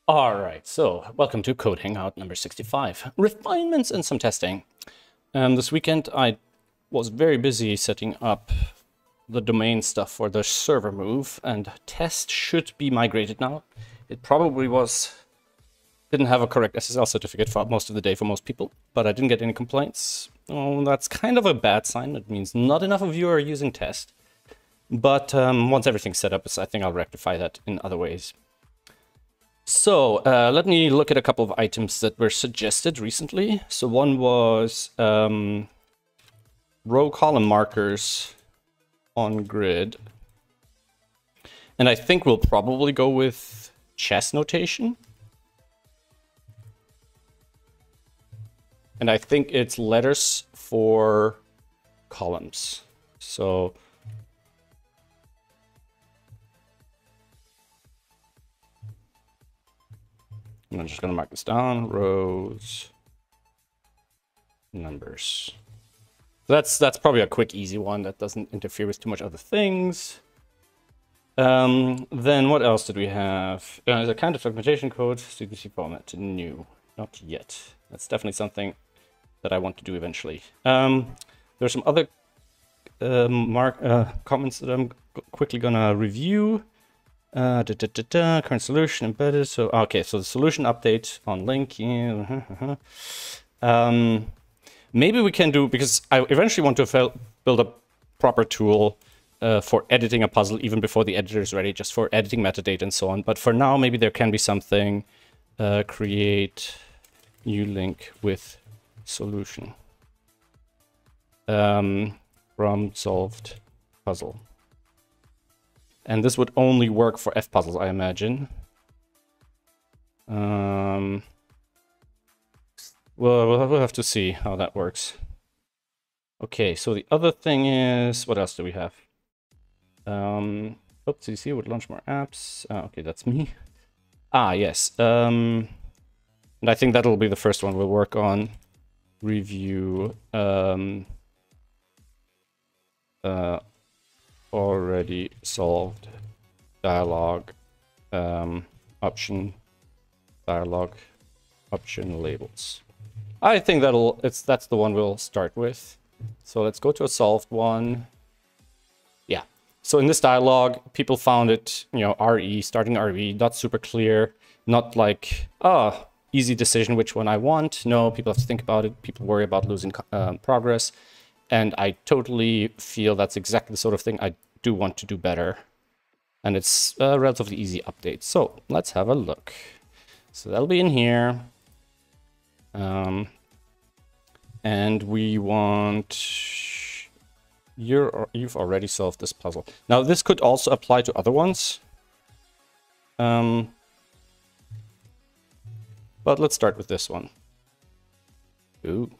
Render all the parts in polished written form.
Alright, so welcome to Code Hangout number 65. Refinements and some testing. This weekend I was very busy setting up the domain stuff for the server move, and test should be migrated now. It probably didn't have a correct SSL certificate for most of the day for most people, but I didn't get any complaints. Oh, that's kind of a bad sign. It means not enough of you are using test. But once everything's set up, I think I'll rectify that in other ways. So let me look at a couple of items that were suggested recently. So one was row column markers on grid. And I think we'll probably go with chess notation. And I think it's letters for columns. So I'm just going to mark this down. Rows, numbers. So that's probably a quick, easy one that doesn't interfere with too much other things. Then what else did we have? The kind of documentation code, CDC format, new. Not yet. That's definitely something that I want to do eventually. There's some other comments that I'm quickly gonna review. Current solution embedded. So okay, so the solution update on link. Yeah. Maybe we can do, because I eventually want to build a proper tool for editing a puzzle even before the editor is ready, just for editing metadata and so on. But for now, maybe there can be something. Create new link with solution from solved puzzle. And this would only work for F puzzles, I imagine. Well, we'll have to see how that works. Okay, so the other thing is, what else do we have? Oops, CC would launch more apps. Okay, that's me. Ah, yes. And I think that'll be the first one we'll work on. Review already solved dialog option dialog option labels. I think that's the one we'll start with. So let's go to a solved one. Yeah. So in this dialog, people found it, RE, starting RE, not super clear, not like, easy decision which one I want. No, people have to think about it. People worry about losing progress. And I totally feel that's exactly the sort of thing I do want to do better. And it's a relatively easy update. So let's have a look. So that'll be in here. And we want... You've already solved this puzzle. Now, this could also apply to other ones. But let's start with this one. Ooh.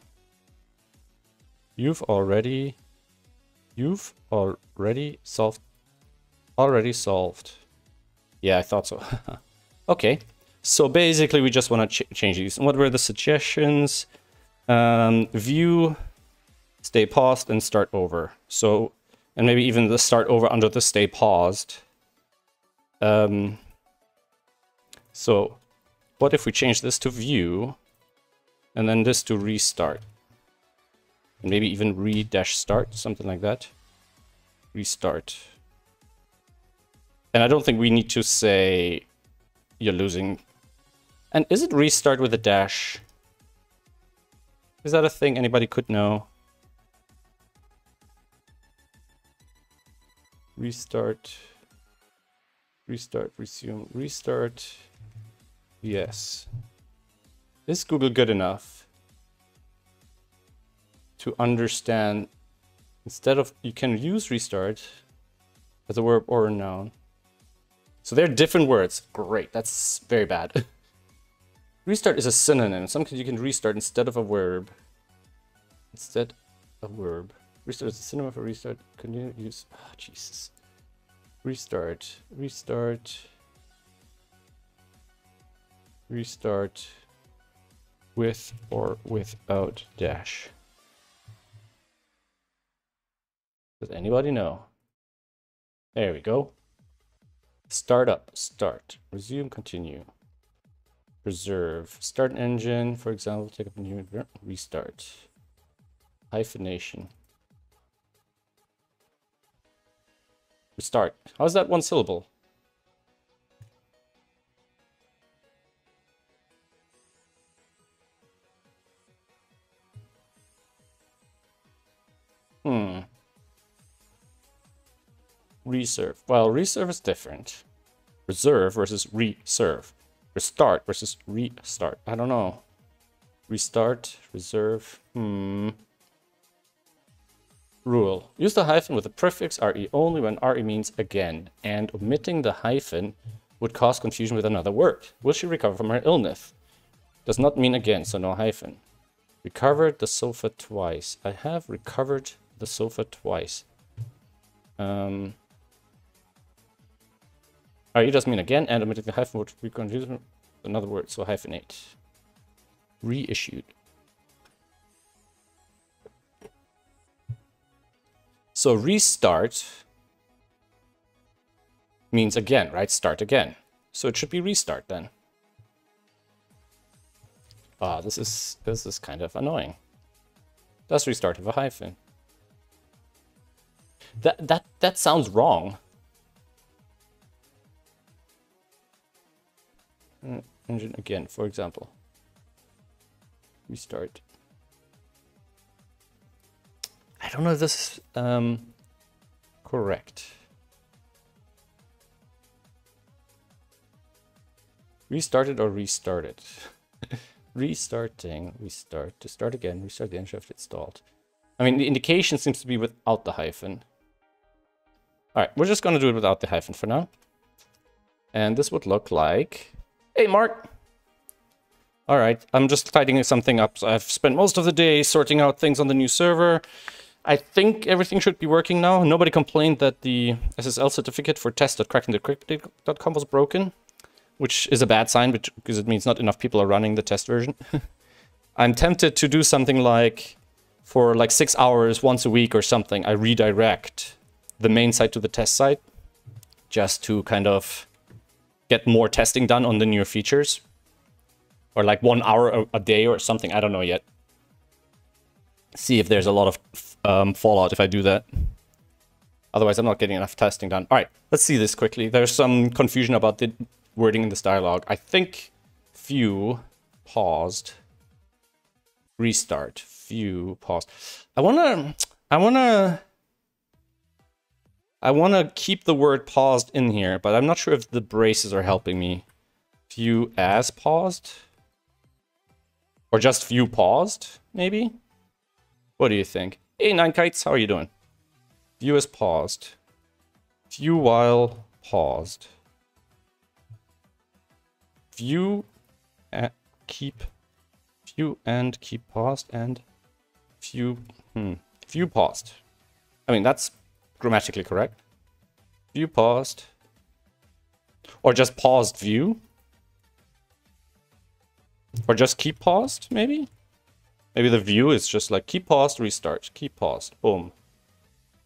You've already solved. Yeah, I thought so. Okay. So basically we just want to change these. And what were the suggestions? View, stay paused, and start over. So, and maybe even the start over under the stay paused. So what if we change this to view and then this to restart? And maybe even re-start, something like that. Restart. And I don't think we need to say you're losing. And is it restart with a dash? Is that a thing anybody could know? Restart. Restart, resume, restart. Yes. Is Google good enough to understand, instead of, you can use restart as a verb or a noun. So they're different words. Great, that's very bad. Restart is a synonym. Sometimes you can restart instead of a verb. Instead of verb. Restart is a synonym for restart. Continue use, Jesus. Restart, restart. Restart with or without dash. Does anybody know? There we go. Start up, start, resume, continue. Reserve. Start engine, for example, take up a new restart. Hyphenation. Restart. How is that one syllable? Reserve. Well, reserve is different. Reserve versus reserve. Restart versus restart. I don't know. Restart, reserve. Rule. Use the hyphen with the prefix re only when re means again, and omitting the hyphen would cause confusion with another word. Will she recover from her illness? Does not mean again, so no hyphen. Recovered the sofa twice. I have recovered the sofa twice. Re does mean again, and omitting the hyphen would be confused with another word, so hyphenate. Reissued. So restart means again, right? Start again. So it should be restart then. Ah, this is kind of annoying. Does restart have a hyphen? That sounds wrong. Engine again, for example. Restart. I don't know if this is correct. Restarted or restarted? Restarting, restart, to start again, restart the engine after it's stalled. I mean, the indication seems to be without the hyphen. Alright, we're just gonna do it without the hyphen for now. And this would look like... Hey, Mark! Alright, I'm just tidying something up. So I've spent most of the day sorting out things on the new server. I think everything should be working now. Nobody complained that the SSL certificate for test.crackingthecryptic.com was broken, which is a bad sign because it means not enough people are running the test version. I'm tempted to do something like, for like 6 hours once a week or something, I redirect the main site to the test site, just to kind of get more testing done on the newer features. Or like 1 hour a day or something, I don't know yet. See if there's a lot of fallout if I do that. Otherwise, I'm not getting enough testing done. All right, let's see this quickly. There's some confusion about the wording in this dialogue. I think view paused. Restart. View paused. I wanna keep the word paused in here, but I'm not sure if the braces are helping me. View as paused? Or just view paused, maybe? What do you think? Hey, Nine Kites, how are you doing? View as paused. View while paused. View and keep. View and keep paused and view. View paused. I mean, that's grammatically correct. View paused. Or just paused view. Or just keep paused, maybe? Maybe the view is just like keep paused, restart, keep paused, boom.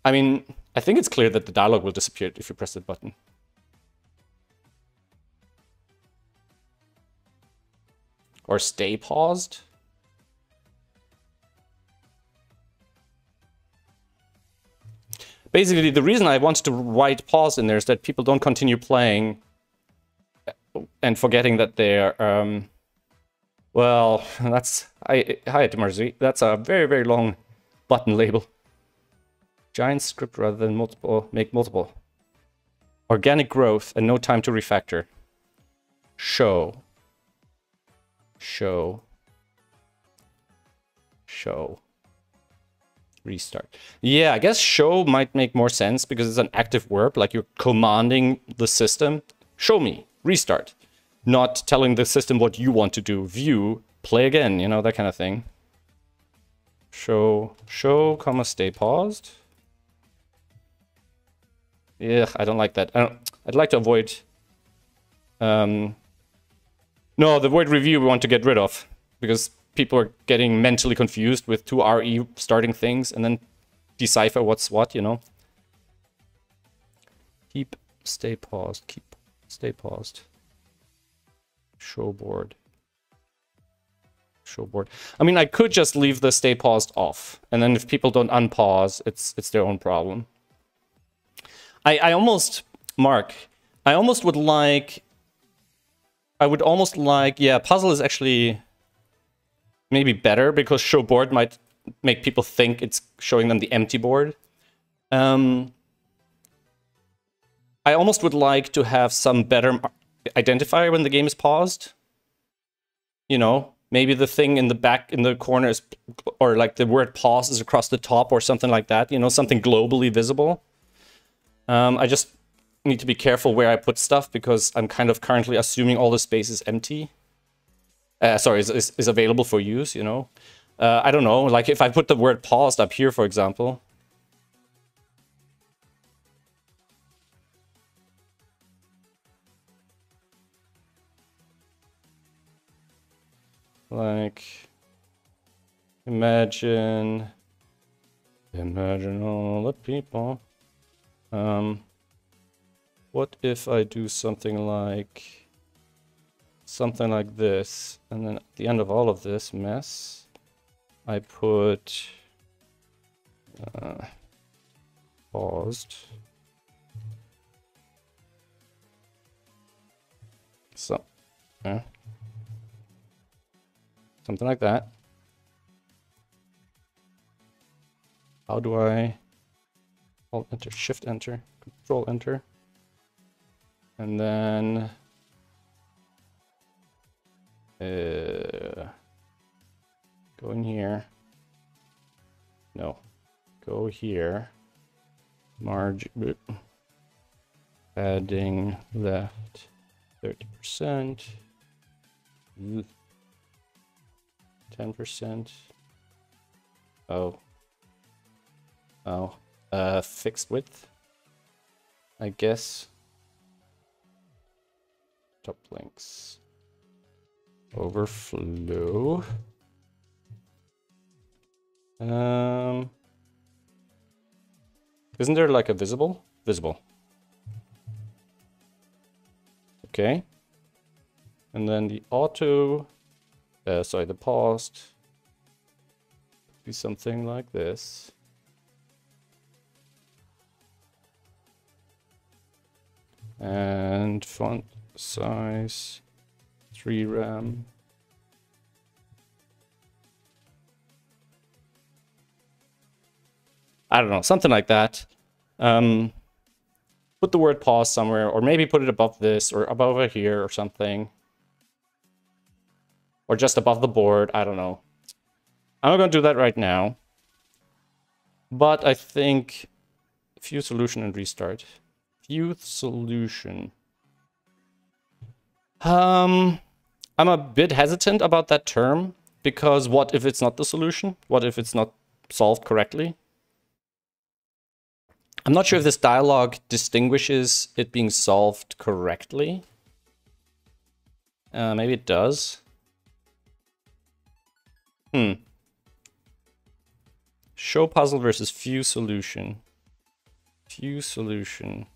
I mean, I think it's clear that the dialog will disappear if you press the button. Or stay paused. Basically, the reason I wanted to write pause in there is that people don't continue playing and forgetting that they're... well, that's... Hi, Marzi. That's a very, very long button label. Giant script rather than multiple... Make multiple. Organic growth and no time to refactor. Show. Show. Show. Restart. Yeah, I guess show might make more sense because it's an active verb, like you're commanding the system. Show me. Restart. Not telling the system what you want to do. View, play again, you know, that kind of thing. Show, comma, stay paused. Yeah, I don't like that. I'd like to avoid... No, the word review we want to get rid of. Because people are getting mentally confused with two RE starting things and then decipher what's what, you know. Keep, stay paused, keep, stay paused. Show board. Show board. I mean, I could just leave the stay paused off, and then if people don't unpause, it's their own problem. I almost, Mark, I would almost like, yeah, puzzle is actually maybe better because show board might make people think it's showing them the empty board. I almost would like to have some better identifier when the game is paused. You know, maybe the thing in the back in the corner is, or like the word pause is across the top or something like that, you know, something globally visible. I just need to be careful where I put stuff because I'm kind of currently assuming all the space is empty. Sorry, is available for use, you know. I don't know, like if I put the word paused up here, for example. Like, imagine all the people. What if I do something like this, and then at the end of all of this mess, I put paused. So, something like that. How do I Alt Enter, Shift Enter, Control Enter, and then go in here. No, go here. Margin, padding left 30%. 10%. Oh. Fixed width, I guess. Top links. Overflow. Isn't there like a visible? Visible. Okay. And then the auto, sorry, the paused, be something like this. And font size 3 RAM. I don't know, something like that. Put the word pause somewhere, or maybe put it above this, or above here, or something. Or just above the board, I don't know. I'm not going to do that right now. But I think view solution and restart. View solution. I'm a bit hesitant about that term, because what if it's not the solution? What if it's not solved correctly? I'm not sure if this dialog distinguishes it being solved correctly. Maybe it does. Show puzzle versus view solution. View solution.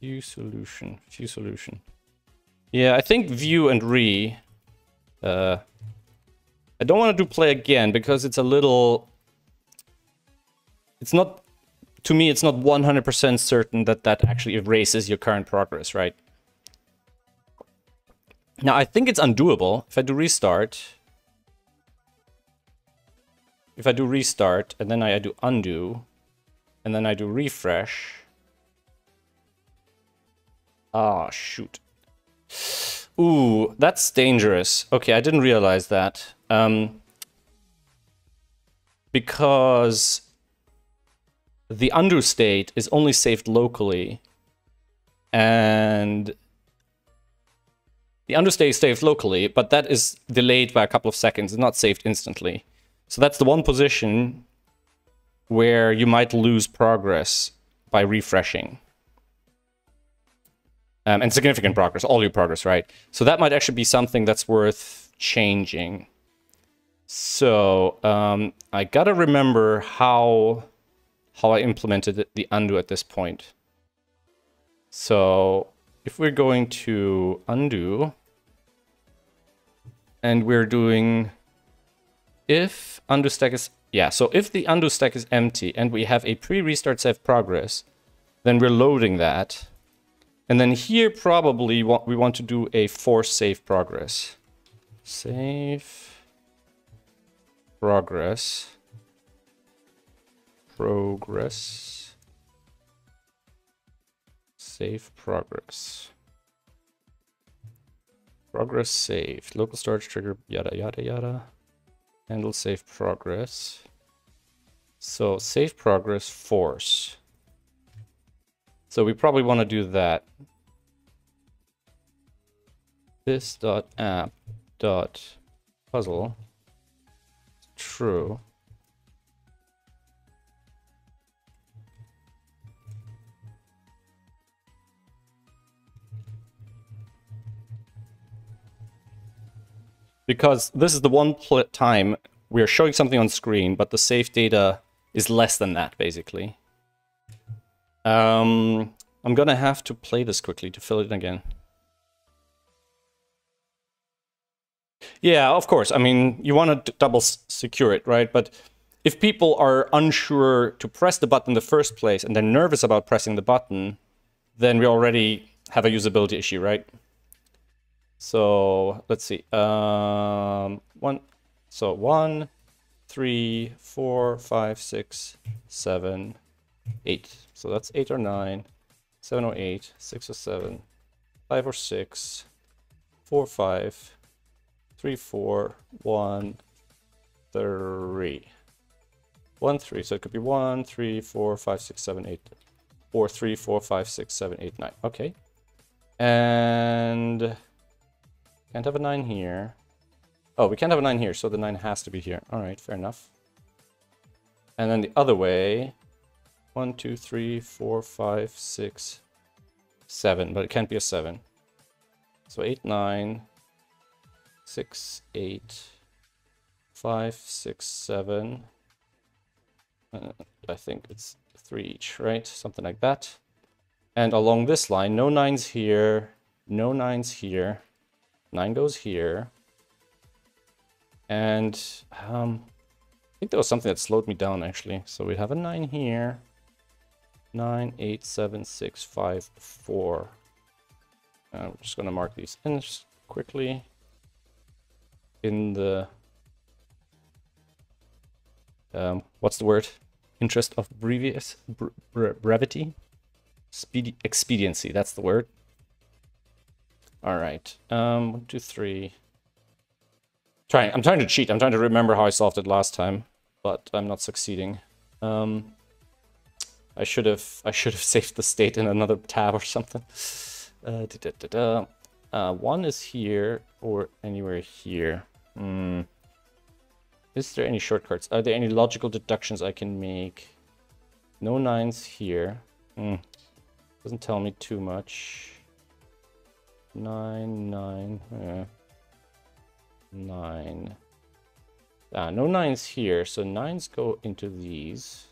View solution. View solution. Yeah, I think view and re. I don't want to do play again because it's a little. It's not. To me, it's not 100% certain that that actually erases your current progress, right? Now, I think it's undoable. If I do restart. If I do restart, and then I do undo, and then I do refresh. Ah, shoot. Ooh, that's dangerous. Okay, I didn't realize that. Because the undo state is only saved locally. And the undo state is saved locally, but that is delayed by a couple of seconds. It's not saved instantly. So that's the one position where you might lose progress by refreshing. And significant progress, all your progress, right? So that might actually be something that's worth changing. So I gotta remember how I implemented the undo at this point. So if we're going to undo, And we're doing if undo stack is, yeah, so if the undo stack is empty and we have a pre-restart save progress, then we're loading that. And then here probably we want to do a force save progress. Save progress. Save progress. Progress saved. Local storage trigger, yada, yada, yada. Handle save progress. So save progress force. So we probably want to do that. This dot app dot puzzle true. Because this is the one time we are showing something on screen, but the save data is less than that, basically. I'm gonna have to play this quickly to fill it in again. Yeah, of course. I mean, you want to double secure it, right? But if people are unsure to press the button in the first place and they're nervous about pressing the button, then we already have a usability issue, right? So let's see. 1, 3, 4, 5, 6, 7, 8. So that's 8 or 9, 7 or 8, 6 or 7, 5 or 6, 4, 5, 3, 4, 1, 3. 1, 3. So it could be 1, 3, 4, 5, 6, 7, 8. Or 3, 4, 5, 6, 7, 8, 9. Okay. And can't have a 9 here. Oh, we can't have a 9 here, so the 9 has to be here. All right, fair enough. And then the other way, 1, 2, 3, 4, 5, 6, 7, but it can't be a 7. So 8, 9, 6, 8, 5, 6, 7. I think it's 3 each, right? Something like that. And along this line, no 9s here, no 9s here. 9 goes here. And I think there was something that slowed me down, actually. So we have a 9 here. 9, 8, 7, 6, 5, 4. We're just going to mark these in just quickly. In the... what's the word? Interest of brevity? Expediency, that's the word. All right. 1, 2, 3. I'm trying to cheat. I'm trying to remember how I solved it last time, but I'm not succeeding. I should have saved the state in another tab or something. 1 is here or anywhere here. Is there any shortcuts? Are there any logical deductions I can make? No 9s here. Doesn't tell me too much. 9, 9. 9. No 9s here, so 9s go into these.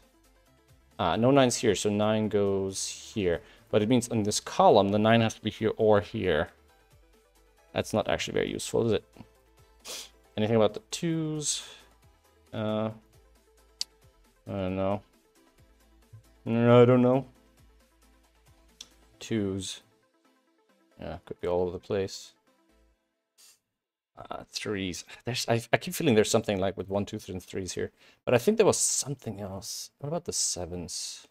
No 9s here, so 9 goes here. But it means in this column, the 9 has to be here or here. That's not actually very useful, is it? Anything about the 2s? I don't know. I don't know. 2s. Yeah, could be all over the place. 3s. I keep feeling there's something like with 1, 2, 3, and 3s here. But I think there was something else. What about the 7s?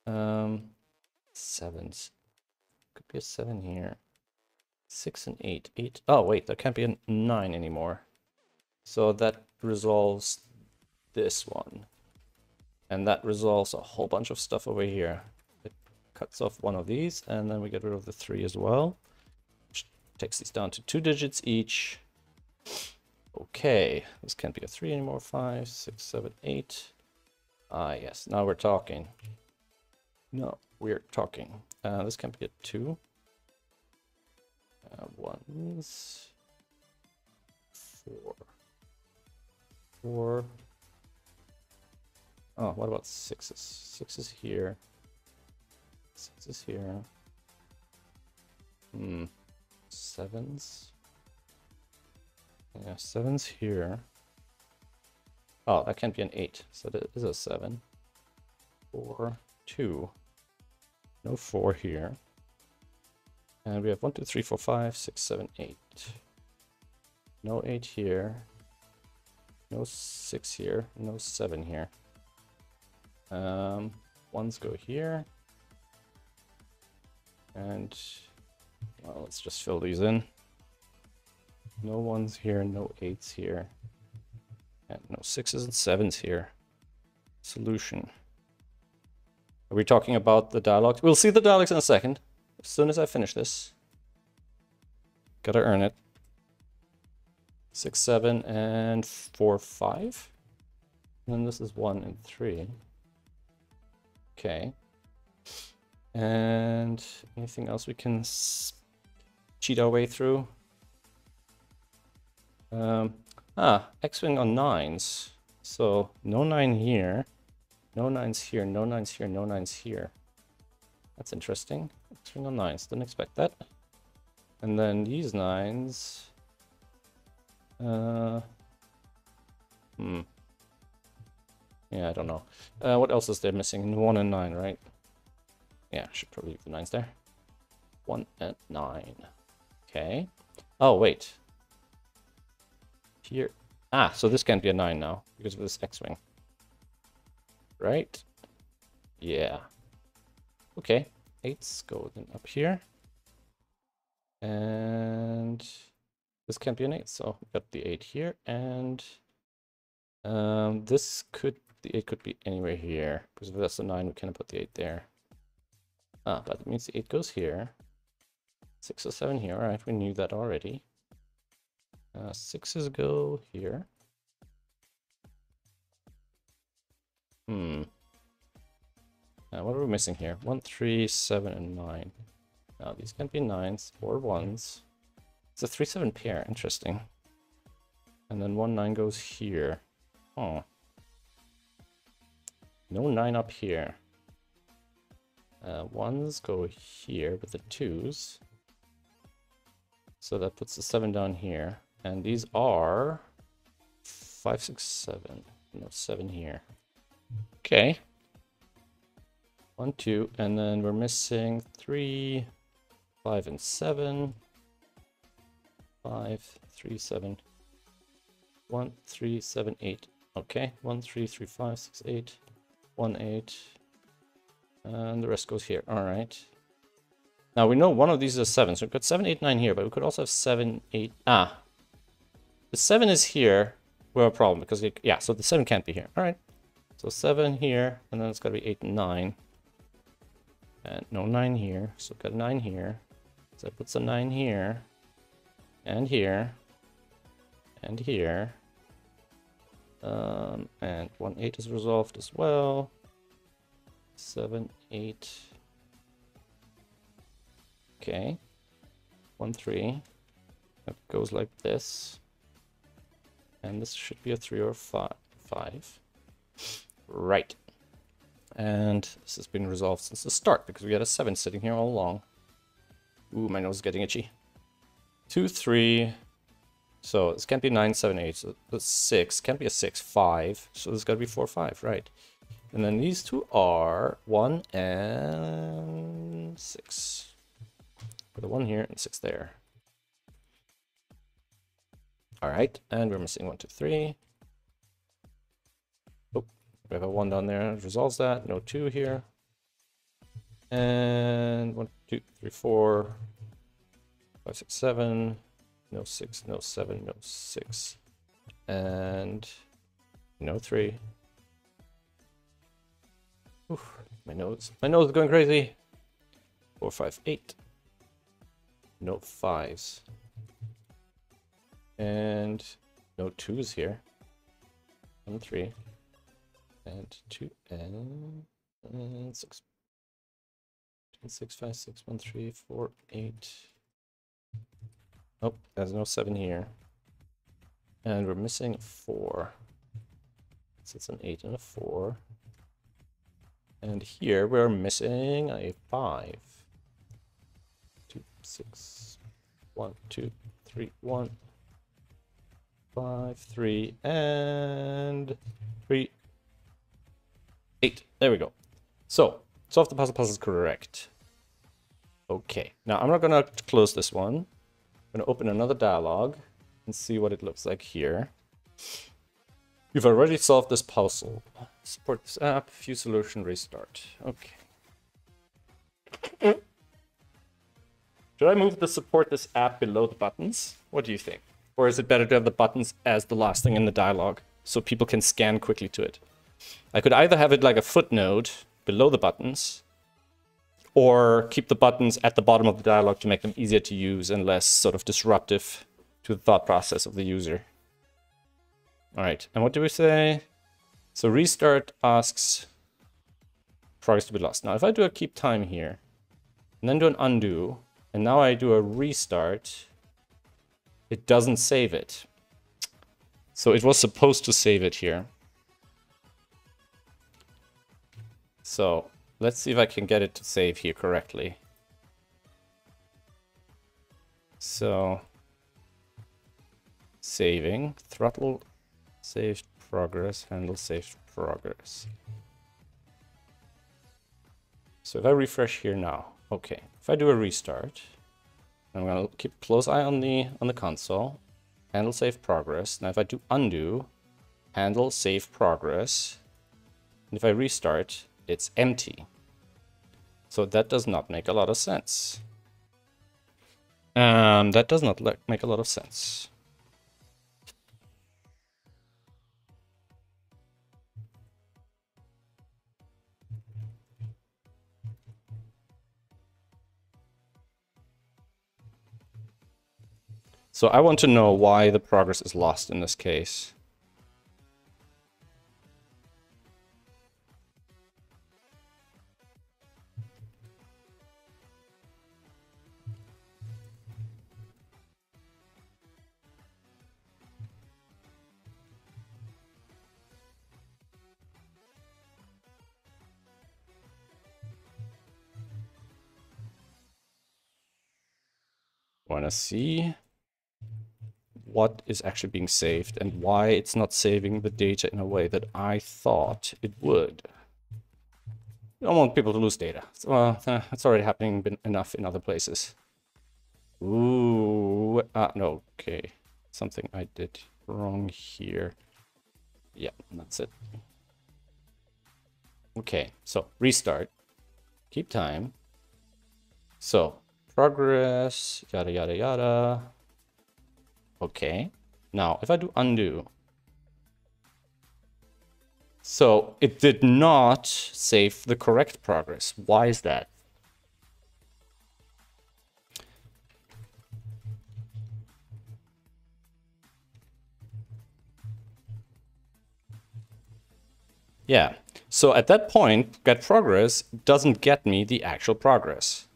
7s. Could be a 7 here. 6 and 8. 8. Oh, wait, there can't be a 9 anymore. So that resolves this one. And that resolves a whole bunch of stuff over here. It cuts off one of these, and then we get rid of the 3 as well. Which takes these down to 2 digits each. Okay, this can't be a 3 anymore. 5, 6, 7, 8. Ah, yes, now we're talking. No, we're talking. This can't be a 2. 1s. 4. 4. Oh, what about 6s? 6 is here. 6 is here. 7s. Yeah, 7's here. Oh, that can't be an 8, so that is a 7. 4, 2. No 4 here. And we have 1, 2, 3, 4, 5, 6, 7, 8. No 8 here. No 6 here. No 7 here. 1's go here. And, well, let's just fill these in. No 1's here, no 8's here. And no 6's and 7's here. Solution. Are we talking about the dialogues? We'll see the dialogues in a second. As soon as I finish this. Gotta earn it. 6, 7, and 4, 5. And then this is 1 and 3. Okay. And anything else we can cheat our way through? X-Wing on 9s. So no 9 here. No 9's here, no 9's here, no 9's here. That's interesting. X-Wing on 9s. Didn't expect that. And then these 9s. Yeah, I don't know. What else is there missing? 1 and 9, right? Yeah, should probably leave the 9s there. 1 and 9. Okay. Oh, wait. Here. Ah, so this can't be a 9 now because of this X-Wing. Right? Yeah. Okay. 8's go then up here. And this can't be an 8, so we've got the 8 here. And this could, the 8 could be anywhere here. Because if that's the 9, we cannot put the 8 there. Ah, but it means the 8 goes here. 6 or 7 here. Alright, we knew that already. 6's go here. What are we missing here? 1, 3, 7, and 9. Now these can't be 9s or 1s. It's a 3, 7 pair. Interesting. And then 1, 9 goes here. Oh. No 9 up here. 1s go here with the 2s. So that puts the 7 down here. And these are 5, 6, 7. No 7 here. Okay. 1, 2, and then we're missing 3, 5, and 7. 5, 3, 7. 1, 3, 7, 8. Okay. 1, 3, 3, 5, 6, 8. 1, 8. And the rest goes here. All right. Now we know one of these is a 7. So we've got 7, 8, 9 here, but we could also have 7, 8. Ah. The 7 is here. We have a problem because, yeah, so the 7 can't be here. All right. So 7 here, and then it's got to be 8 and 9. And no 9 here, so we've got 9 here. So that puts a 9 here, and here, and here. And 1, 8 is resolved as well. 7, 8. Okay. 1, 3. That goes like this. And this should be a 3 or 5. Right. And this has been resolved since the start because we had a 7 sitting here all along. Ooh, my nose is getting itchy. 2, 3. So this can't be 9, 7, 8. So the 6 can't be a 6, 5. So this got to be 4, 5, right? And then these two are 1 and 6. Put a 1 here and 6 there. All right, and we're missing 1, 2, 3. Oh, we have a 1 down there. It resolves that. No 2 here. And 1, 2, 3, 4, 5, 6, 7. No 6, no 7, no 6. And no 3. Oof, my nose is going crazy. 4, 5, 8. No 5s. And no 2s here. 1, 3. And 2 and 6. 2, 6, 5, 6, 1, 3, 4, 8. Nope, there's no 7 here. And we're missing a 4. So it's an 8 and a 4. And here we're missing a 5. 2, 6, 1, 2, 3, 1. 5, 3, and 3, 8. There we go. So, solve the puzzle is correct. Okay, now I'm not gonna close this one. I'm gonna open another dialog and see what it looks like here. You've already solved this puzzle. Support this app, view solution, restart. Okay. Should I move the support this app below the buttons? What do you think? Or is it better to have the buttons as the last thing in the dialog so people can scan quickly to it? I could either have it like a footnote below the buttons or keep the buttons at the bottom of the dialog to make them easier to use and less sort of disruptive to the thought process of the user. All right, and what do we say? So restart asks progress to be lost. Now, if I do a keep time here, and then do an undo, and now I do a restart, it doesn't save it. So it was supposed to save it here. So let's see if I can get it to save here correctly. So saving, throttle, saved progress, handle saved progress. So if I refresh here now, okay. If I do a restart, I'm gonna keep a close eye on the console, handle save progress. Now if I do undo, handle save progress, and if I restart, it's empty. So that does not make a lot of sense. That does not make a lot of sense. So I want to know why the progress is lost in this case. Want to see what is actually being saved and why it's not saving the data in a way that I thought it would. I don't want people to lose data. Well, it's already happening enough in other places. Ooh, no, okay. Something I did wrong here. Yeah, that's it. Okay, so restart. Keep time. So, progress, yada, yada, yada. Okay, now if I do undo. So it did not save the correct progress. Why is that? Yeah, so at that point, get progress doesn't get me the actual progress.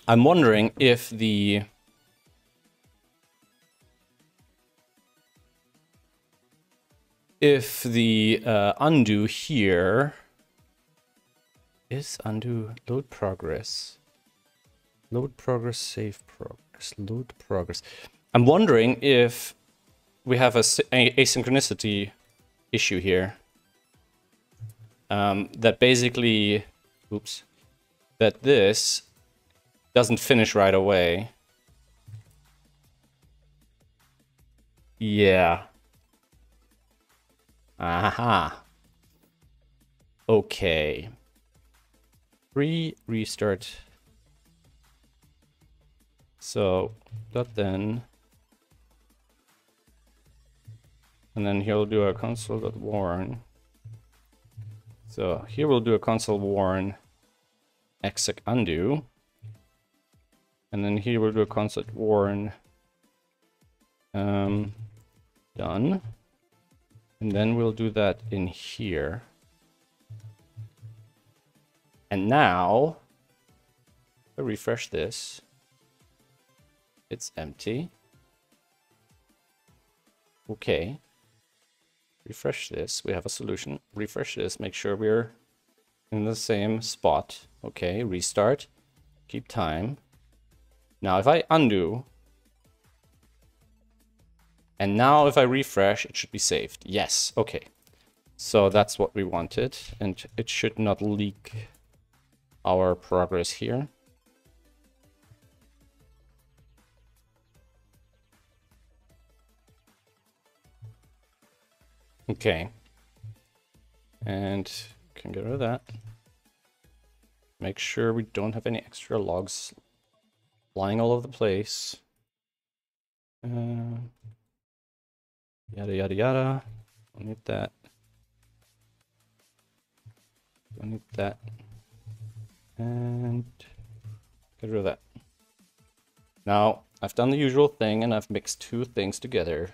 I'm wondering if the undo here is undo load progress, save progress, load progress. I'm wondering if we have a asynchronicity issue here. That basically, oops, that this doesn't finish right away. Yeah. Aha. Okay. Restart. So, then. And then here we'll do a console.warn. So here we'll do a console warn exec undo. And then here we'll do a console warn done. And then we'll do that in here. And now, if I refresh this, it's empty. Okay. Refresh this, we have a solution. Refresh this, make sure we're in the same spot. Okay, restart, keep time. Now, if I undo, and now if I refresh, it should be saved. Yes, okay. So that's what we wanted, and it should not leak our progress here. Okay. And can get rid of that. Make sure we don't have any extra logs lying all over the place. Yada, yada, yada. Don't need that. Don't need that. And get rid of that. Now, I've done the usual thing and I've mixed two things together.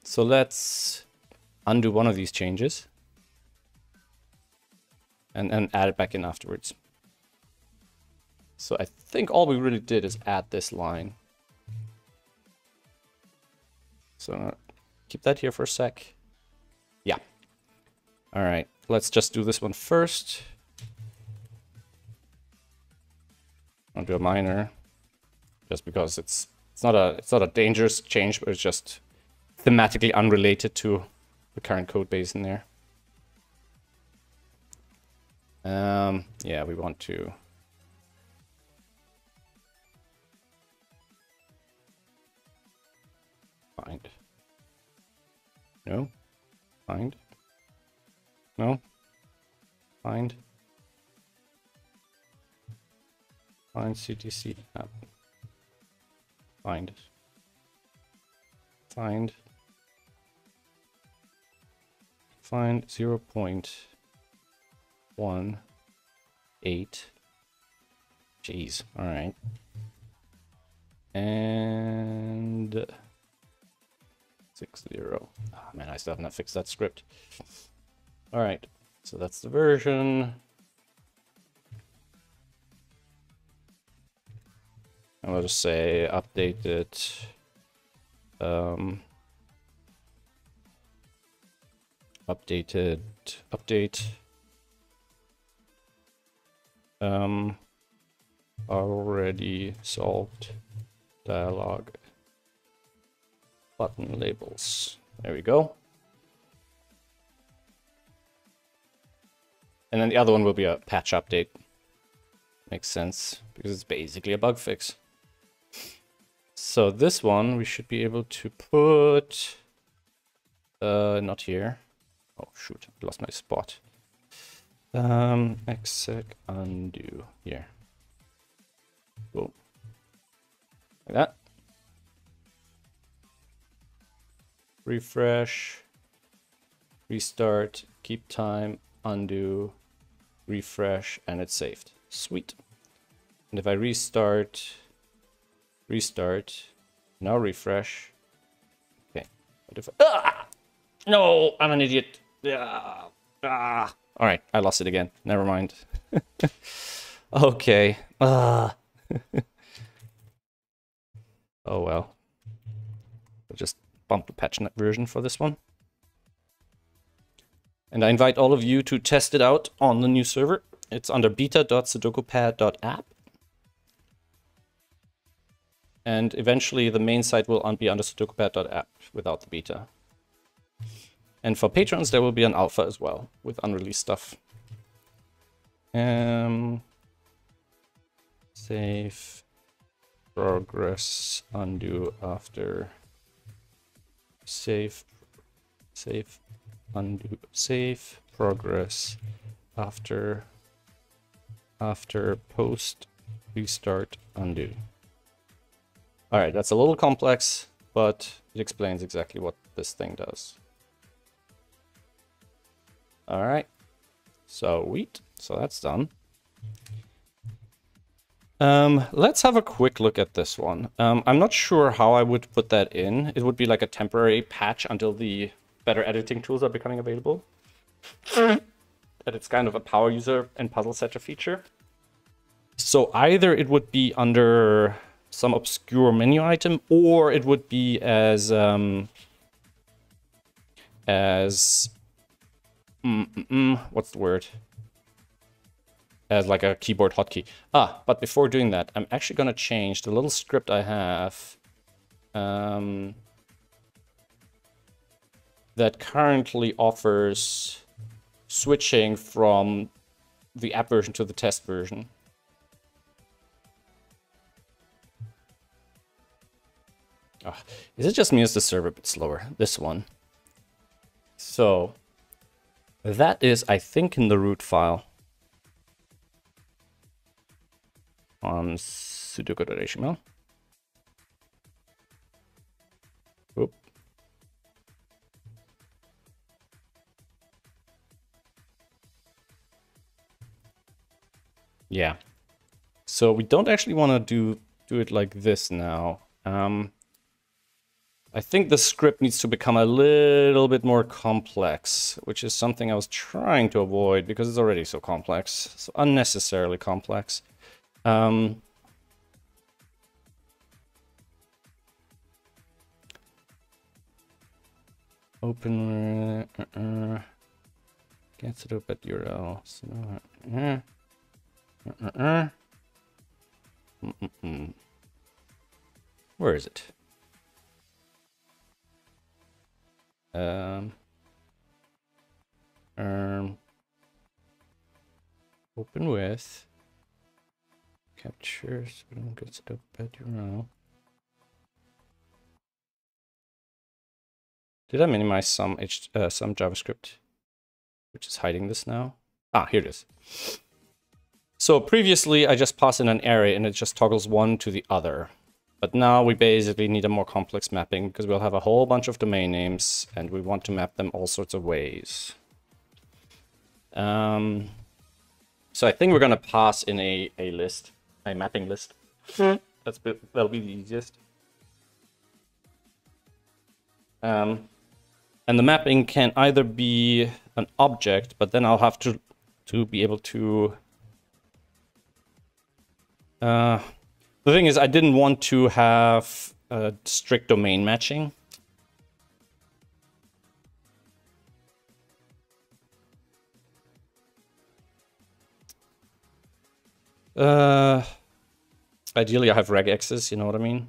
So let's undo one of these changes and then add it back in afterwards. So I think all we really did is add this line. So keep that here for a sec. Yeah. All right, let's just do this one first. I'll do a minor, just because it's not a dangerous change, but it's just thematically unrelated to the current code base in there. Yeah, we want to find. No. Find. No. Find. Find CTC app. Find. Find. Find 0.18. Jeez. All right. And 60. Oh man, I still have not fixed that script. All right. So that's the version. And we'll just say updated. Update. Already solved dialog button labels. There we go. And then the other one will be a patch update. Makes sense because it's basically a bug fix. So this one we should be able to put not here. Oh shoot, I lost my spot. Exec undo here. Boom. Like that. Refresh. Restart. Keep time. Undo. Refresh. And it's saved. Sweet. And if I restart. Now refresh. Okay. What if no, I'm an idiot. All right, I lost it again. Never mind. Okay. Oh well. I'll just bump the patchnet version for this one. And I invite all of you to test it out on the new server. It's under beta.sudokupad.app. And eventually the main site will be under SudokuPad.app without the beta. And for patrons, there will be an alpha as well with unreleased stuff. Save progress, undo after. Save, undo, save progress after post, restart, undo. All right, that's a little complex, but it explains exactly what this thing does. All right, sweet. So that's done. Let's have a quick look at this one. I'm not sure how I would put that in. It would be like a temporary patch until the better editing tools are becoming available. And it's kind of a power user and puzzle setter feature. So either it would be under some obscure menu item, or it would be as what's the word? as like a keyboard hotkey. But before doing that, I'm actually going to change the little script I have that currently offers switching from the app version to the test version. Is it just me or is the server a bit slower? This one. So that is, I think, in the root file on sudoku.html. Oop. Yeah. So we don't actually want to do it like this now. I think the script needs to become a little bit more complex, which is something I was trying to avoid because it's already so complex, so unnecessarily complex. Open get SudokuPad URL. Where is it? Open with captures. We don't get SudokuPad URL. Did I minimize some JavaScript, which is hiding this now? Here it is. So previously I just pass in an array and it just toggles one to the other. But now we basically need a more complex mapping because we'll have a whole bunch of domain names and we want to map them all sorts of ways. So I think we're going to pass in a list, a mapping list. That'll be the easiest. And the mapping can either be an object, but then I'll have to be able to... the thing is, I didn't want to have strict domain matching. Ideally, I have regexes, you know what I mean?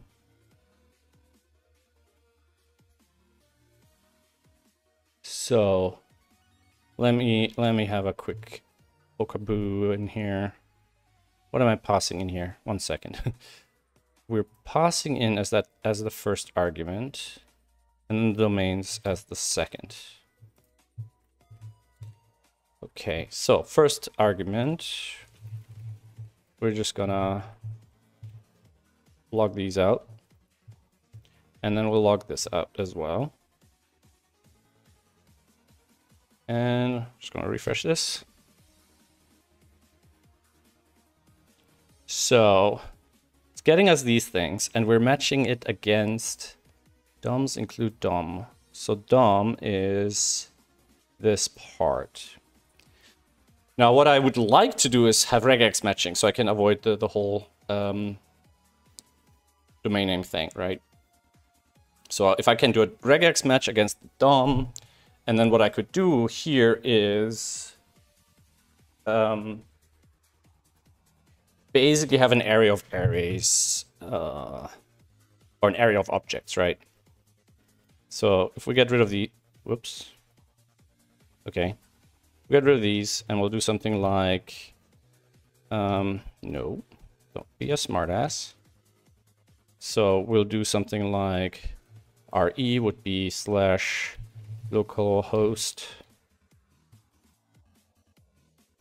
So let me have a quick bookaboo in here. What am I passing in here? 1 second. We're passing in as the first argument, and then the domains as the second. Okay, so first argument, we're just gonna log these out, and then we'll log this out as well. And I'm just gonna refresh this. So it's getting us these things, and we're matching it against DOMs include DOM. So DOM is this part. Now, what I would like to do is have regex matching, so I can avoid the whole domain name thing, right? So if I can do a regex match against DOM, and then what I could do here is basically have an array of arrays, or an array of objects, right? So if we get rid of the, whoops, okay, we get rid of these, and we'll do something like, no, don't be a smartass. So we'll do something like RE would be / localhost,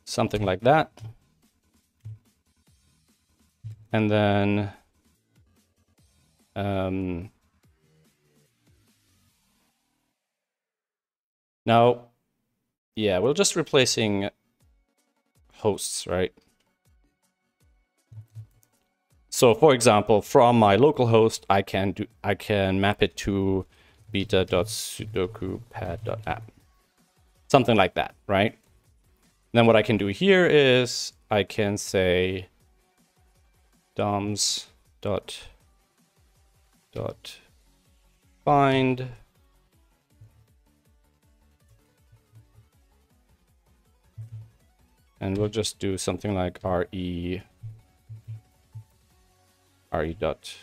something like that. And then now, yeah, we're just replacing hosts, right? So for example, from my local host, I can map it to beta.sudokupad.app. Something like that, right? And then what I can do here is I can say doms dot find And we'll just do something like re dot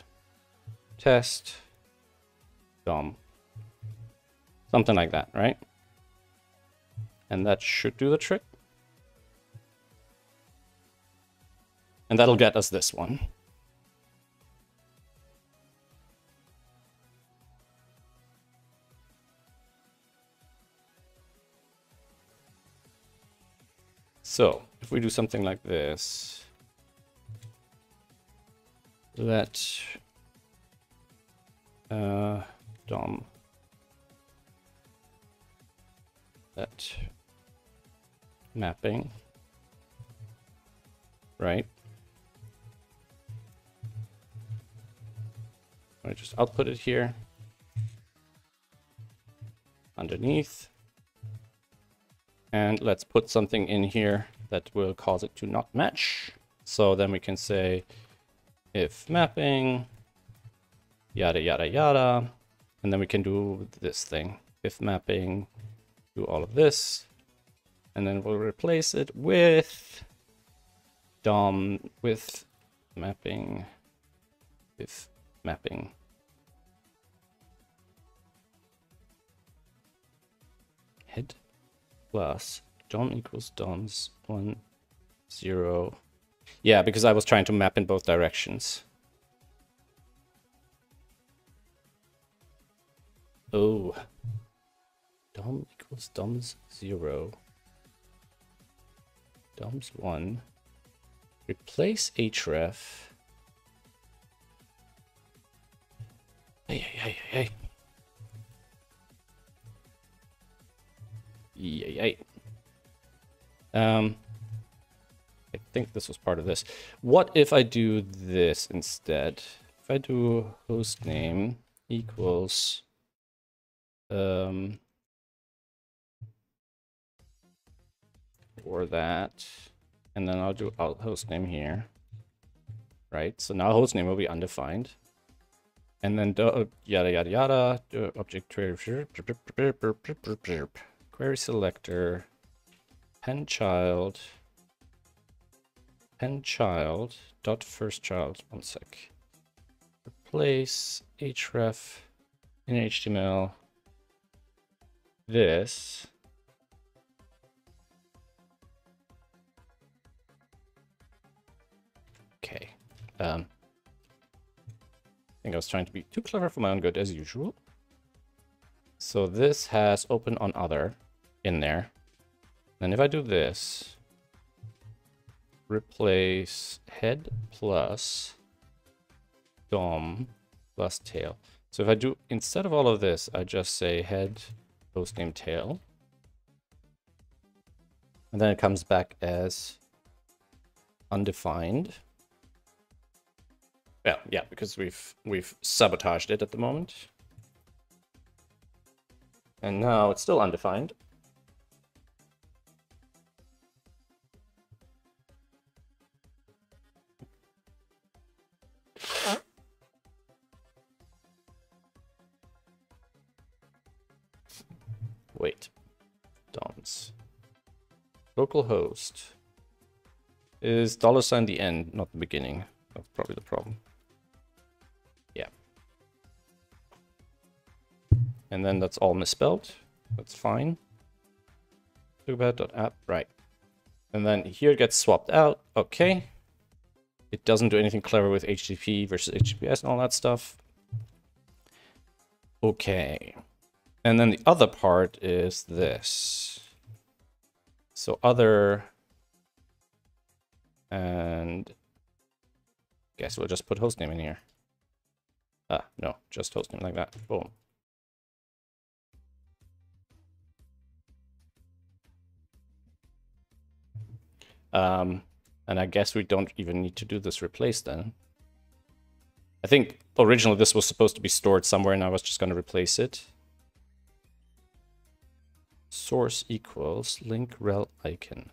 test DOM. Something like that, right? And that should do the trick. And that'll get us this one. So if we do something like this, let DOM let mapping, right? I just output it here underneath. And let's put something in here that will cause it to not match. So then we can say if mapping, yada, yada, yada. And then we can do this thing. If mapping, do all of this. And then we'll replace it with DOM, with mapping, if mapping. Head plus DOM equals DOMs 1, 0. Yeah, because I was trying to map in both directions. Oh. DOM equals DOMs 0. DOMs 1. Replace href. Hey. Yay. I think this was part of this. What if I do this instead? If I do hostname equals or that, and then I'll do hostname here, right? So now hostname will be undefined, and then yada yada yada. Object query selector pen child dot first child. One sec. Replace href in HTML. This. Okay. I think I was trying to be too clever for my own good as usual. So this has open on other in there. And if I do this, replace head plus DOM plus tail. So if I do, instead of all of this, I just say head hostname tail. And then it comes back as undefined. Yeah, because we've sabotaged it at the moment. And now it's still undefined. Wait. DOMs. Localhost is $sign the end, not the beginning. That's probably the problem. Yeah. And then that's all misspelled. That's fine. SudokuPad.app, right. And then here it gets swapped out. Okay. It doesn't do anything clever with HTTP versus HTTPS and all that stuff. Okay. And then the other part is this. So other, and guess we'll just put hostname in here. No, just hostname like that. Boom. And I guess we don't even need to do this replace then. I think originally this was supposed to be stored somewhere and I was just going to replace it. Source equals link rel icon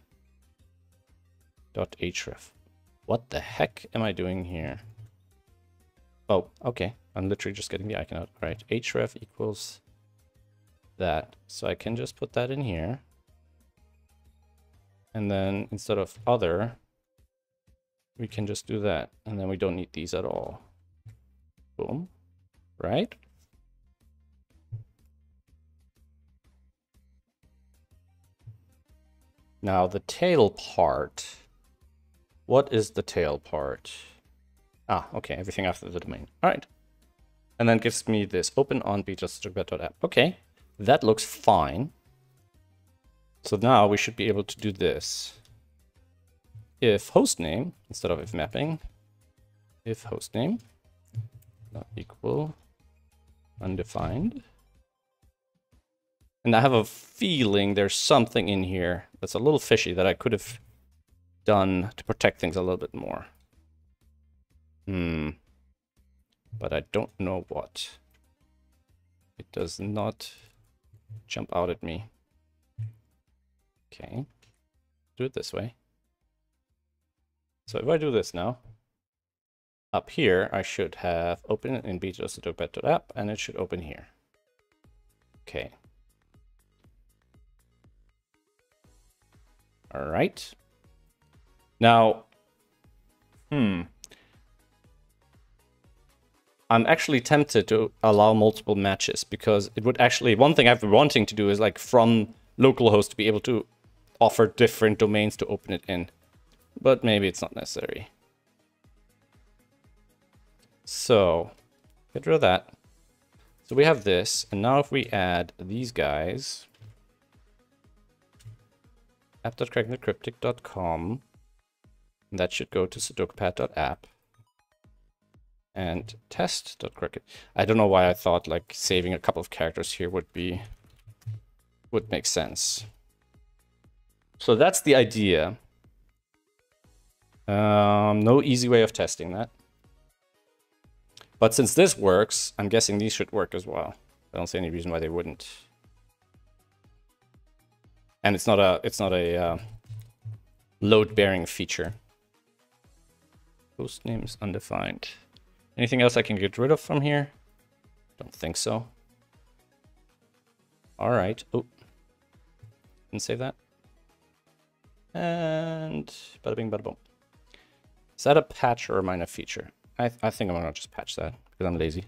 dot href. What the heck am I doing here? Oh, okay. I'm literally just getting the icon out. All right, href equals that. So I can just put that in here. And then instead of other, we can just do that. And then we don't need these at all. Boom. Right? Now the tail part. What is the tail part? Ah, okay, everything after the domain. All right. And then gives me this open on beta.SudokuPad.app. Okay, that looks fine. So now we should be able to do this. If hostname, instead of if mapping, if hostname not equal undefined. And I have a feeling there's something in here that's a little fishy that I could have done to protect things a little bit more. But I don't know what. It does not jump out at me. Okay, do it this way. So if I do this now, up here I should have open it in beta.SudokuPad.app and it should open here. Okay. All right. Now, I'm actually tempted to allow multiple matches because it would actually, one thing I've been wanting to do is like from localhost to be able to offer different domains to open it in. But maybe it's not necessary. So, get rid of that. So we have this, and now if we add these guys, app.crackencryptic.com, that should go to SudokuPad.app, and test.crack. I don't know why I thought like saving a couple of characters here would make sense. So that's the idea. No easy way of testing that. But since this works, I'm guessing these should work as well. I don't see any reason why they wouldn't. And it's not a load-bearing feature. Host name is undefined. Anything else I can get rid of from here? Don't think so. All right. Oh, didn't save that. And bada bing, bada boom. Is that a patch or a minor feature? I think I'm gonna just patch that because I'm lazy.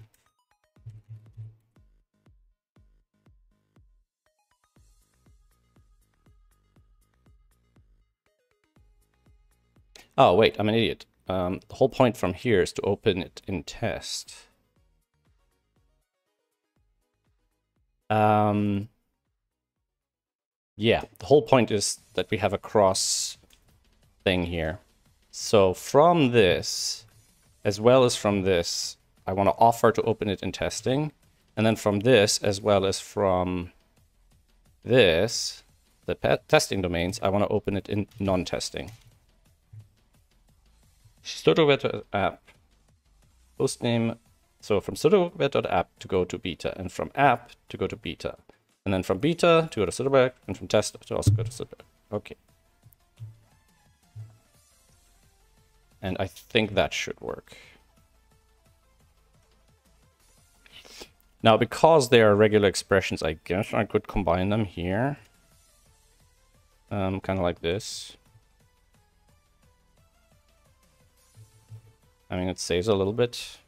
Oh, wait, I'm an idiot. The whole point from here is to open it in test. Yeah, the whole point is that we have a cross thing here. So from this, as well as from this, I want to offer to open it in testing. And then from this, as well as from this, the testing domains, I want to open it in non-testing. SudokuPad.app, hostname. So from SudokuPad.app to go to beta, and from app to go to beta. And then from beta to go to SudokuPad, and from test to also go to SudokuPad. Okay. And I think that should work. Now, because they are regular expressions, I guess I could combine them here. Kind of like this. I mean, it saves a little bit.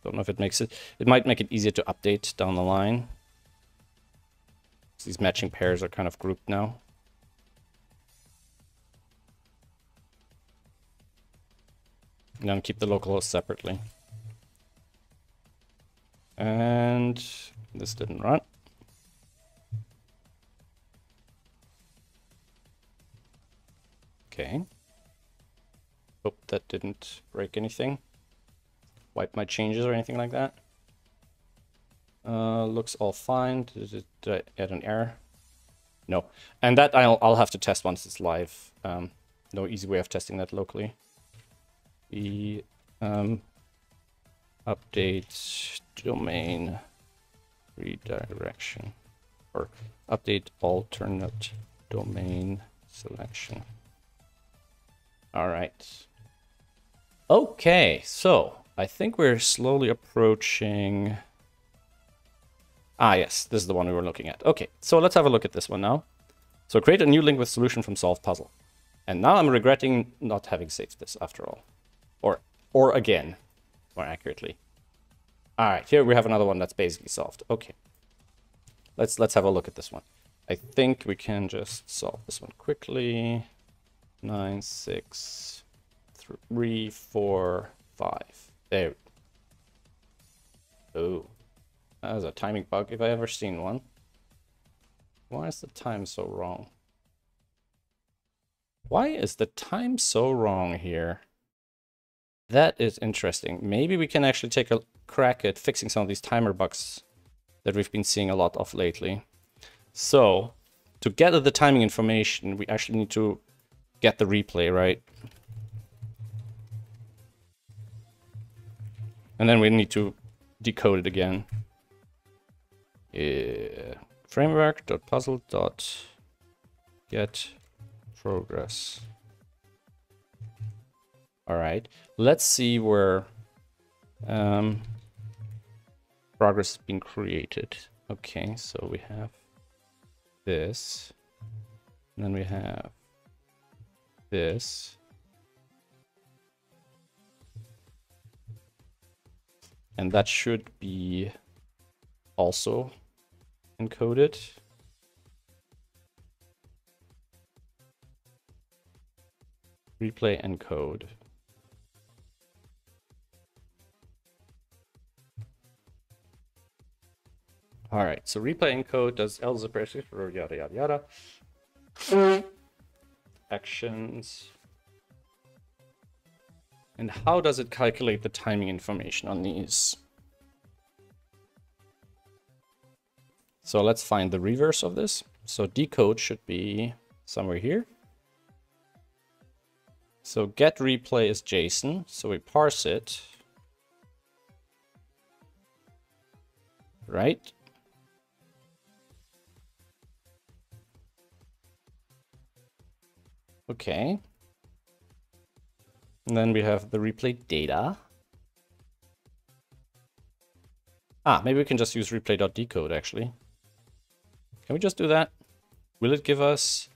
Don't know if it makes it... It might make it easier to update down the line. These matching pairs are kind of grouped now. And then keep the localhost separately. And this didn't run. Okay. Hope that didn't break anything. Wipe my changes or anything like that. Looks all fine. Did I add an error? No. And that I'll have to test once it's live. No easy way of testing that locally. The update domain redirection, or update alternate domain selection. All right. Okay, so I think we're slowly approaching... Ah, yes, this is the one we were looking at. Okay, so let's have a look at this one now. So create a new link with solution from solved puzzle. And now I'm regretting not having saved this after all. Or again, more accurately. All right, here we have another one that's basically solved. Okay. Let's have a look at this one. I think we can just solve this one quickly. 9, 6, 3, 4, 5. There. Oh. That was a timing bug if I ever seen one. Why is the time so wrong? Why is the time so wrong here? That is interesting. Maybe we can actually take a crack at fixing some of these timer bugs that we've been seeing a lot of lately. So, to gather the timing information, we actually need to get the replay, right? And then we need to decode it again. Framework.puzzle.get progress. All right, let's see where progress has been created. Okay, so we have this, and then we have this, and that should be also encoded. Replay encode. All right, so replay encode does LZIP or yada yada yada. Actions. And how does it calculate the timing information on these? So let's find the reverse of this. So decode should be somewhere here. So get replay is JSON, so we parse it. Right? Okay. And then we have the replay data. Ah, maybe we can just use replay.decode actually. Can we just do that? Will it give us...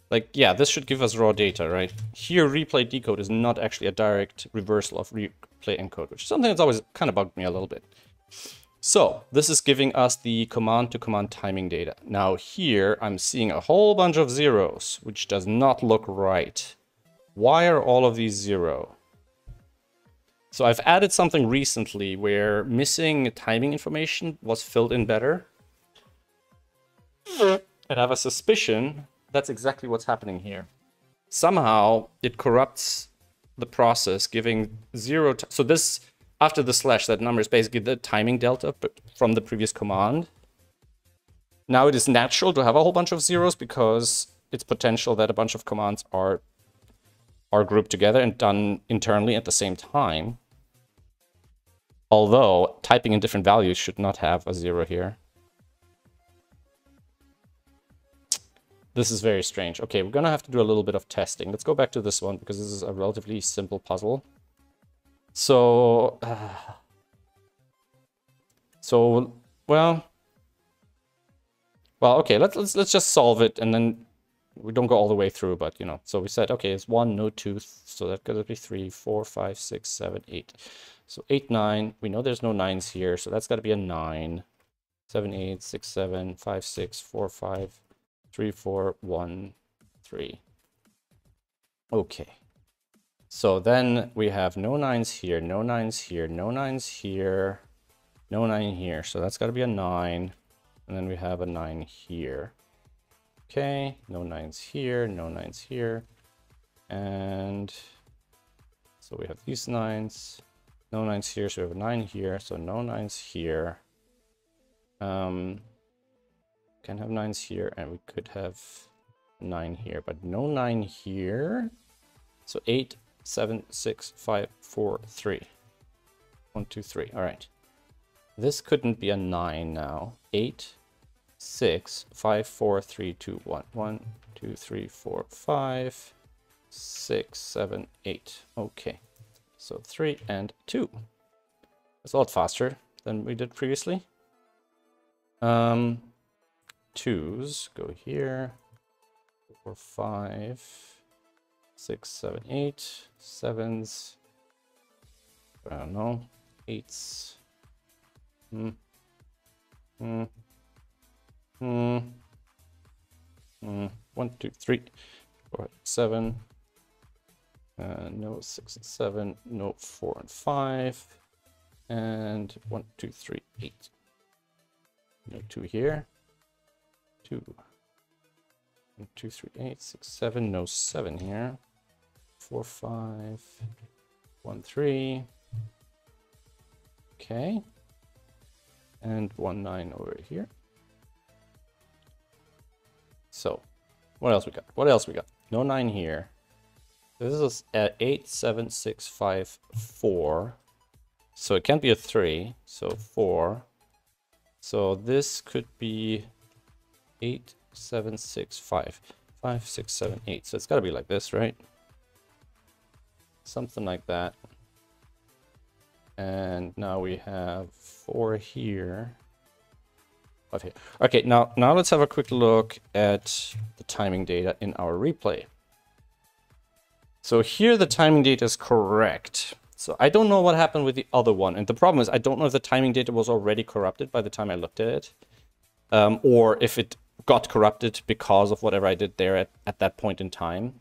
Like, yeah, this should give us raw data, right? Here, replay decode is not actually a direct reversal of replay encode, which is something that's always kind of bugged me a little bit. So, this is giving us the command-to-command timing data. Now here, I'm seeing a whole bunch of zeros, which does not look right. Why are all of these 0? So I've added something recently where missing timing information was filled in better. And I have a suspicion that's exactly what's happening here. Somehow it corrupts the process, giving 0. So this, after the slash, that number is basically the timing delta from the previous command. Now it is natural to have a whole bunch of zeros because it's potential that a bunch of commands are grouped together and done internally at the same time. Although typing in different values should not have a 0 here. This is very strange. Okay, we're gonna have to do a little bit of testing. Let's go back to this one because this is a relatively simple puzzle. So, well, okay, let's just solve it and then we don't go all the way through, but you know. So we said, okay, it's 1, no 2, so that's gonna be 3, 4, 5, 6, 7, 8. So 8, 9. We know there's no 9s here, so that's got to be a 9. 7, 8, 6, 7, 5, 6, 4, 5, 3, 4, 1, 3. Okay. So then we have no 9s here, no 9s here, no 9s here, no 9 here. So that's got to be a 9. And then we have a 9 here. Okay, no 9s here, no 9s here. And so we have these 9s. No 9s here, so we have a 9 here. So no 9s here. Can have 9s here, and we could have 9 here, but no 9 here. So 8, 7, 6, 5, 4, 3. 1, 2, 3. All right. This couldn't be a 9 now. 8, 6, 5, 4, 3, 2, 1. 1, 2, 3, 4, 5, 6, 7, 8. Okay. So 3 and 2. It's a lot faster than we did previously. 2s go here. 4, 5, 6, 7, 8, 7s. I don't know. 8s. 1, 2, 3, 4, 7. No 6 and 7. No 4 and 5. And 1, 2, 3, 8. No 2 here. 2. 1, 2, 3, 8, 6, 7. No 7 here. 4, 5. 1, 3. Okay. And 1, 9 over here. So, what else we got? What else we got? No 9 here. This is at 8, 7, 6, 5, 4. So it can't be a 3. So 4. So this could be 8, 7, 6, 5. 5, 6, 7, 8. So it's got to be like this, right? Something like that. And now we have 4 here. 5 here. Okay, now let's have a quick look at the timing data in our replay. So here the timing data is correct. So I don't know what happened with the other one. And the problem is I don't know if the timing data was already corrupted by the time I looked at it. Or if it got corrupted because of whatever I did there at that point in time.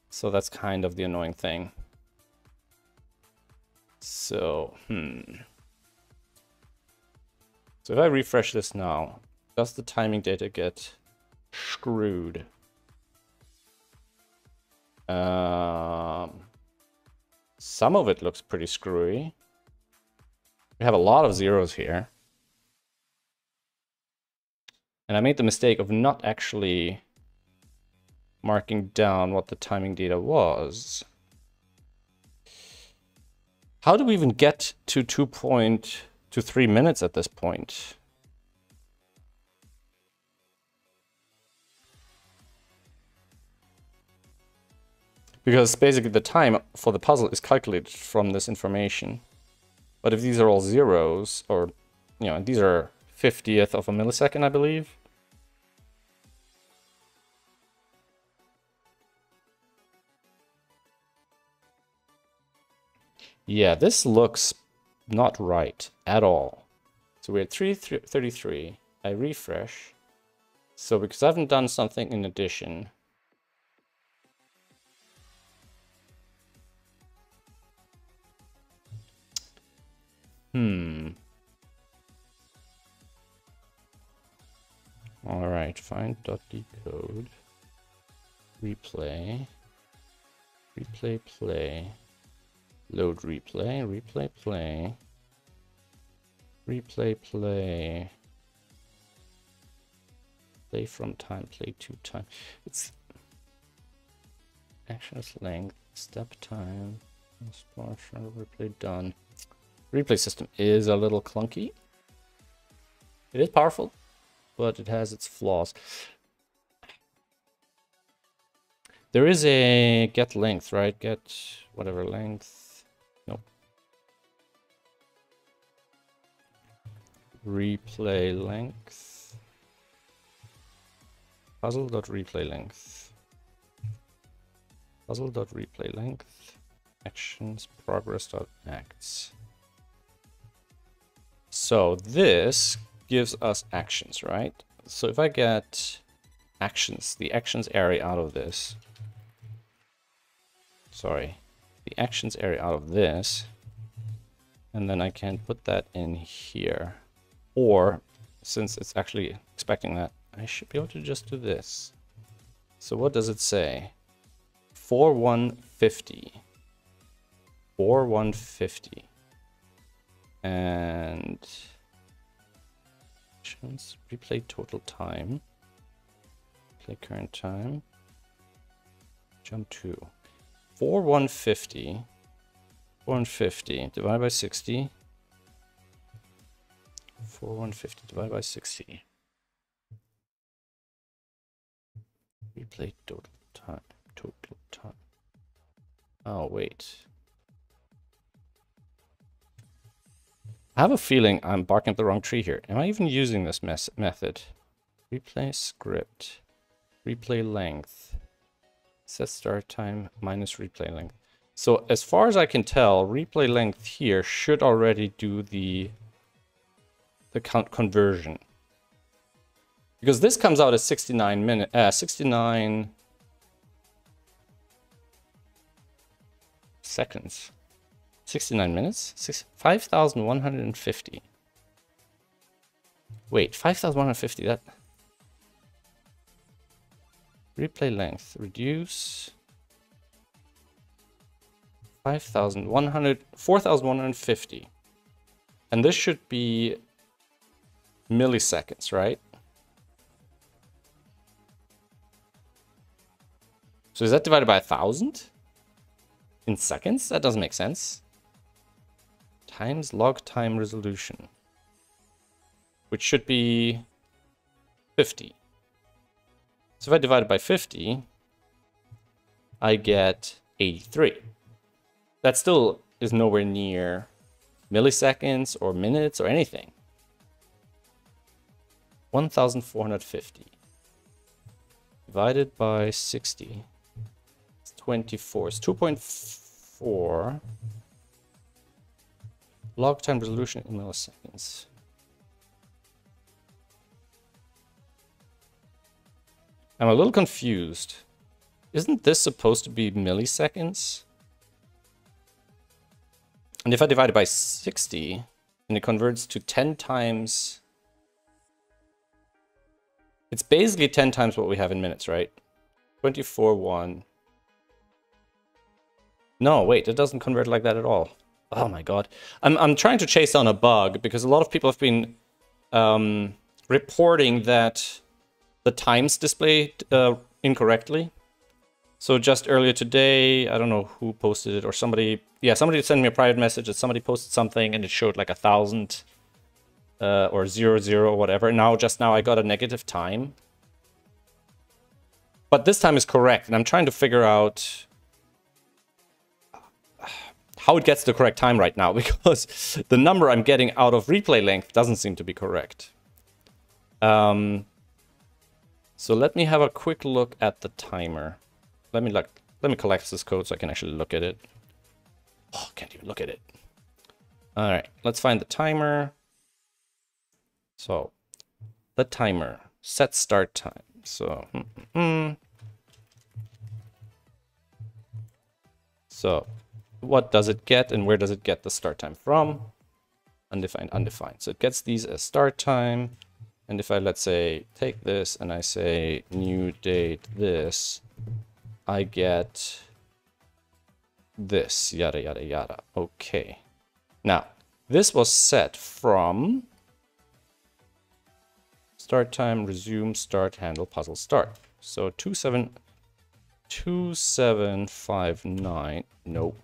So that's kind of the annoying thing. So, So if I refresh this now, does the timing data get screwed? Some of it looks pretty screwy. We have a lot of zeros here. And I made the mistake of not actually marking down what the timing data was. How do we even get to 3 minutes at this point? Because basically the time for the puzzle is calculated from this information. But if these are all zeros, or, you know, these are 50th of a millisecond, I believe. Yeah, this looks not right at all. So we're at 3:33. I refresh. So because I haven't done something in addition. All right, find.decode. Replay. Replay, play. Load replay, replay, play. Replay, play. Play from time, play to time. It's actions length, step time, replay done. Replay system is a little clunky. It is powerful, but it has its flaws. There is a get length, right? Get whatever length. Nope. Replay length. Puzzle.replay length. Puzzle.replay length. Actions progress.acts. So this gives us actions, right? So if I get actions, the actions area out of this. Sorry, the actions area out of this. And then I can put that in here. Or, since it's actually expecting that, I should be able to just do this. So what does it say? 4150. 4150. And replay total time. Play current time. Jump 2. 4150. 4150 divided by 60. 4150 divided by 60. Replay total time. Total time. Oh, wait. I have a feeling I'm barking up the wrong tree here. Am I even using this method? Replay script. replay length. Set start time minus replay length. So as far as I can tell, replay length here should already do the count conversion. Because this comes out as 69 seconds. 69 minutes? 5,150. Wait, 5,150, that... Replay length, reduce... 4,150. And this should be milliseconds, right? So is that divided by 1,000? In seconds? That doesn't make sense. Times log time resolution, which should be 50. So if I divide it by 50, I get 83. That still is nowhere near milliseconds or minutes or anything. 1,450 divided by 60. It's 24. It's 2.4. Log time resolution in milliseconds. I'm a little confused. Isn't this supposed to be milliseconds? And if I divide it by 60, and it converts to 10 times... It's basically 10 times what we have in minutes, right? 24/1. No, wait, it doesn't convert like that at all. Oh my god. I'm trying to chase down a bug, because a lot of people have been reporting that the times displayed incorrectly. So just earlier today, I don't know who posted it, or somebody... Yeah, somebody sent me a private message that somebody posted something and it showed like 1,000 or 00 or whatever. Now, just now I got a negative time. But this time is correct, and I'm trying to figure out how it gets the correct time right now, because the number I'm getting out of replay length doesn't seem to be correct. So let me have a quick look at the timer. Let me collect this code so I can actually look at it. Oh, can't even look at it. All right, let's find the timer. So the timer, set start time. So, so what does it get and where does it get the start time from? Undefined, undefined. So it gets these as start time. And if I, let's say, take this and I say new date this, I get this, yada, yada, yada. Okay. Now, this was set from start time, resume, start, handle, puzzle, start. So 2759, nope.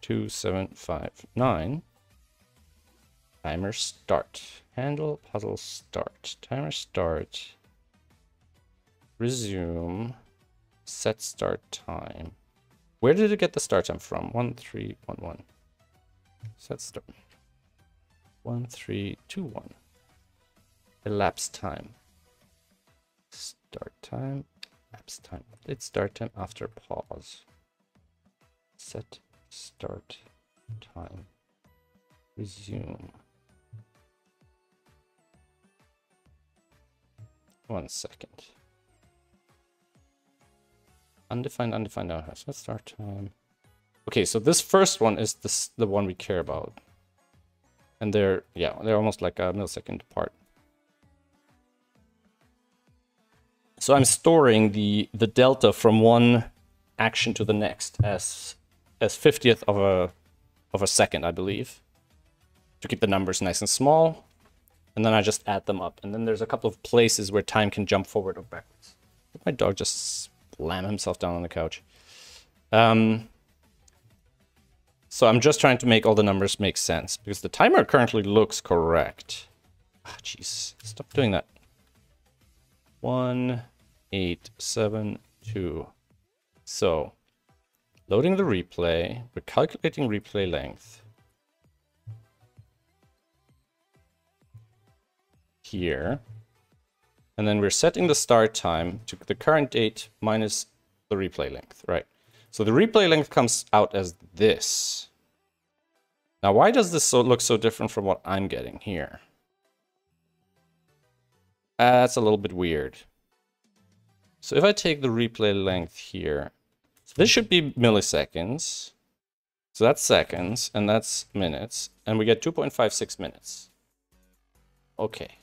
2759. Timer start. Handle, puzzle, start. Timer start. Resume. Set start time. Where did it get the start time from? 1311. Set start. 1321. Elapsed time. Start time. Elapsed time. It's start time after pause. Set start time. Resume. 1 second. Undefined, undefined, let's start time. Okay, so this first one is the one we care about. And they're almost like a millisecond apart. So I'm storing the delta from one action to the next as 50th of a second, I believe, to keep the numbers nice and small. And then I just add them up. And then there's a couple of places where time can jump forward or backwards. Did my dog just slam himself down on the couch? So I'm just trying to make all the numbers make sense, because the timer currently looks correct. Ah, jeez, stop doing that. 1872. So, loading the replay, we're calculating replay length. here. And then we're setting the start time to the current date minus the replay length, right? So the replay length comes out as this. Now, why does this look so different from what I'm getting here? That's a little bit weird. So if I take the replay length here, so this should be milliseconds. So that's seconds, and that's minutes. And we get 2.56 minutes. Okay.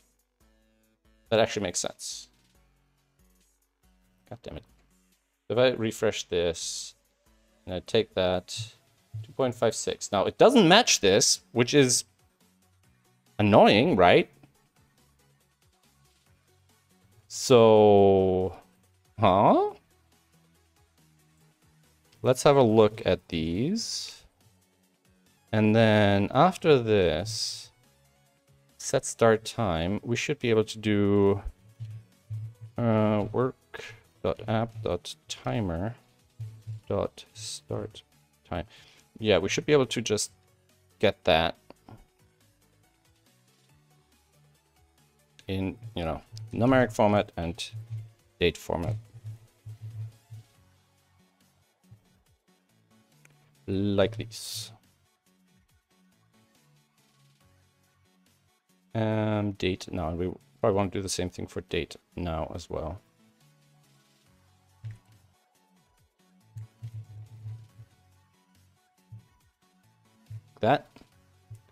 That actually makes sense. God damn it. If I refresh this, and I take that, 2.56. Now, it doesn't match this, which is annoying, right? So, let's have a look at these. And then after this, set start time, we should be able to do work.app.timer.start time. Yeah, we should be able to just get that in, you know, numeric format and date format. Like this. Date now. We probably want to do the same thing for date now as well. That.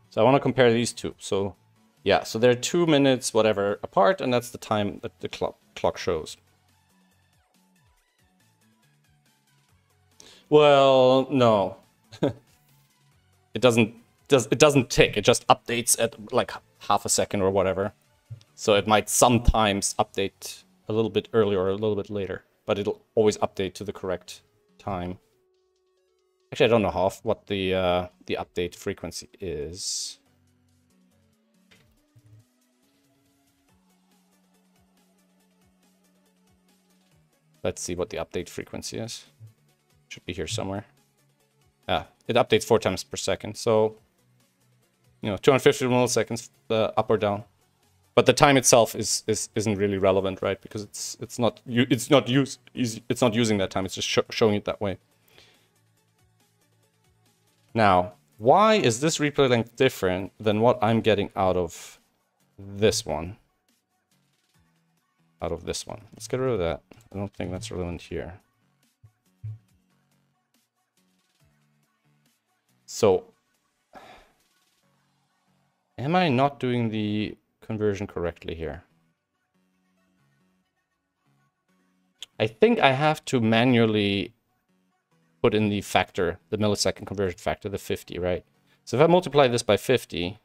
So I want to compare these two. So yeah, so they're 2 minutes whatever apart, and that's the time that the clock shows. Well, no. It doesn't tick. It just updates at like half a second or whatever. So it might sometimes update a little bit earlier or a little bit later, but it'll always update to the correct time. Actually, I don't know what the update frequency is. Let's see what the update frequency is. Should be here somewhere. It updates 4 times per second, so you know, 250 milliseconds up or down. But the time itself isn't really relevant, right? Because it's not using that time. It's just showing it that way. Now, why is this replay length different than what I'm getting out of this one? Out of this one. Let's get rid of that. I don't think that's relevant here. So, am I not doing the conversion correctly here? I think I have to manually put in the factor, the millisecond conversion factor, the 50, right? So if I multiply this by 50,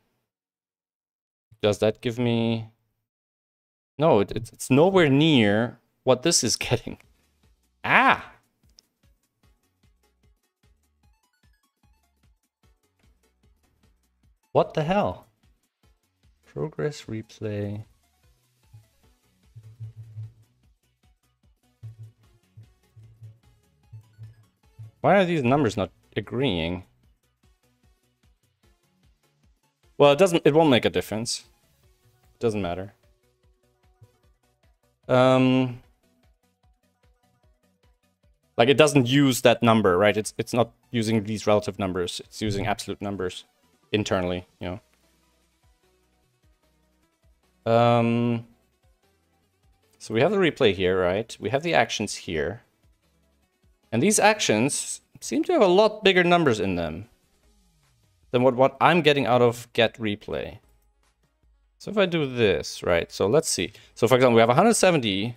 does that give me... No, it's nowhere near what this is getting. Ah! What the hell? Progress replay. Why are these numbers not agreeing? Well, it won't make a difference. It doesn't matter. Like it doesn't use that number, right? It's not using these relative numbers. It's using absolute numbers internally, you know. So we have the replay here, right? We have the actions here. And these actions seem to have a lot bigger numbers in them than what I'm getting out of get replay. So if I do this, right? So let's see. So for example, we have 170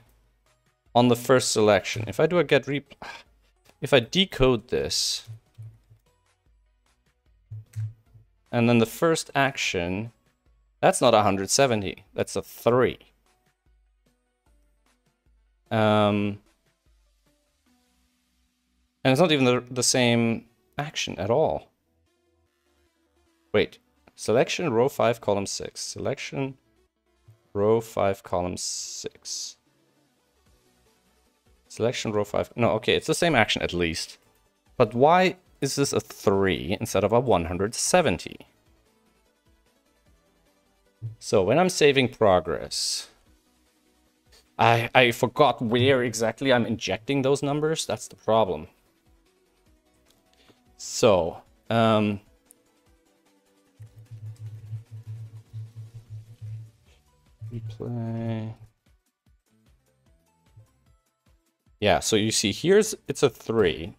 on the first selection. If I do a get replay, if I decode this, and then the first action, that's not 170, that's a 3. And it's not even the same action at all. Wait, selection row 5 column 6. Selection row 5 column 6. Selection row 5. No, okay, it's the same action at least. But why is this a 3 instead of a 170? So when I'm saving progress, I forgot where exactly I'm injecting those numbers. That's the problem. So, replay. Yeah, so you see it's a 3.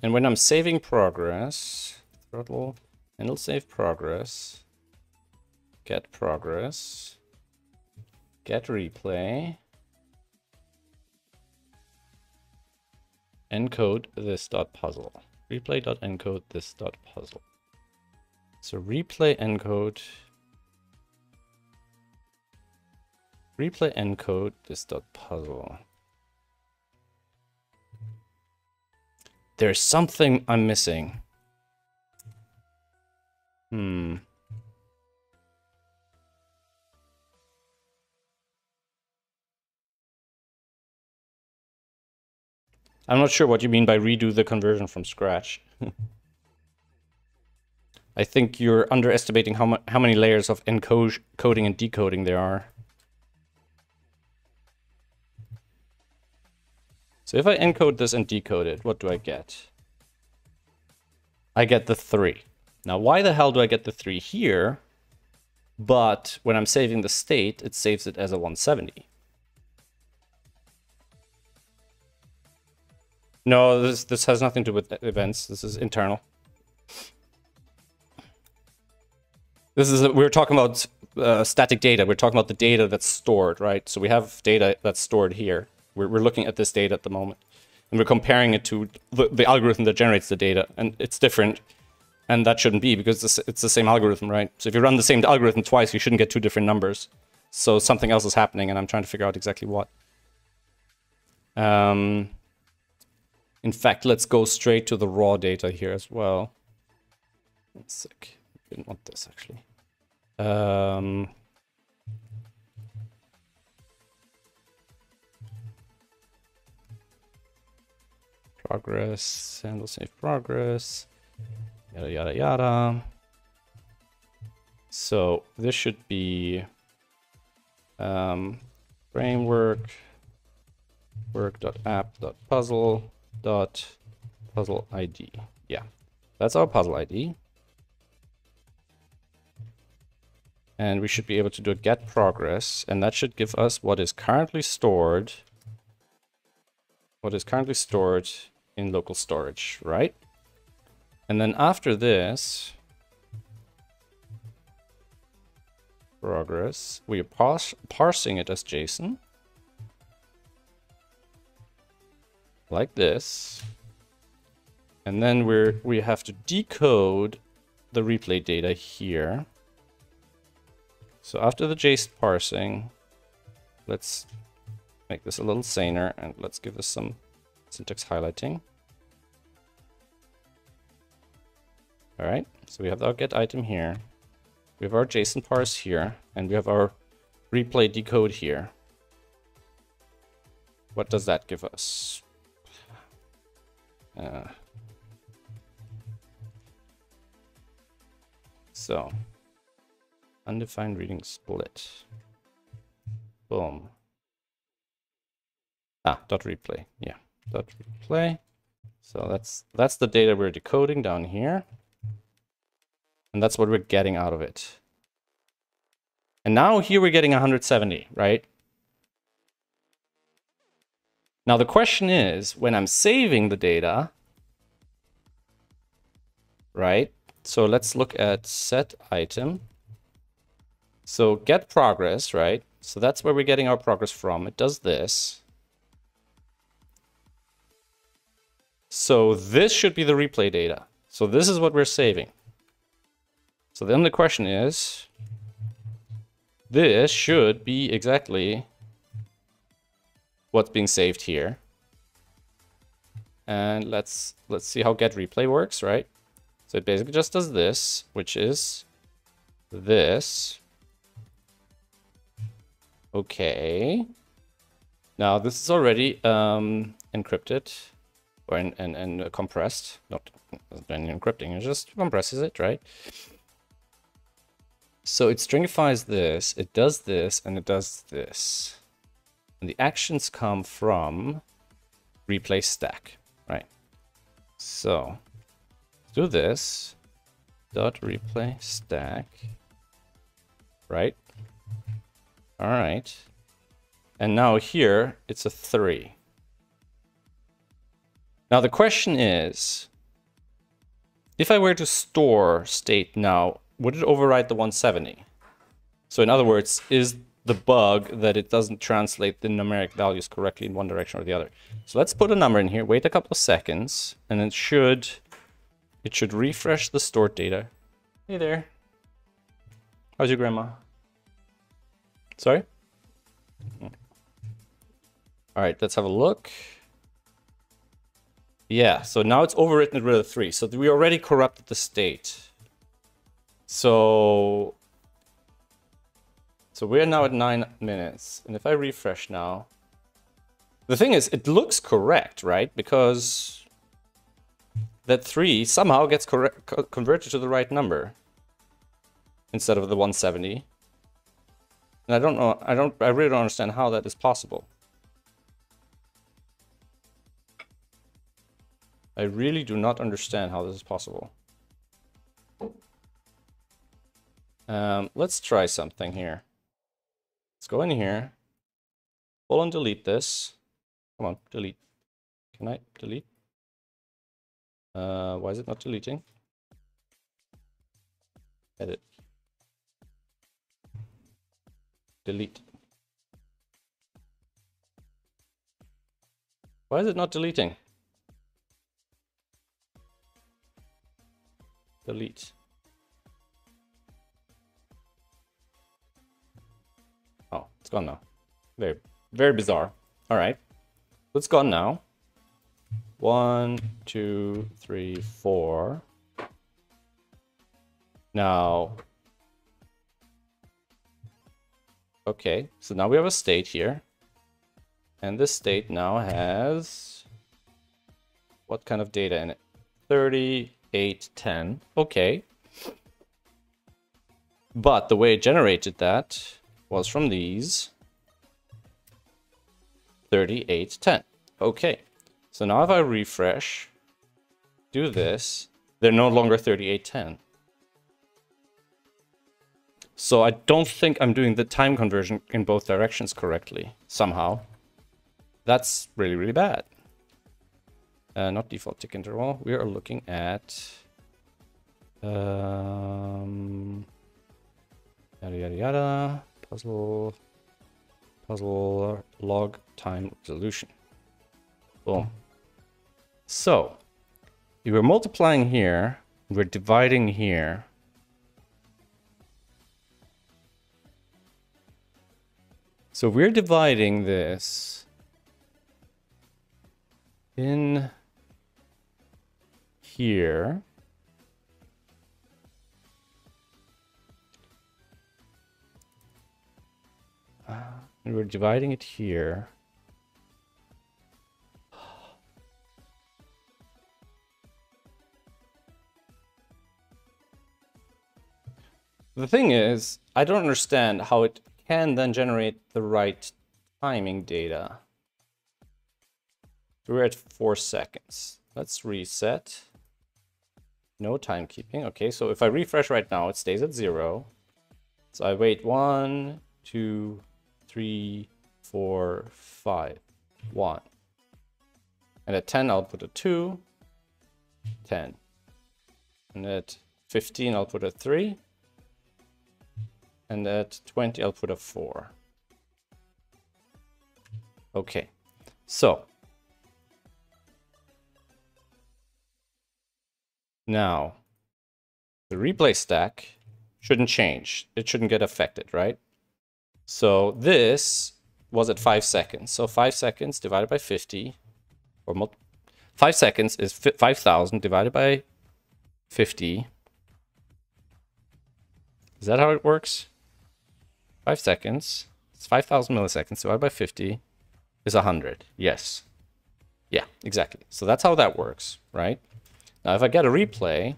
And when I'm saving progress, throttle, and it'll save progress, get progress, get replay, encode this dot puzzle. Replay dot encode this dot puzzle. So replay encode this dot puzzle. There's something I'm missing. I'm not sure what you mean by redo the conversion from scratch. I think you're underestimating how many layers of encoding and decoding there are. So if I encode this and decode it, what do I get? I get the 3. Now, why the hell do I get the 3 here? But when I'm saving the state, it saves it as a 170. No, this has nothing to do with events. This is internal. We're talking about static data. We're talking about the data that's stored, right? So we have data that's stored here. We're looking at this data at the moment, and we're comparing it to the algorithm that generates the data, and it's different, and that shouldn't be because it's the same algorithm, right? So if you run the same algorithm twice, you shouldn't get 2 different numbers. So something else is happening, and I'm trying to figure out exactly what. In fact, let's go straight to the raw data here as well. One sec. Didn't want this actually. Progress, handle save progress, yada yada yada. So this should be framework work.app.puzzle.puzzle ID. Yeah, that's our puzzle ID. And we should be able to do a get progress, and that should give us what is currently stored. What is currently stored in local storage, right? And then after this, progress, we are parsing it as JSON. Like this. And then we have to decode the replay data here. So after the JSON parsing, let's make this a little saner and let's give this some syntax highlighting. All right, so we have our get item here. We have our JSON parse here, and we have our replay decode here. What does that give us? So, undefined reading split. Boom. Dot replay. Yeah, dot replay. So that's the data we're decoding down here. And that's what we're getting out of it. And now here we're getting 170, right? Now the question is, when I'm saving the data, right? So let's look at set item. So get progress, right? So that's where we're getting our progress from. It does this. So this should be the replay data. So this is what we're saving. So then the question is, this should be exactly what's being saved here. And let's see how get replay works, right? So it basically just does this, which is this. Okay. Now this is already encrypted or and compressed, not doesn't do any encrypting. It just compresses it, right? So it stringifies this, it does this, and it does this. And the actions come from replace stack, right? So do this dot replay stack, right? All right. And now here it's a 3. Now the question is, if I were to store state now, would it override the 170? So in other words, is the bug that it doesn't translate the numeric values correctly in one direction or the other? So let's put a number in here, wait a couple of seconds, and it should refresh the stored data. Hey there. How's your grandma? Sorry? All right, let's have a look. Yeah, so now it's overwritten rid of 3. So we already corrupted the state. So we're now at 9 minutes. And if I refresh now, the thing is, it looks correct, right? Because that 3 somehow gets converted to the right number instead of the 170. And I don't know, I really don't understand how that is possible. I really do not understand how this is possible. Let's try something here. Let's go in here. Pull and delete this. Come on, delete. Can I delete? Why is it not deleting? Edit. Delete. Why is it not deleting? Delete. Oh, it's gone now. Very, very bizarre. All right, it's gone now. 1, 2, 3, 4. Now, okay, so now we have a state here. And this state now has what kind of data in it? 38, 10. Okay. But the way it generated that was from these 38, 10. Okay. So now if I refresh, do this, they're no longer 38, 10. So I don't think I'm doing the time conversion in both directions correctly, somehow. That's really, really bad. Not default tick interval. We are looking at yada yada yada puzzle log time resolution. Boom. So we're multiplying here, we're dividing here. So we're dividing this in here. And we're dividing it here. The thing is, I don't understand how it can then generate the right timing data. We're at 4 seconds. Let's reset. No timekeeping. Okay, so if I refresh right now, it stays at 0. So I wait 1, 2, 3, 4, 5, 1. And at 10, I'll put a 2, 10. And at 15, I'll put a 3. And at 20, I'll put a 4. Okay, so now the replay stack shouldn't change. It shouldn't get affected, right? So this was at 5 seconds. So 5 seconds divided by 50, or 5 seconds is 5,000 divided by 50. Is that how it works? 5 seconds, it's 5,000 milliseconds divided by 50 is 100. Yes. Yeah, exactly. So that's how that works, right? Now, if I get a replay,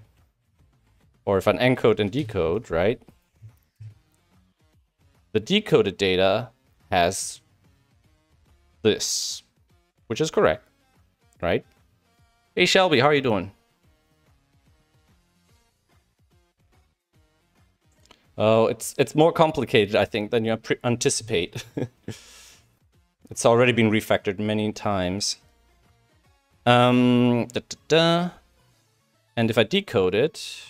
or if I encode and decode, right? The decoded data has this, which is correct, right? Hey, Shelby, how are you doing? Oh, it's more complicated, I think, than you anticipate. It's already been refactored many times. And if I decode it,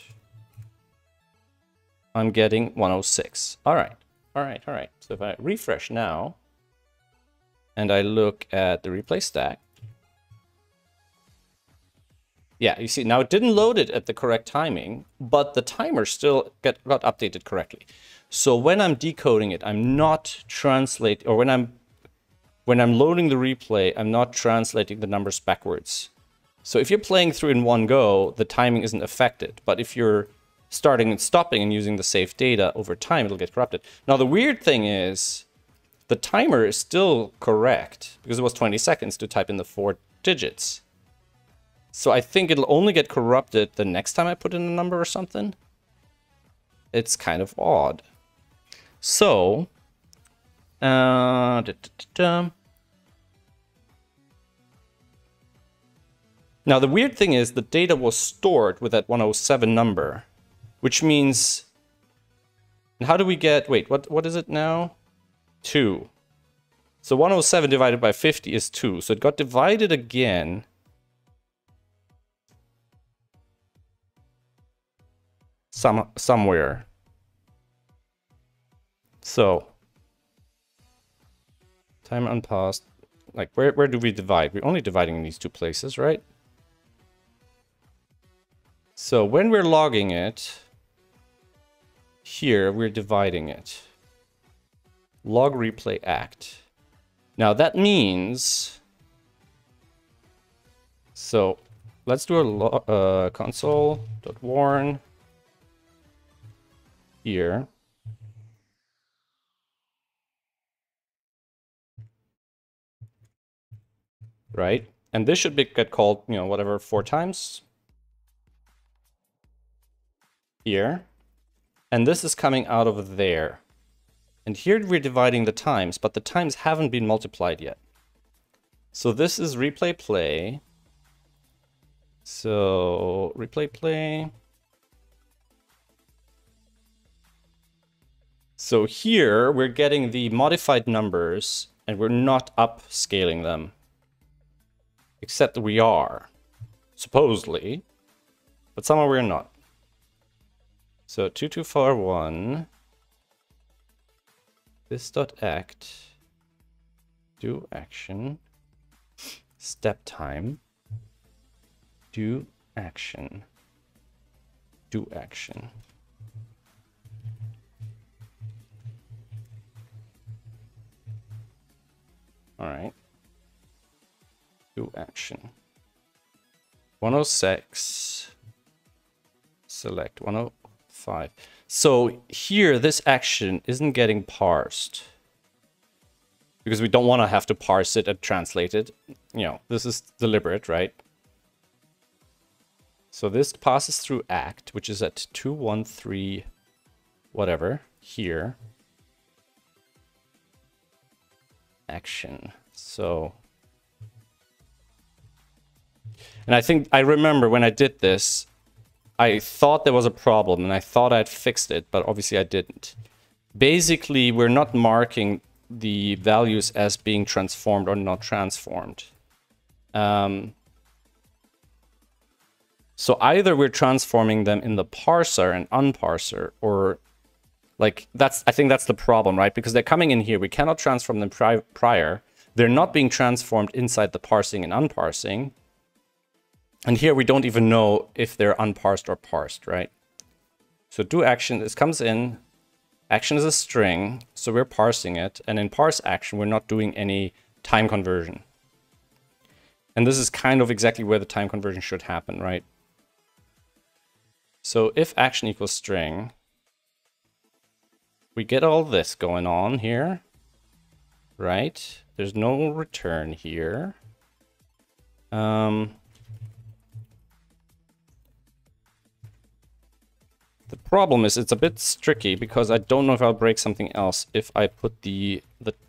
I'm getting 106. All right. So if I refresh now, and I look at the replay stack, yeah, you see, now it didn't load it at the correct timing, but the timer still got updated correctly. So when I'm decoding it, I'm not translating, or when I'm loading the replay, I'm not translating the numbers backwards. So if you're playing through in one go, the timing isn't affected. But if you're starting and stopping and using the saved data over time, it'll get corrupted. Now, the weird thing is the timer is still correct because it was 20 seconds to type in the 4 digits. So I think it'll only get corrupted the next time I put in a number or something. It's kind of odd. So, now the weird thing is the data was stored with that 107 number, which means, how do we get, wait, what is it now? 2. So 107 divided by 50 is 2. So it got divided again. Somewhere. So, time unpaused. Like, where do we divide? We're only dividing in these 2 places, right? So when we're logging it, here we're dividing it. Log replay act. Now that means, so let's do a console.warn here. Right? And this should get called, you know, whatever, 4 times. Here. And this is coming out of there. And here we're dividing the times, but the times haven't been multiplied yet. So this is replay play. So replay play. So here we're getting the modified numbers and we're not upscaling them. Except that we are, supposedly, but somehow we're not. So 2241, this.act, do action, step time, do action, do action. All right. Do action. 106. Select 105. So here, this action isn't getting parsed. Because we don't want to have to parse it and translate it. You know, this is deliberate, right? So this passes through act, which is at 213 whatever, here. Action. So... And I think, I remember when I did this, I thought there was a problem and I thought I'd fixed it, but obviously I didn't. Basically, we're not marking the values as being transformed or not transformed. So either we're transforming them in the parser and unparser, or like, I think that's the problem, right? Because they're coming in here, we cannot transform them prior. They're not being transformed inside the parsing and unparsing. And here we don't even know if they're unparsed or parsed, right? So do action, this comes in. Action is a string, so we're parsing it. And in parse action, we're not doing any time conversion. And this is kind of exactly where the time conversion should happen, right? So if action equals string, we get all this going on here, right? There's no return here. The problem is it's a bit tricky because I don't know if I'll break something else if I put the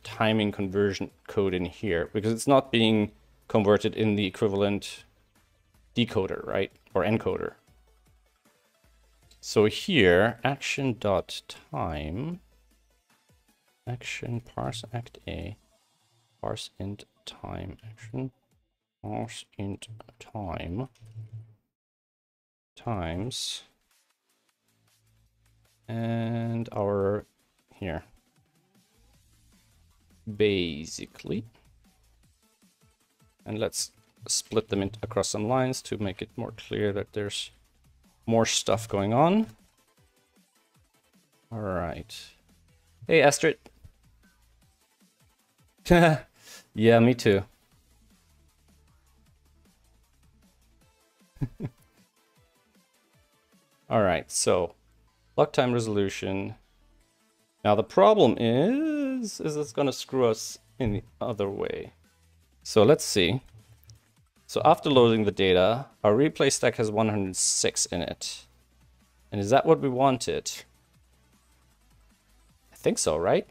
timing conversion code in here, because it's not being converted in the equivalent decoder, right? Or encoder. So here, action.time, action parse act A, parse int time, action parse int time, times, and our, here, basically, and let's split them across some lines to make it more clear that there's more stuff going on. All right. Hey, Astrid. Yeah, me too. All right, so block time resolution. Now the problem is it's gonna screw us in the other way. So let's see. So after loading the data, our replay stack has 106 in it. And is that what we wanted? I think so, right?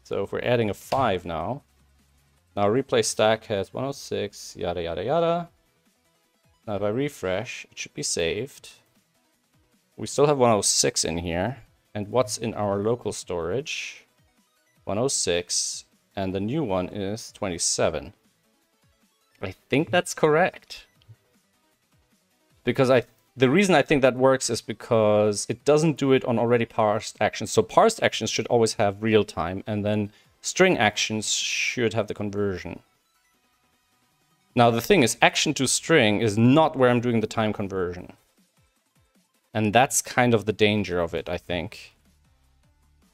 So if we're adding a 5 now, our replay stack has 106, yada, yada, yada. Now if I refresh, it should be saved. We still have 106 in here. And what's in our local storage? 106. And the new one is 27. I think that's correct. Because the reason I think that works is because it doesn't do it on already parsed actions. So parsed actions should always have real time, and then string actions should have the conversion. Now the thing is, action to string is not where I'm doing the time conversion. And that's kind of the danger of it, I think.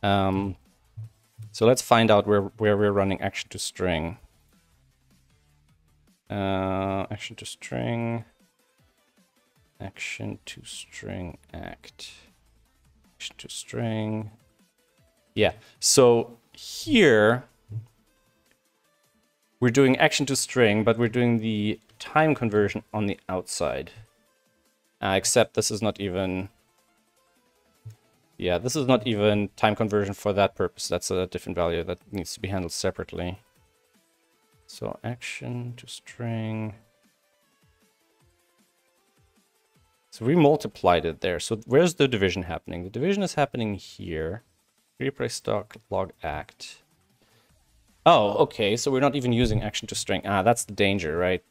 So let's find out where we're running action to string. Action to string. Action to string act. Action to string. Yeah, so here we're doing action to string, but we're doing the time conversion on the outside. Except this is not even... Yeah, this is not even time conversion for that purpose. That's a different value that needs to be handled separately. So action to string. So we multiplied it there. So where's the division happening? The division is happening here. Replay stock log act. Oh, okay. So we're not even using action to string. Ah, that's the danger, right?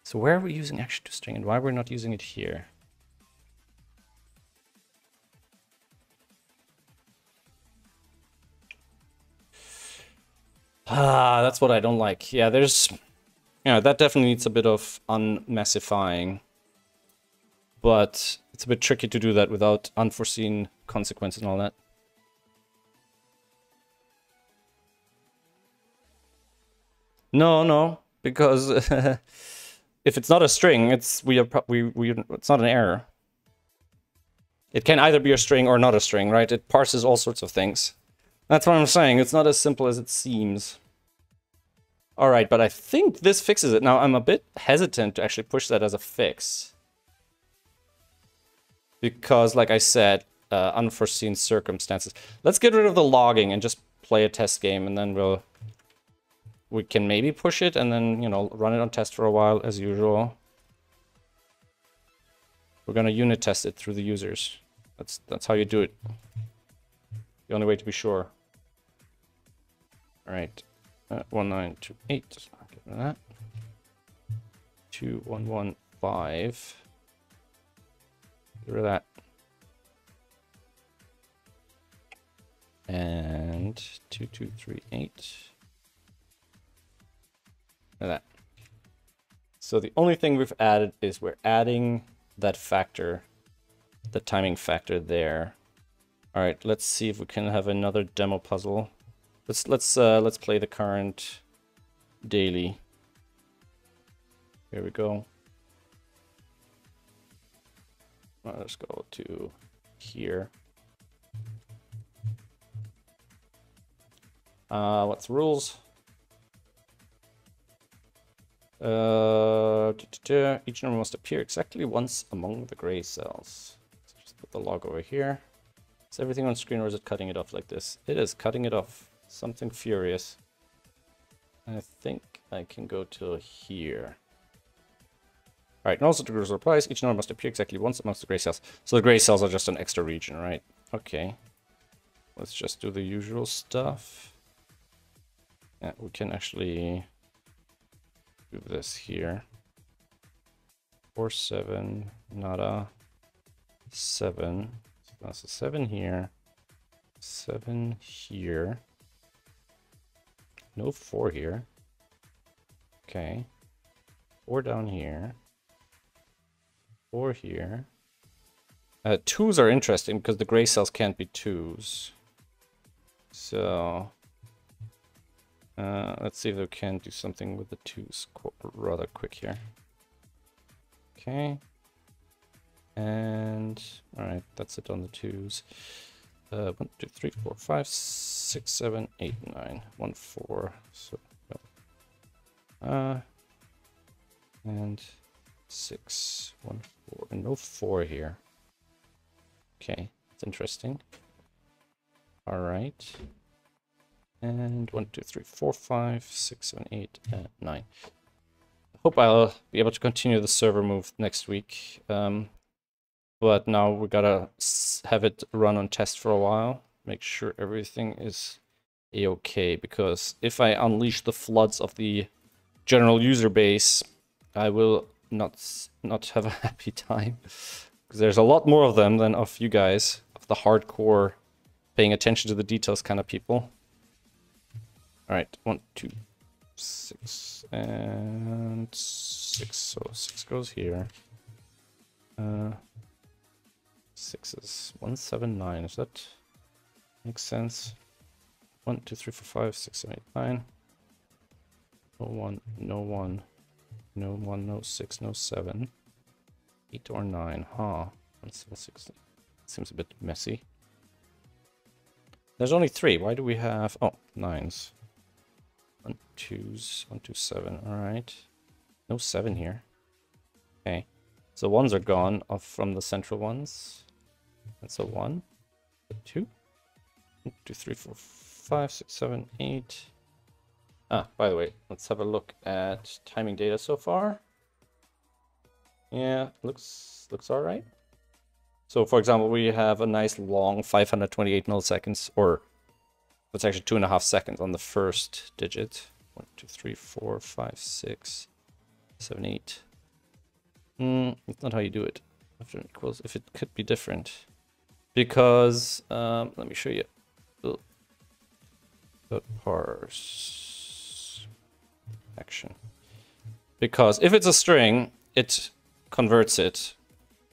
So where are we using action to string and why we're not using it here? Ah, that's what I don't like. Yeah, there's... Yeah, that definitely needs a bit of unmessifying. But it's a bit tricky to do that without unforeseen consequences and all that. No, because if it's not a string, it's it's not an error. It can either be a string or not a string, right? It parses all sorts of things. That's what I'm saying. It's not as simple as it seems. All right, but I think this fixes it. Now, I'm a bit hesitant to actually push that as a fix. Because, like I said, unforeseen circumstances. Let's get rid of the logging and just play a test game, and then we can maybe push it and then, you know, run it on test for a while as usual. We're gonna unit test it through the users. That's how you do it. The only way to be sure. All right, 1928. I'll get rid of that. 2115. Get rid of that. And 2238. Look at that. So the only thing we've added is we're adding that factor, the timing factor there. All right, let's see if we can have another demo puzzle. Let's play the current daily. Here we go. Let's go to here. What's the rules? Each number must appear exactly once among the gray cells. So just put the log over here. Is everything on screen or is it cutting it off like this? It is cutting it off. Something furious. I think I can go to here. Alright, and also to replies, each node must appear exactly once amongst the gray cells. So the gray cells are just an extra region, right? Okay. Let's just do the usual stuff. Yeah, we can actually do this here. 4, 7, nada. 7. So that's a 7 here. 7 here. No 4 here. Okay. 4 down here. 4 here. 2s are interesting because the gray cells can't be 2s. So let's see if we can do something with the 2s rather quick here. Okay. And alright, that's it on the 2s. 1, 2, 3, 4, 5, 6, 7, 8, 9. 1, 4. So and 6, 1, 4, and no 4 here. Okay, that's interesting. All right, and 1, 2, 3, 4, 5, 6, 7, 8, 9. I hope I'll be able to continue the server move next week. But now we gotta have it run on test for a while, make sure everything is a-okay, because if I unleash the floods of the general user base, I will not have a happy time. Because there's a lot more of them than of you guys, of the hardcore, paying attention to the details kind of people. Alright, 1, 2, 6, and 6. So 6 goes here. 6 is 1, 7, 9. Does that make sense? 1, 2, 3, 4, 5, 6, 7, 8, 9. No 1, no 1, no 1, no 6, no 7. 8 or 9, huh? 1, 7, 6. Seems a bit messy. There's only 3. Why do we have... Oh, 9s. 1, 2s, 1, 2, 7. Alright. No 7 here. Okay. So 1s are gone off from the central ones. And so 1, 2, 1, 2, 3, 4, 5, 6, 7, 8. Ah, by the way, let's have a look at timing data so far. Yeah, looks all right. So, for example, we have a nice long 528 milliseconds, or that's actually 2.5 seconds on the first digit. 1, 2, 3, 4, 5, 6, 7, 8. That's not how you do it. After equals, if it could be different, because let me show you. Parse action. Because if it's a string, it converts it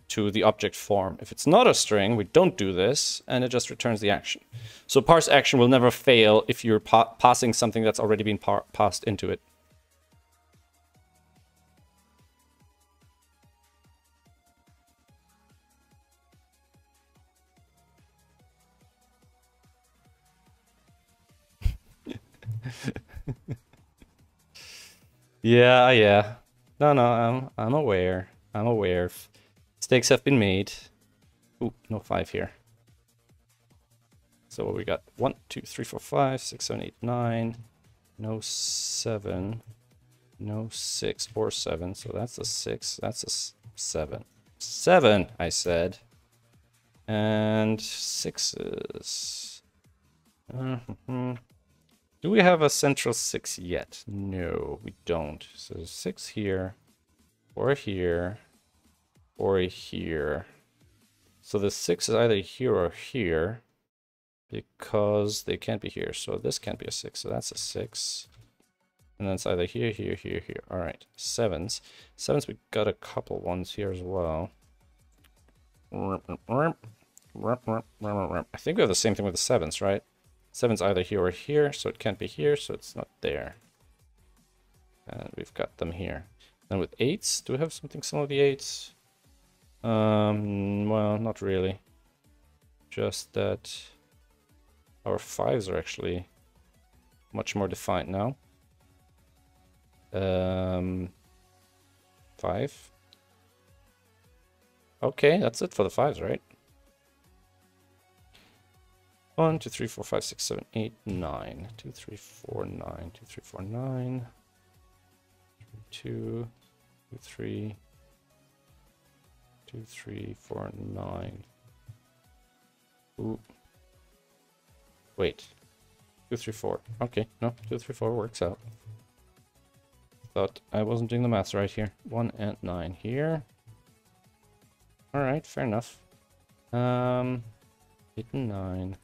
to the object form. If it's not a string, we don't do this, and it just returns the action. So parse action will never fail if you're passing something that's already been passed into it. Yeah. No, I'm aware. I'm aware. Mistakes have been made. Ooh, no 5 here. So we got 1, 2, 3, 4, 5, 6, 7, 8, 9. No 7. No 6 or 7. So that's a 6. That's a 7. 7, I said. And 6s. Do we have a central 6 yet? No, we don't. So 6 here, or here, or here. So the 6 is either here or here, because they can't be here. So this can't be a 6, so that's a 6. And then it's either here, here, here, here. All right, 7s. 7s, we got a couple ones here as well. I think we have the same thing with the 7s, right? 7's either here or here, so it can't be here, so it's not there. And we've got them here. Then with 8s, do we have something similar to the 8s? Well, not really. Just that our 5s are actually much more defined now. 5. Okay, that's it for the 5s, right? 1, 2, 3, 4, 5, 6, 7, 8, 9. 2, 3, 4, 9. 2, 3, 4, 9. 2, 2, 3. 2, 3, 4, 9. Ooh. Wait. 2, 3, 4. Okay, no, 2, 3, 4 works out. Thought I wasn't doing the maths right here. 1 and 9 here. Alright, fair enough. 8 and 9.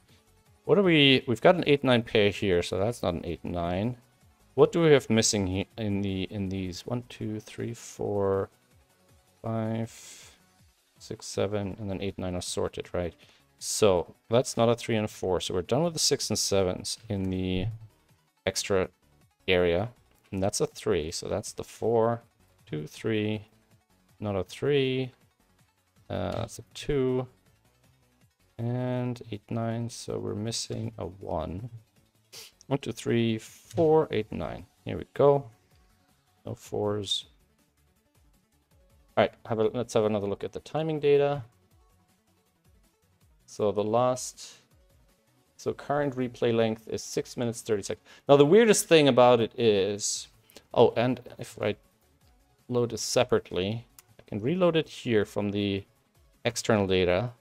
What are we... We've got an 8 and 9 pair here, so that's not an 8 and 9. What do we have missing here in these? 1, 2, 3, 4, 5, 6, 7, and then 8 and 9 are sorted, right? So that's not a 3 and a 4. So we're done with the 6 and 7s in the extra area. And that's a 3. So that's the 4, 2, 3, not a 3. That's a 2. And 8, 9. So we're missing a 1. 1, 2, 3, 4, 8, 9. Here we go. No 4s. All right, let's have another look at the timing data. So the last, so current replay length is 6 minutes, 30 seconds. Now the weirdest thing about it is, oh, and if I load this separately, I can reload it here from the external data.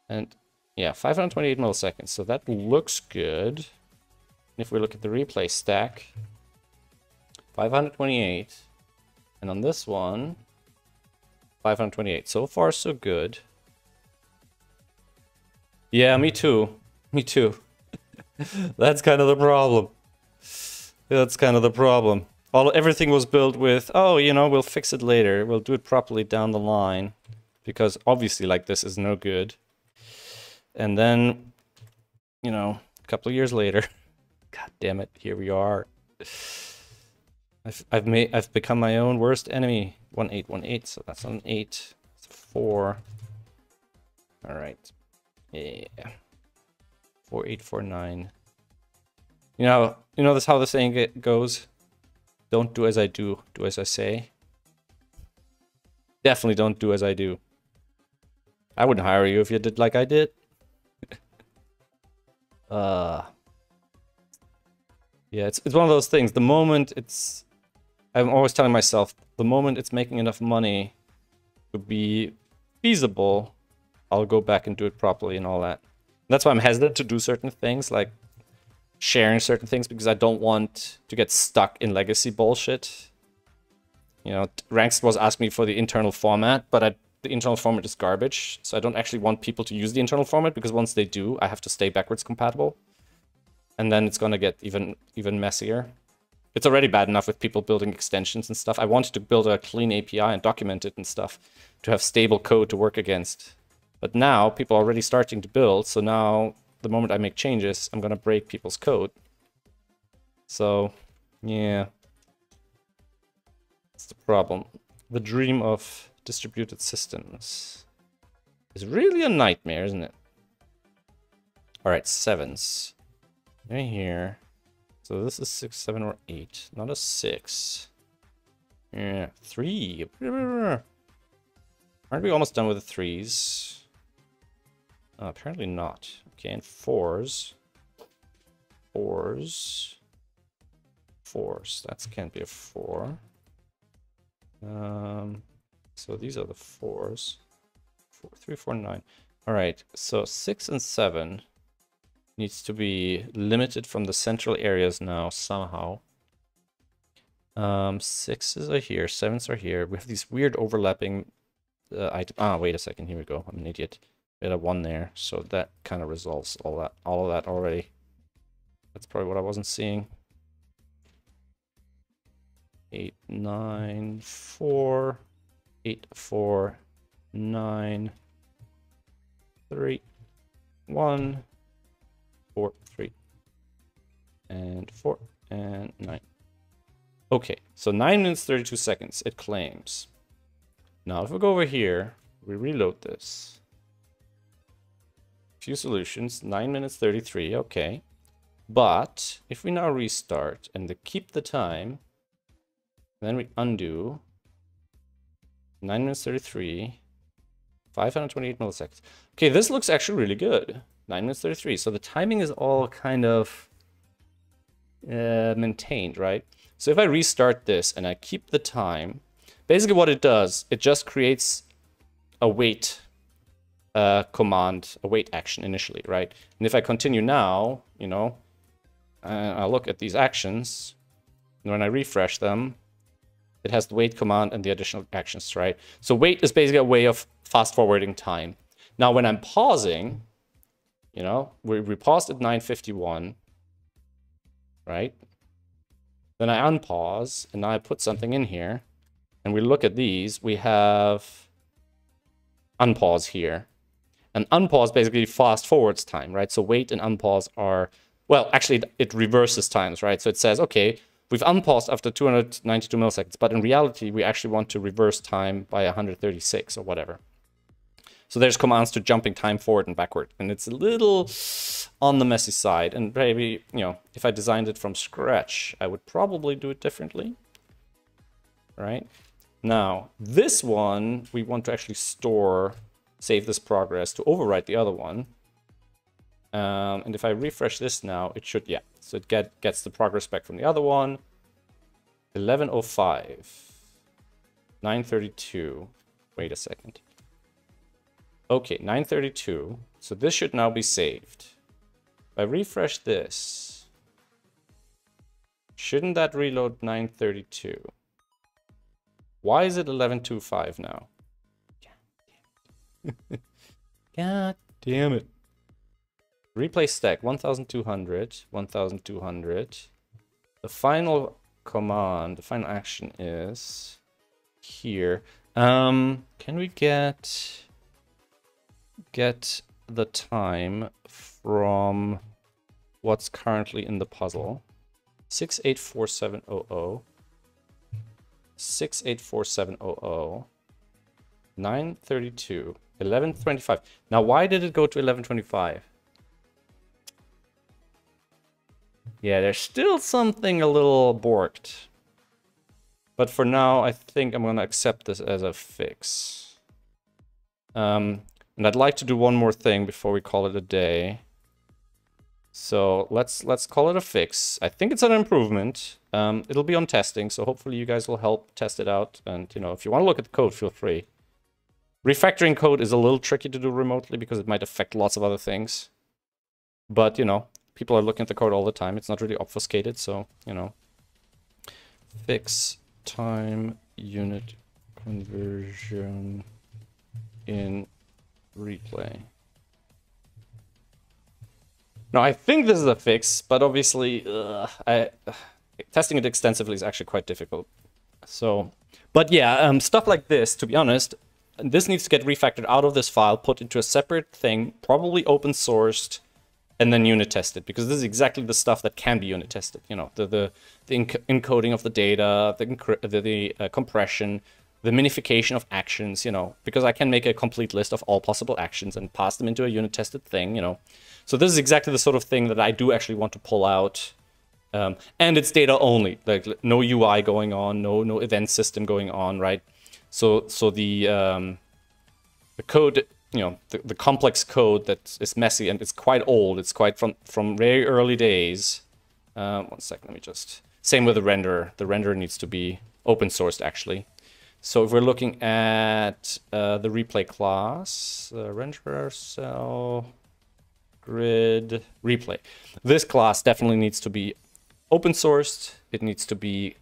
And yeah, 528 milliseconds. So that looks good. If we look at the replay stack, 528. And on this one, 528. So far, so good. Yeah, me too. Me too. That's kind of the problem. That's kind of the problem. Everything was built with, oh, you know, we'll fix it later. We'll do it properly down the line. Because obviously, like, this is no good. And then, you know, a couple of years later, god damn it, here we are. I've become my own worst enemy. 1818, so that's an 8. It's a 4. All right. Yeah. 4849. You know this how the saying goes. Don't do as I do, do as I say. Definitely don't do as I do. I wouldn't hire you if you did like I did. Yeah, it's one of those things. The moment I'm always telling myself, the moment it's making enough money to be feasible, I'll go back and do it properly and all that. That's why I'm hesitant to do certain things, like sharing certain things, because I don't want to get stuck in legacy bullshit. You know, Ranks was asking me for the internal format, but the internal format is garbage, so I don't actually want people to use the internal format, because once they do, I have to stay backwards compatible. And then it's gonna get even messier. It's already bad enough with people building extensions and stuff. I wanted to build a clean API and document it and stuff to have stable code to work against. But now people are already starting to build, so now the moment I make changes, I'm gonna break people's code. So, yeah. That's the problem. The dream of distributed systems is really a nightmare, isn't it? Alright, 7s. Right here. So this is 6, 7, or 8. Not a 6. Yeah, 3. Aren't we almost done with the 3s? Apparently not. Okay, and 4s. 4s. 4s. That can't be a 4. So these are the 4s. 4, 3, 4, 9. Alright, so 6 and 7 needs to be limited from the central areas now somehow. 6s are here, 7s are here. We have these weird overlapping items. Wait a second, here we go. I'm an idiot. We had a 1 there, so that kind of resolves all of that already. That's probably what I wasn't seeing. 8, 9, 4, 8, 4, 9, 3, 1, 4, 3, and 4, and 9. Okay, so 9 minutes 32 seconds it claims. Now if we go over here, we reload this. Few solutions, 9 minutes 33, okay. But if we now restart and keep the time, then we undo 9 minutes 33, 528 milliseconds. Okay, this looks actually really good. 9 minutes 33. So the timing is all kind of maintained, right? So if I restart this and I keep the time, basically what it does, it just creates a wait command, a wait action initially, right? And if I continue now, you know, I look at these actions, and when I refresh them, it has the wait command and the additional actions, right? So wait is basically a way of fast forwarding time. Now, when I'm pausing, you know, we paused at 9:51, right? Then I unpause, and now I put something in here, and we look at these, we have unpause here. And unpause basically fast forwards time, right? So wait and unpause are, well, actually it reverses times, right? So it says, okay, we've unpaused after 292 milliseconds, but in reality, we actually want to reverse time by 136 or whatever. So there's commands to jumping time forward and backward, and it's a little on the messy side. And maybe, you know, if I designed it from scratch, I would probably do it differently, right? Now, this one, we want to actually save this progress to overwrite the other one. And if I refresh this now, it should, yeah. So it gets the progress back from the other one. 11:05. 9:32. Wait a second. Okay, 9:32. So this should now be saved. If I refresh this, shouldn't that reload 9:32? Why is it 11:25 now? God damn it. Replay stack 1200, 1200. The final command, the final action is here. Can we get the time from what's currently in the puzzle? 684700. 684700. 9:32. 11:25. Now, why did it go to 11:25? Yeah, there's still something a little borked. But for now, I think I'm going to accept this as a fix. And I'd like to do one more thing before we call it a day. So let's call it a fix. I think it's an improvement. It'll be on testing, so hopefully you guys will help test it out. And, you know, if you want to look at the code, feel free. Refactoring code is a little tricky to do remotely because it might affect lots of other things. But, you know, people are looking at the code all the time. It's not really obfuscated, so, you know. Fix time unit conversion in replay. Now, I think this is a fix, but obviously, testing it extensively is actually quite difficult. So, but yeah, stuff like this, to be honest, this needs to get refactored out of this file, put into a separate thing, probably open sourced, and then unit tested, because this is exactly the stuff that can be unit tested. You know, the encoding of the data, the compression, the minification of actions, you know, because I can make a complete list of all possible actions and pass them into a unit tested thing, you know. So this is exactly the sort of thing that I do actually want to pull out. And it's data only, like no UI going on, no event system going on, right? So the code, you know, the complex code that is messy and it's quite old. It's quite from very early days. 1 second, let me just. Same with the renderer. The renderer needs to be open sourced actually. So if we're looking at the replay class, renderer cell grid replay, this class definitely needs to be open sourced. It needs to be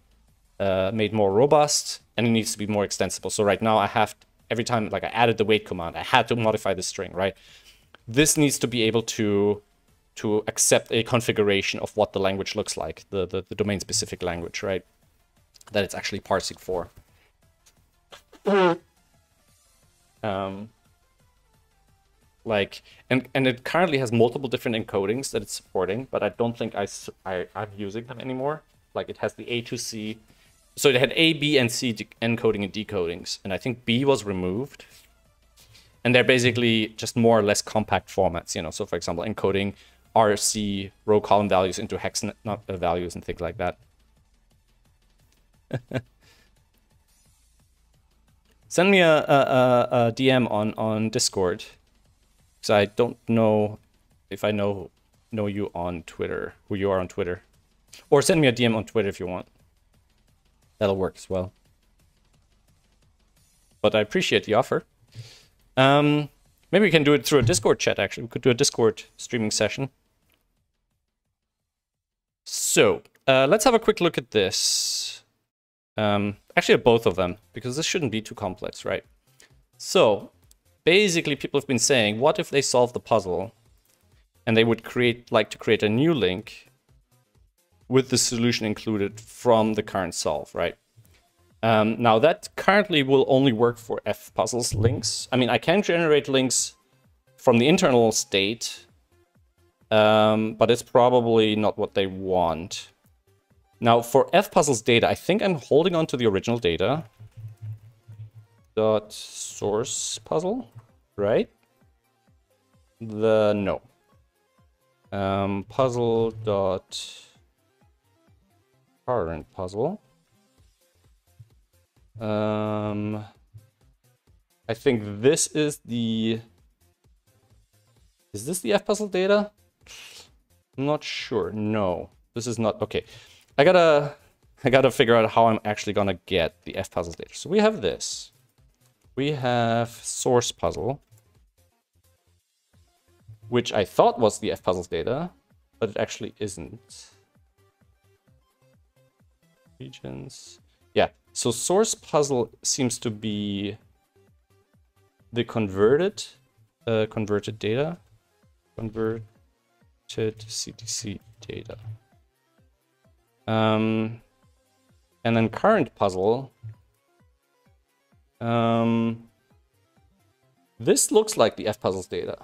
made more robust, and it needs to be more extensible. So right now I have, every time like I added the wait command, I had to modify the string, right? This needs to be able to accept a configuration of what the language looks like, the domain specific language, right? That it's actually parsing for. Like, and it currently has multiple different encodings that it's supporting, but I don't think I'm using them anymore. Like it has the A to C. So it had A, B, and C encoding and decodings, and I think B was removed. And they're basically just more or less compact formats, you know. So for example, encoding RC row column values into hex values and things like that. Send me a DM on Discord, because I don't know if I know you on Twitter, who you are on Twitter. Or send me a DM on Twitter if you want. That'll work as well. But I appreciate the offer. Maybe we can do it through a Discord chat, actually. We could do a Discord streaming session. So, let's have a quick look at this. Actually, at both of them, because this shouldn't be too complex, right? So, basically, people have been saying, what if they solve the puzzle and they would like to create a new link with the solution included from the current solve, right? Now, that currently will only work for fpuzzles links. I mean, I can generate links from the internal state, but it's probably not what they want. Now, for fpuzzles data, I think I'm holding on to the original data. Dot source puzzle, right? No. Puzzle dot current puzzle. I think this is the... Is this the fpuzzle data? I'm not sure. No, this is not. Okay, I gotta figure out how I'm actually gonna get the fpuzzle data. So we have this. We have source puzzle, which I thought was the fpuzzles data, but it actually isn't. Regions. Yeah, so source puzzle seems to be the converted data. Converted CTC data. And then current puzzle. This looks like the fpuzzles data.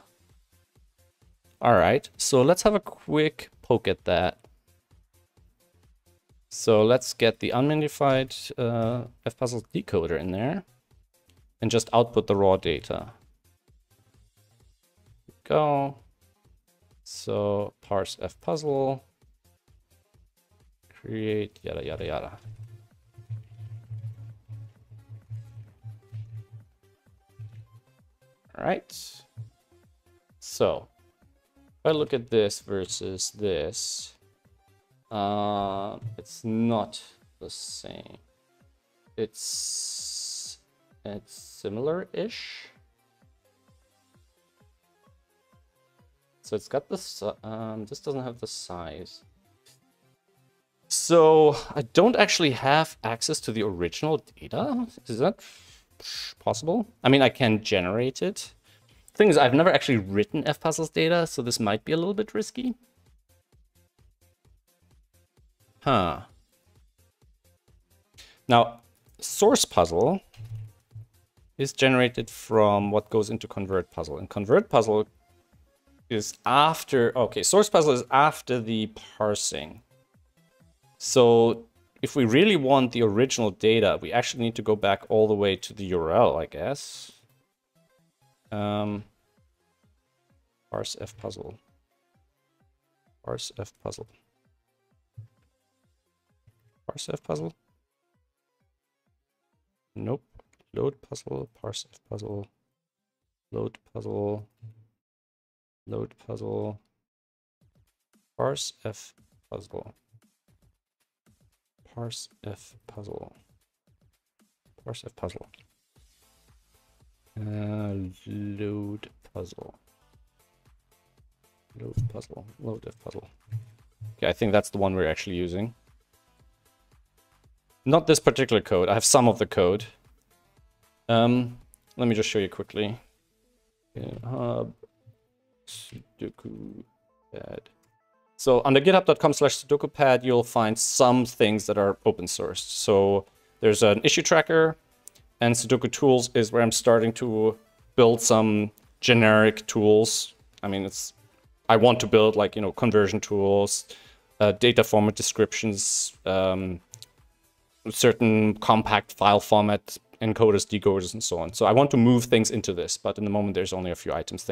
All right, so let's have a quick poke at that. So let's get the unminified fpuzzles decoder in there and just output the raw data. Go. So parse fpuzzle, create yada yada yada. All right. So if I look at this versus this, it's not the same. It's similar-ish. So it's got this. This doesn't have the size. So I don't actually have access to the original data. Is that possible? I mean, I can generate it. Thing is, I've never actually written fpuzzles data, so this might be a little bit risky. Huh. Now, source puzzle is generated from what goes into convert puzzle, and convert puzzle is after. Okay, source puzzle is after the parsing. So if we really want the original data, we actually need to go back all the way to the URL, I guess. Parse fpuzzle. Parse fpuzzle. Parse fpuzzle. Nope. Load puzzle. Parse fpuzzle. Load puzzle. Load puzzle. Parse fpuzzle. Parse fpuzzle. Parse fpuzzle. Load puzzle. Load puzzle. Load fpuzzle. Okay, I think that's the one we're actually using. Not this particular code. I have some of the code. Let me just show you quickly. GitHub. SudokuPad. So under github.com/SudokuPad, you'll find some things that are open sourced. So there's an issue tracker, and Sudoku Tools is where I'm starting to build some generic tools. I mean, I want to build like, you know, conversion tools, data format descriptions, certain compact file format encoders, decoders, and so on. So I want to move things into this, but in the moment there's only a few items,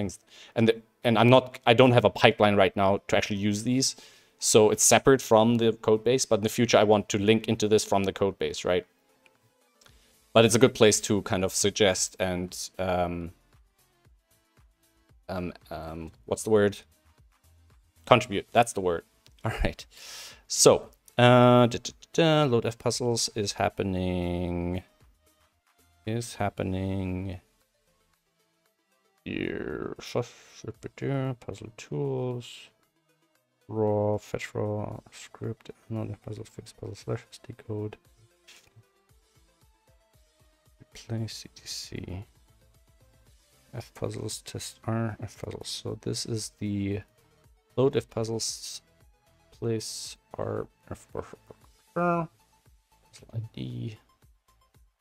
and I don't have a pipeline right now to actually use these. So it's separate from the code base, but in the future I want to link into this from the code base, right? But it's a good place to kind of suggest and what's the word? Contribute, that's the word. All right. So, load F puzzles is happening. Here. Puzzle tools. Raw, fetch raw, script, load F puzzle, fix puzzle slashes, decode. Replace CTC. F puzzles, test R, F puzzles. So this is the load F puzzles, place R, F puzzle ID,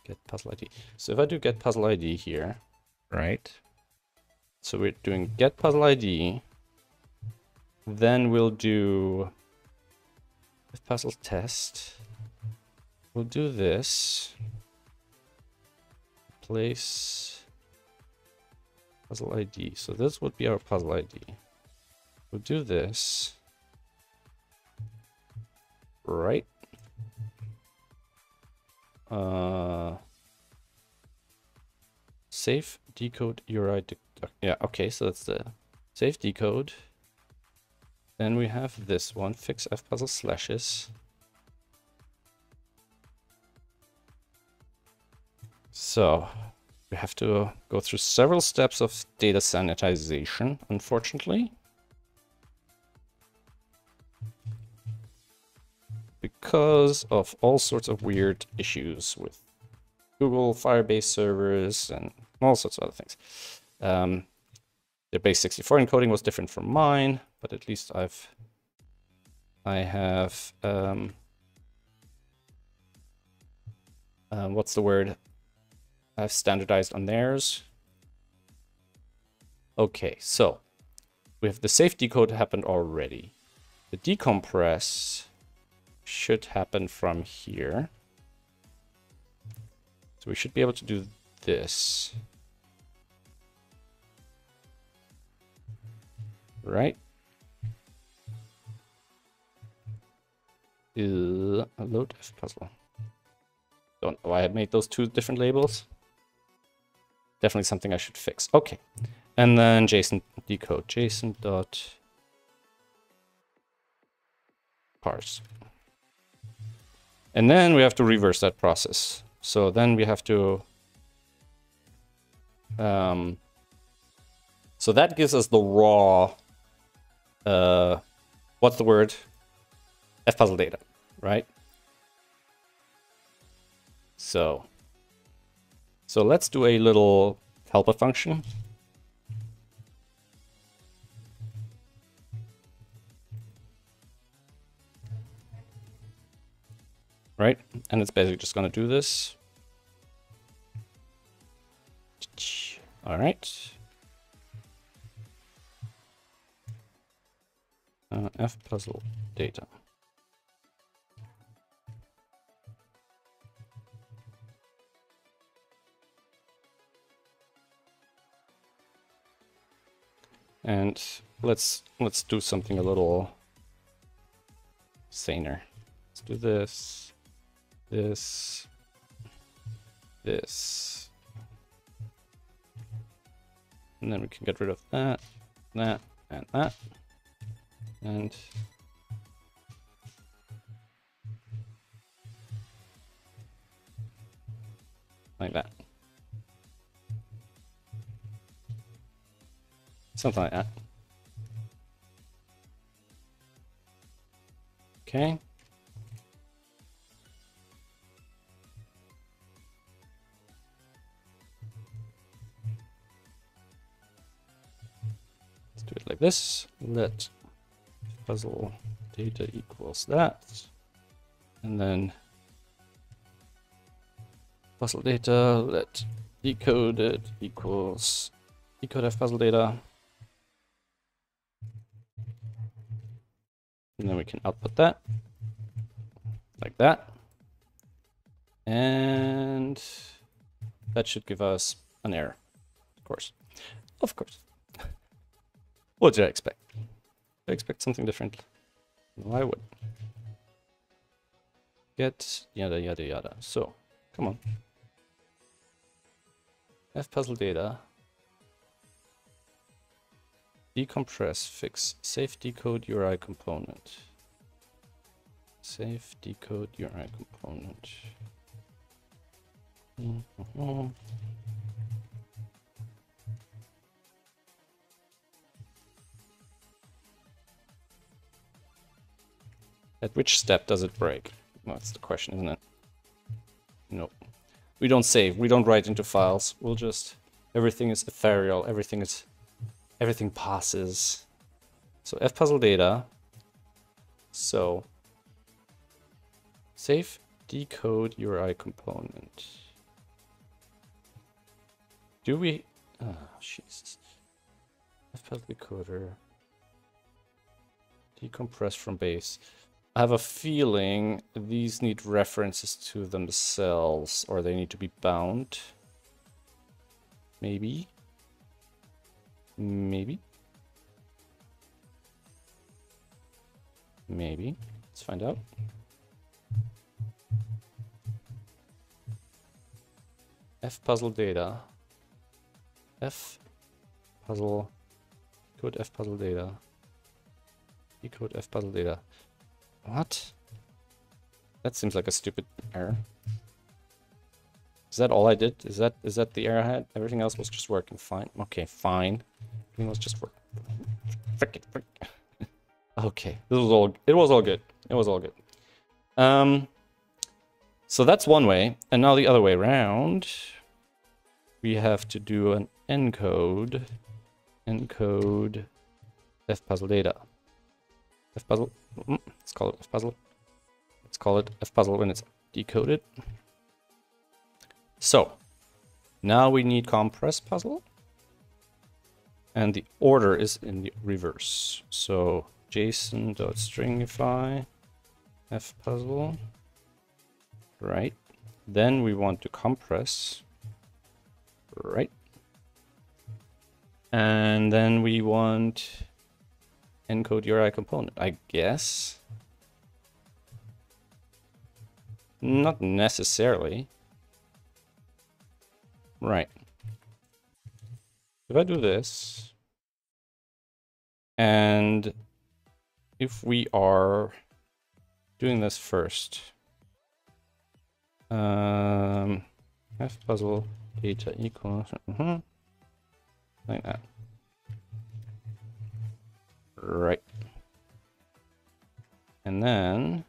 get puzzle ID. So if I do get puzzle ID here, right? So we're doing get puzzle ID, then we'll do F puzzle test. We'll do this, place puzzle ID. So this would be our puzzle ID. We'll do this, right? Save, decode, URI, yeah, okay, so that's the save, decode. Then we have this one, fix F puzzle slashes. So we have to go through several steps of data sanitization, unfortunately. Because of all sorts of weird issues with Google Firebase servers and all sorts of other things. Their base 64 encoding was different from mine, but at least I have what's the word? I've standardized on theirs. Okay, so we have the safe decode happened already. The decompress should happen from here. So we should be able to do this. Right? Load F puzzle. Don't know why I made those two different labels. Definitely something I should fix. Okay. And then JSON decode. JSON dot parse. And then we have to reverse that process. So then we have to so that gives us the raw what's the word? F puzzle data, right? So let's do a little helper function. Right? And it's basically just going to do this. All right. F puzzle data. And let's do something a little saner. Let's do this, this, and then we can get rid of that, and that, and like that. Something like that. Okay. Let's do it like this. Let puzzle data equals that. And then puzzle data, let decoded equals decode F puzzle data. And then we can output that like that. And that should give us an error, of course. Of course. What did I expect? Did I expect something different? No, I would. Get yada yada yada. So, come on. F puzzle data. Decompress, fix, safe decode URI component. Safe decode URI component. At which step does it break? Well, that's the question, isn't it? Nope. We don't save. We don't write into files. We'll just... Everything is ethereal. Everything passes. So fpuzzle data. So safe decode URI component. Do we... Oh, Jesus. fpuzzle decoder. Decompress from base. I have a feeling these need references to themselves, or they need to be bound. Maybe. Maybe. Maybe. Let's find out. Fpuzzle data. Fpuzzle. Code fpuzzle data. Decode fpuzzle data. What? That seems like a stupid error. Is that all I did? Is that the error I had? Everything else was just working fine. Okay, fine. Everything was just working. Frick it, frick. Okay, it was all good. It was all good. So that's one way, and now the other way around. We have to do an encode fpuzzle data. Fpuzzle. Let's call it fpuzzle. Let's call it fpuzzle when it's decoded. So now we need compress puzzle, and the order is in the reverse. So JSON.stringify fpuzzle, right? Then we want to compress, right? And then we want encode URI component, I guess. Not necessarily. Right. If I do this, and if we are doing this first, fpuzzle data equals, like that. Right. And then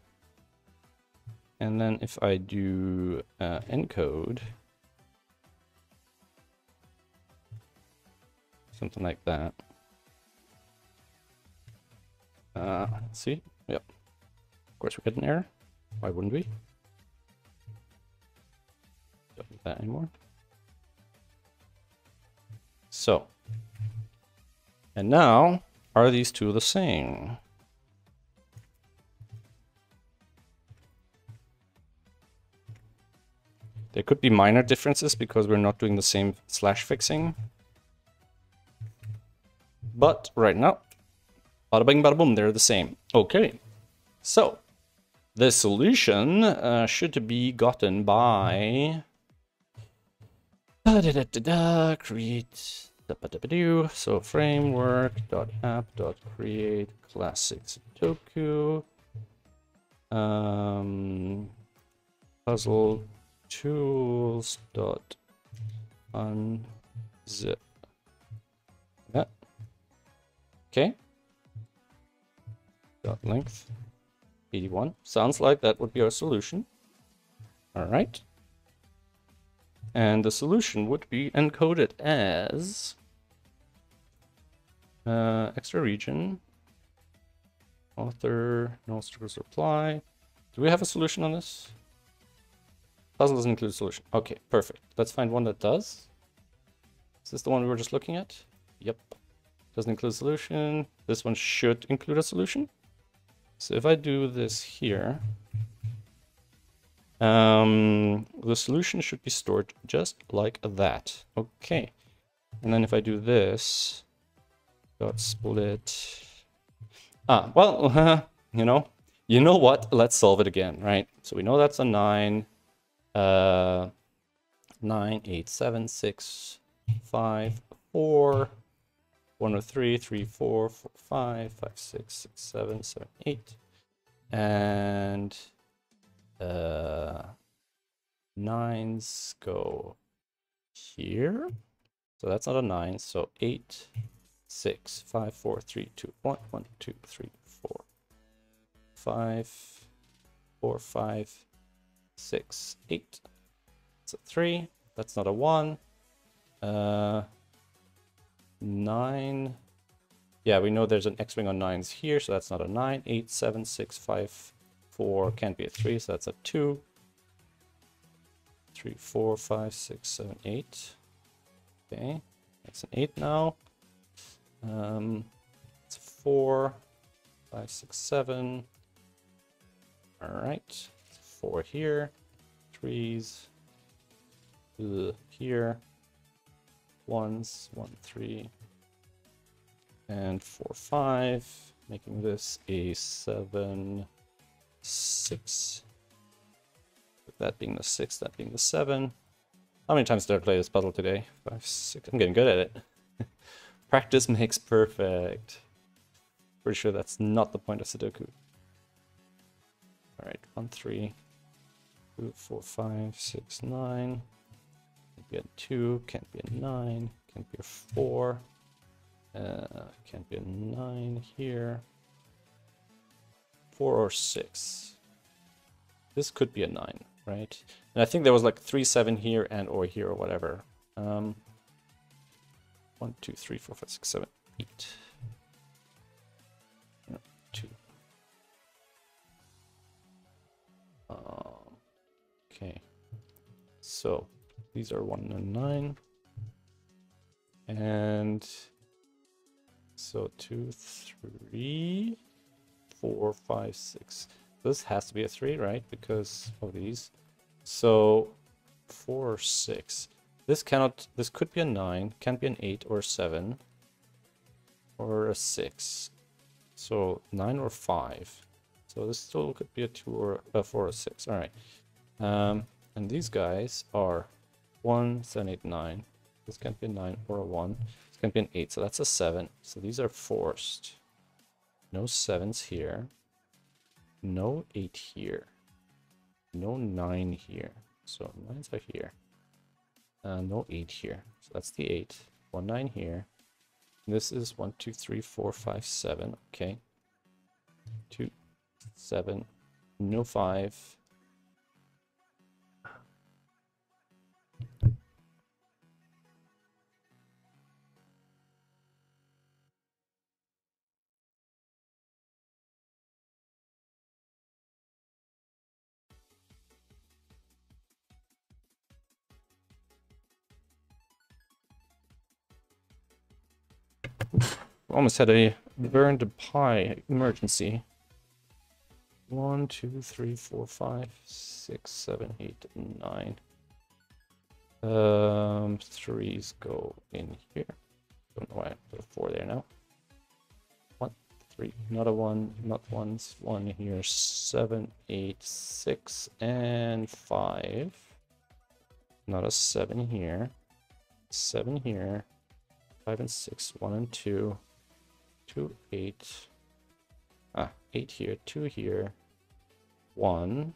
if I do encode, something like that. See? Yep. Of course we get an error. Why wouldn't we? Don't need that anymore. So. And now, are these two the same? There could be minor differences because we're not doing the same slash fixing. But right now, bada bing, bada boom, they're the same. Okay, so the solution should be gotten by create. So framework.app.create classic Sudoku puzzle tools.unzip that. Okay. Dot length 81. Sounds like that would be our solution. All right. And the solution would be encoded as extra region, author, no structures reply. Do we have a solution on this? Puzzle doesn't include a solution. Okay, perfect. Let's find one that does. Is this the one we were just looking at? Yep. Doesn't include a solution. This one should include a solution. So if I do this here, the solution should be stored just like that. Okay. And then if I do this, dot split. Well, you know what? Let's solve it again, right? So we know that's a 9, 9, 8, 7, 6, 5, 4. 103, 3, 4, 4, 5, 5, 6, 6, 7, 7, 8. And 9s go here. So that's not a 9. So 8, 6, 5, 4, 3, 2, 1, 1, 2, 3, 4, 5, 4, 5, 6, 8. That's a 3. That's not a 1. 9. Yeah, we know there's an X-wing on 9s here, so that's not a 9. 8, 7, 6, 5, 4 can't be a 3, so that's a 2. 3, 4, 5, 6, 7, 8. Okay, that's an 8 now. It's 4, 5, 6, 7. All right, 4 here. 3s here. 1s, 1, 3. And 4, 5, making this a 7, 6. With that being the 6, that being the 7. How many times did I play this puzzle today? 5, 6. I'm getting good at it. Practice makes perfect. Pretty sure that's not the point of Sudoku. Alright, 1, 3, 2, 4, 5, 6, 9. Can't be a 2, can't be a 9, can't be a 4. Can't be a 9 here. 4 or 6. This could be a 9, right? And I think there was like 3, 7 here and or here or whatever. 1, 2, 3, 4, 5, 6, 7, 8. 2. Okay. So these are 1 and 9. And so 2, 3, 4, 5, 6. This has to be a 3, right? Because of these. So 4 or 6. This could be a 9, can't be an 8 or 7 or a 6. So 9 or 5. So this still could be a 2 or a 4 or 6. All right. And these guys are 1, 7, 8, 9. This can't be a 9 or a 1. This can't be an 8. So that's a 7. So these are forced. No 7s here. No 8 here. No 9 here. So 9s are here. No 8 here. So that's the 8. 1, 9 here. This is 1, 2, 3, 4, 5, 7. Okay. 2, 7. No 5. Almost had a burned pie emergency. 1, 2, 3, 4, 5, 6, 7, 8, 9. 3s go in here. Don't know why I put a 4 there now. 1, 3, not a 1, not 1s. 1 here, 7, 8, 6, and 5. Not a 7 here. 7 here. 5 and 6, 1 and 2. 2, 8. 8 here, 2 here. 1,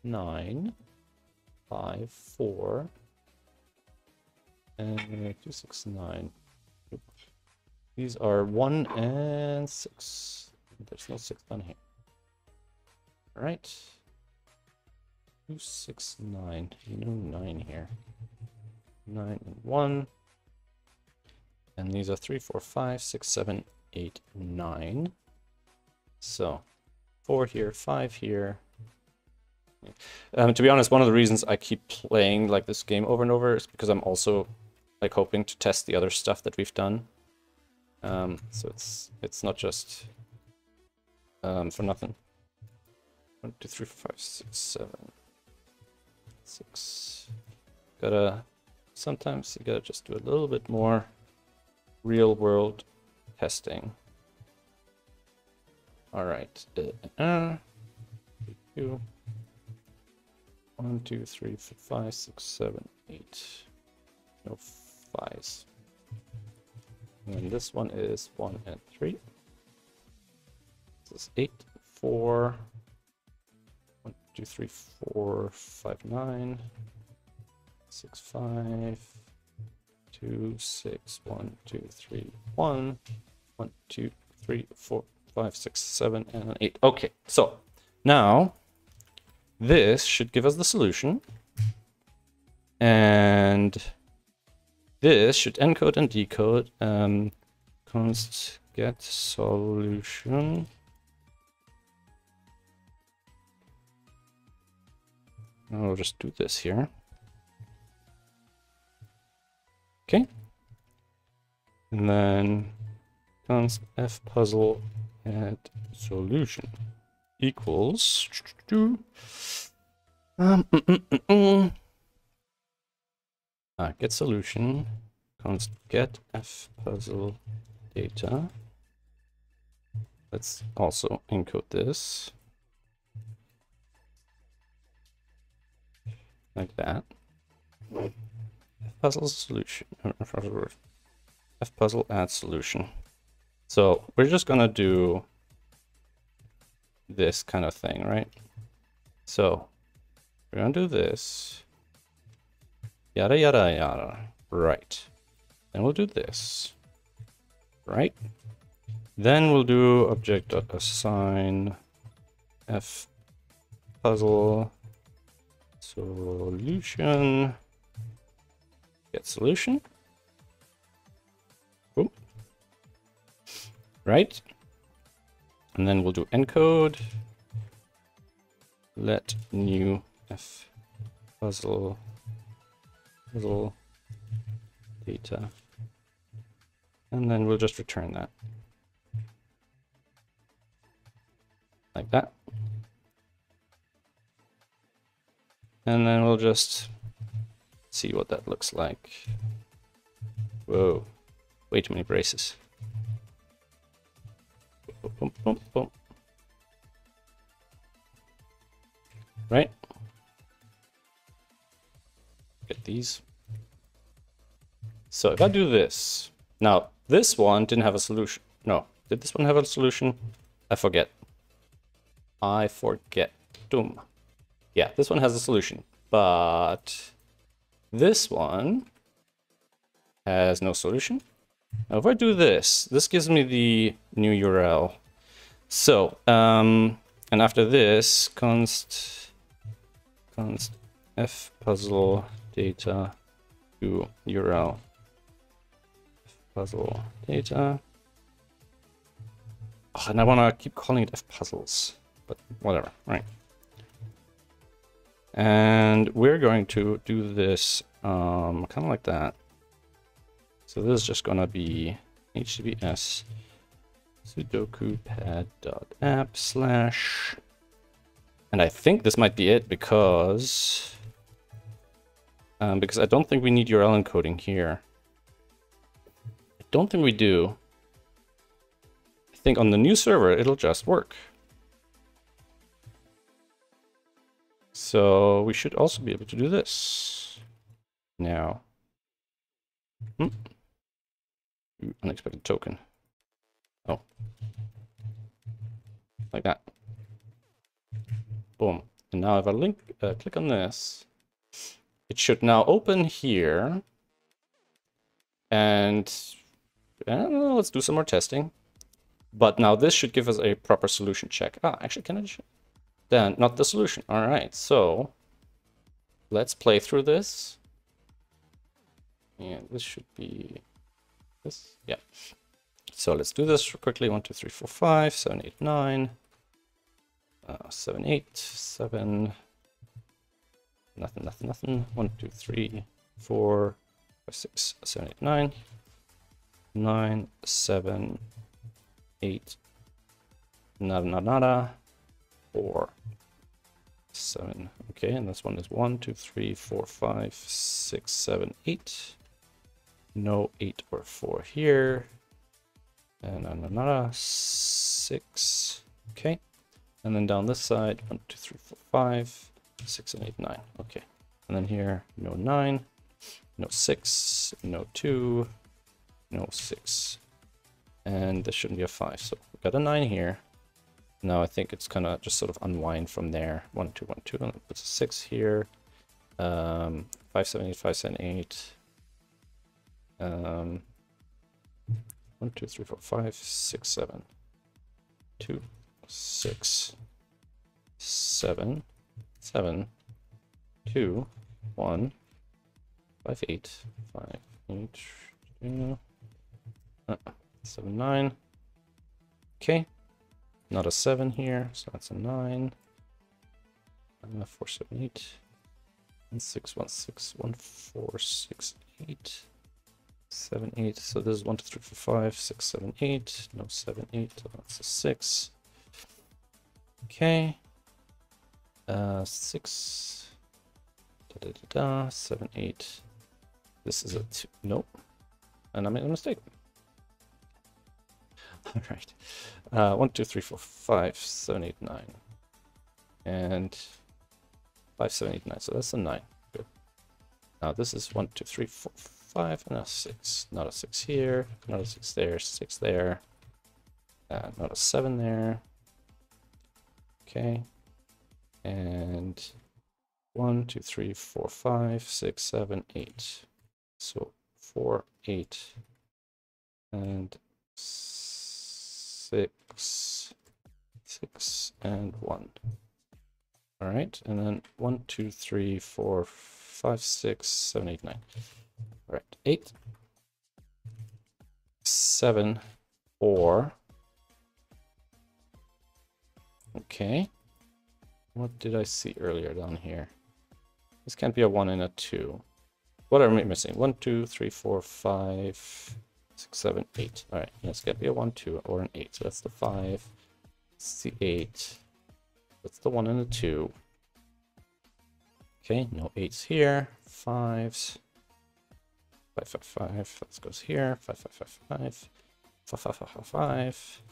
9, 5, 4. And 2, 6, 9. These are 1 and 6. There's no 6 down here. All right. 2, 6, 9. No 9 here. 9 and 1. And these are 3, 4, 5, 6, 7, 8, 9. So 4 here, 5 here. To be honest, one of the reasons I keep playing like this game over and over is because I'm also like hoping to test the other stuff that we've done. So it's not just for nothing. 1, 2, 3, 4, 5, 6, 7, 6. Sometimes you gotta just do a little bit more real world testing. All right. 2. 1, 2, 3, 4, 5, 6, 7, 8. No 5s. And this one is 1 and 3. This is 8, 4, 1, 2, 3, 4, 5, 9, 6, 5, 2, 6, 1, 2, 3, 1, 1, 2, 3, 4, 5, 6, 7, and an 8. Okay, so now this should give us the solution. And this should encode and decode. Const get solution. I'll just do this here. Okay. And then const f puzzle add solution equals get solution const get f puzzle data. Let's also encode this like that. Puzzle solution, f puzzle add solution. So we're just gonna do this kind of thing, right? So we're gonna do this, yada yada yada, right? Then we'll do this, right? Then we'll do object.assign f puzzle solution get solution. Boom. Right? And then we'll do encode let new f puzzle data, and then we'll just return that like that. And then we'll just see what that looks like. Whoa, way too many braces. Boom, boom, boom, boom. Right? Get these. So if I do this, now this one didn't have a solution. No, did this one have a solution? I forget. Doom. Yeah, this one has a solution, but this one has no solution. Now if I do this, this gives me the new URL. So, and after this, const f puzzle data to URL f puzzle data. Oh, and I want to keep calling it f puzzles, but whatever, right? And we're going to do this kind of like that. So this is just going to be https SudokuPad.app/, and I think this might be it because I don't think we need URL encoding here. I don't think we do. I think on the new server it'll just work. So we should also be able to do this now. Unexpected token. Oh, like that. Boom. And now if I click on this, it should now open here. And I don't know, let's do some more testing. But now this should give us a proper solution check. Ah, actually, can I just... Then not the solution. All right, so let's play through this. And this should be this. Yeah. So let's do this quickly. 1, 2, 3, 4, 5, 7, 8, 9, 7, 8, 7. Nothing, nothing, nothing. 1, 2, 3, 4, 5, 6, 7, 8, 9, 9, 7, 8. Nada, nada, nada. 4, 7. Okay, and this one is 1, 2, 3, 4, 5, 6, 7, 8. No 8 or 4 here. And another 6. Okay. And then down this side, 1, 2, 3, 4, 5, 6, and 8, 9. Okay. And then here, no 9, no 6, no 2, no 6. And this shouldn't be a 5, so we got a 9 here. Now I think it's gonna just sort of unwind from there. 1, 2, 1, 2, and it puts a 6 here. 5, 7, 8, 5, 7, 8. 1, 2, 3, 4, 5, 6, 7. 2, 6, 7, 7, 2, 1, 5, 8, 5, 8, 2, 7, 9. Okay, not a 7 here, so that's a 9. 4, 7, 8. 1, 6, 1, 6, 1, 4, 6, 8. 7, 8. So this is 1, 2, 3, 4, 5, 6, 7, 8. No 7, 8. So that's a 6. Okay. 6. 7, 8. This is a 2. Nope. And I made a mistake. All right. 1, 2, 3, 4, 5, 7, 8, 9. And 5, 7, 8, 9. So that's a 9. Good. Now this is 1, 2, 3, 4, 5, and a 6. Not a 6 here. Not a 6 there. 6 there. Not a 7 there. Okay. And 1, 2, 3, 4, 5, 6, 7, 8. So 4, 8, and 6, 6, and 1. All right, and then 1, 2, 3, 4, 5, 6, 7, 8, 9. All right, 8, 7, 4. Okay. What did I see earlier down here? This can't be a 1 and a 2. What are we missing? 1, 2, 3, 4, 5, 6, 7, 8. All right, this can't be a 1, 2, or an 8. So that's the 5. That's the 8. That's the 1 and the 2. Okay, no 8s here. 5s. 5, 5, 5. That goes here. 5, 5, 5, 5. 5, 5, 5, 5, 5.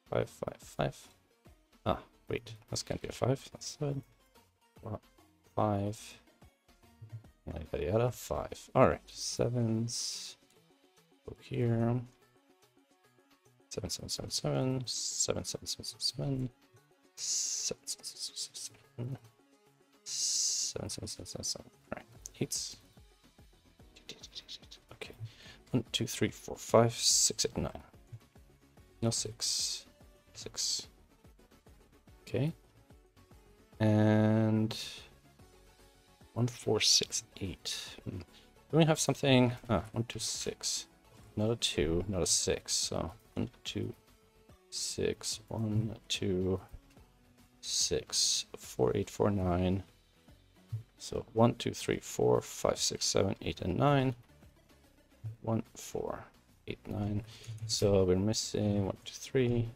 5, 5, 5. Ah, wait. This can't be a 5. That's 7. 5. Yada yada. 5. All right. 7s. Go here. 7, 7, 7, 7. 7, 7, 7, 7, 7. 7, 7, 7, 7, 7, 7, 7, 7, 7. All right. 8s. Okay. 1, 2, 3, 4, 5, 6, 8, 9. No 6. 6. Okay. And 1, 4, 6, 8. Do we have something? 1, 2, 6. Not a 2, not a 6. So 1, 2, 6. 1, 2, 6. 4, 8, 4, 9. So 1, 2, 3, 4, 5, 6, 7, 8, and 9. 1, 4, 8, 9. So we're missing 1, 2, 3,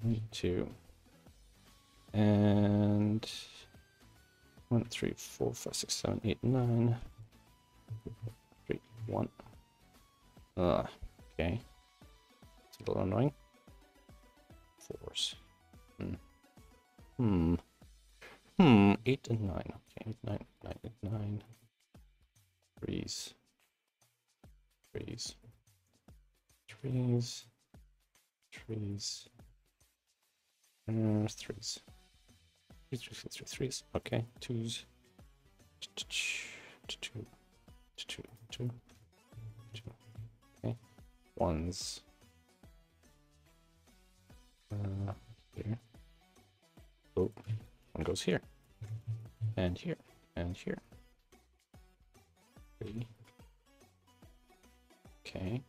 1, 2, and 1, 3, 4, 5, 6, 7, 8, 9. 3, 1. Okay. It's a little annoying. 4s. 8 and 9. Okay, 8, 9, 9, 8, 9. 3s. 3s. 3s. 3s. 3s. 3s. Okay, 2s. 2. 2. 2. Okay, 1s. Here. Oh, 1 goes here. And here. And here. 3. Okay.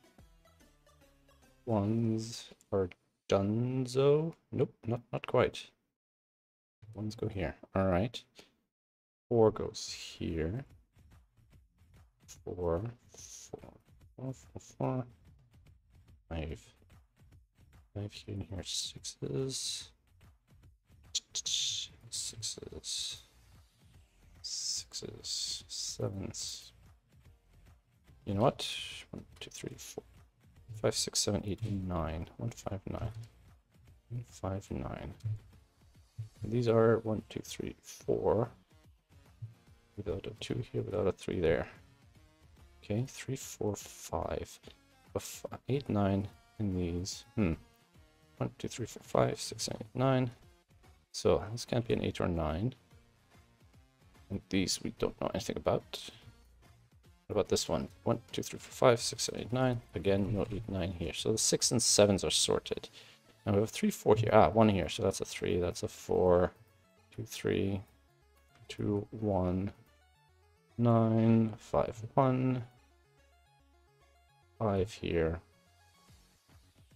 1s are donezo. Nope, not quite. 1s go here. All right. 4 goes here. 4, 4, 4, 4, 4. 5. 5 here and here. 6s. 6s. 6s. 7s. You know what? 1, 2, 3, 4, 5, 6, 7, 8, 9. 1, 5, 9. 1, 5, 9. And these are 1, 2, 3, 4. Without a 2 here, without a 3 there. Okay, 3, 4, 5. 8, 9 in these. 1, 2, 3, 4, 5, 6, 7, 8, 9. So this can't be an 8 or 9. And these we don't know anything about. What about this one? 1, 2, 3, 4, 5, 6, 7, 8, 9. Again, no 8, 9 here. So the 6 and 7s are sorted. Now we have 3, 4 here. 1 here. So that's a 3. That's a 4. 2, 3. 2, 1. 9, 5, 1. 5 here.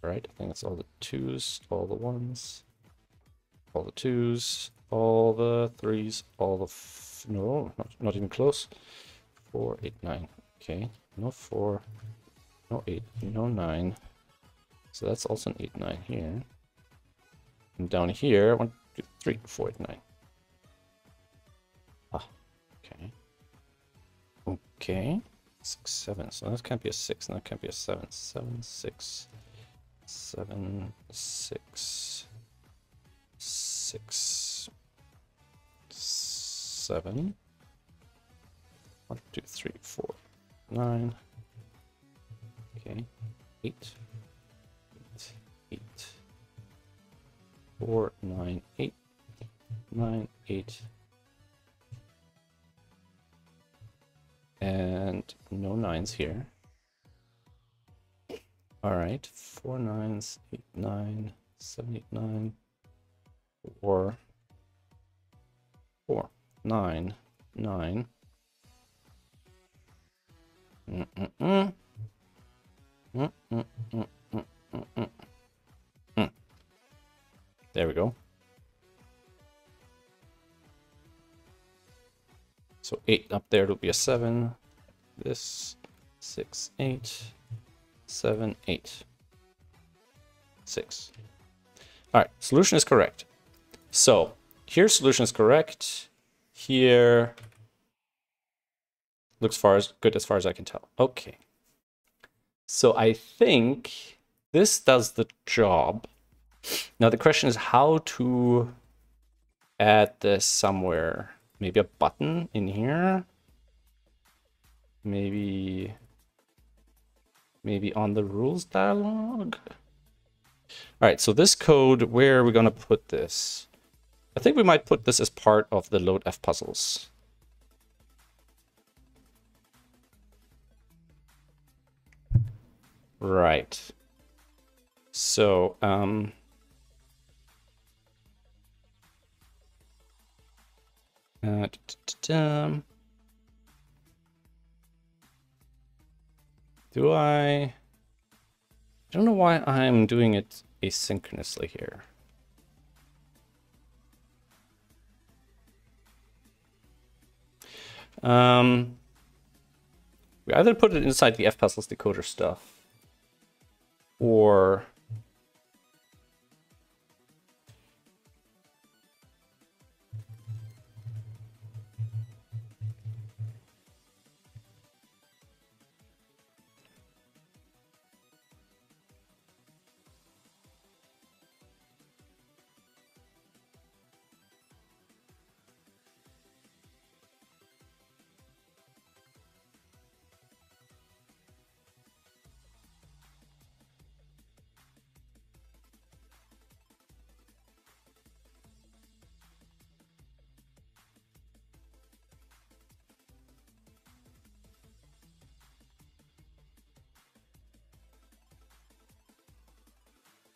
Right, I think it's all the 2s, all the 1s, all the 2s, all the 3s, all the... no, not even close. 4, 8, 9. Okay, no 4, no 8, no 9. So that's also an 8, 9 here. And down here, 1, 2, 3, 4, 8, 9. Okay. Okay. 6, 7. So that can't be a 6, and that can't be a 7. 7, 6. 7, 6. 6. 7. 1, 2, 3, 4, 9. Okay. 8. 8. 8. 4, 9, 8. 9, 8. And no 9s here. All right, 4 9s, 8 9, 7 8 9, 4 4 9 9. There we go. So 8 up there will be a 7. This 6 8. 7 8 6. All right, solution is correct. So here solution is correct. Here looks good as far as I can tell. Okay. So I think this does the job. Now the question is how to add this somewhere. Maybe a button in here. Maybe on the rules dialog. All right, so this code, where are we going to put this? I think we might put this as part of the load F puzzles. Right. So, I don't know why I'm doing it asynchronously here. We either put it inside the fpuzzles decoder stuff, or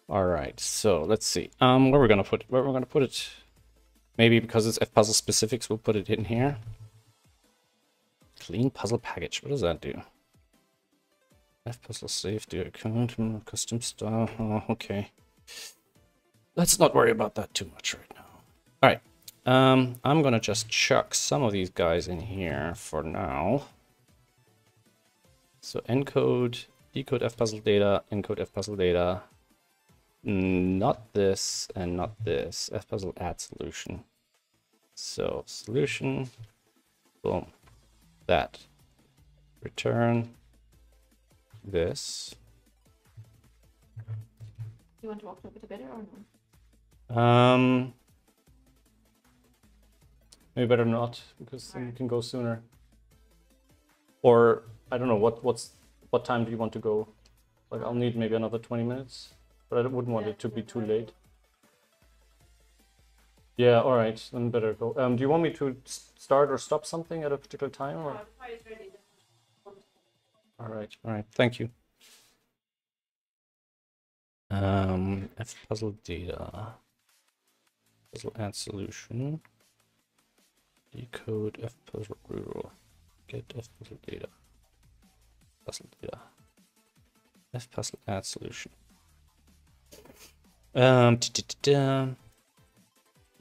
all right, so let's see. Where we're gonna put it? Maybe because it's fpuzzle specifics, we'll put it in here. Clean puzzle package. What does that do? Fpuzzle safety account, custom style. Oh, okay. Let's not worry about that too much right now. All right. I'm gonna just chuck some of these guys in here for now. So encode, decode fpuzzle data, encode fpuzzle data. Not this and not this. Fpuzzle add solution. So solution, boom, that. Return this. You want to walk a bit better or no? Maybe better not, because then you can go sooner. Or I don't know what time do you want to go? Like I'll need maybe another 20 minutes, but I wouldn't want it to be too late. Yeah, all right, then better go. Do you want me to start or stop something at a particular time? Or? All right, thank you. F puzzle data. Puzzle add solution. Decode F puzzle rule. Get F puzzle data. Puzzle data. F puzzle add solution.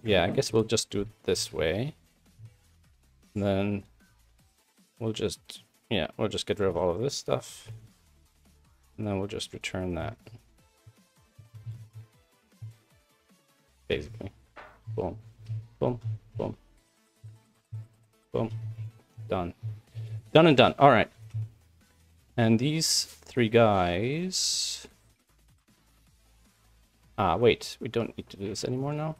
Yeah, I guess we'll just do it this way. And then we'll just get rid of all of this stuff. And then we'll just return that. Basically. Boom. Boom. Boom. Boom. Done. Done and done. All right. And these three guys... Ah, wait. We don't need to do this anymore now.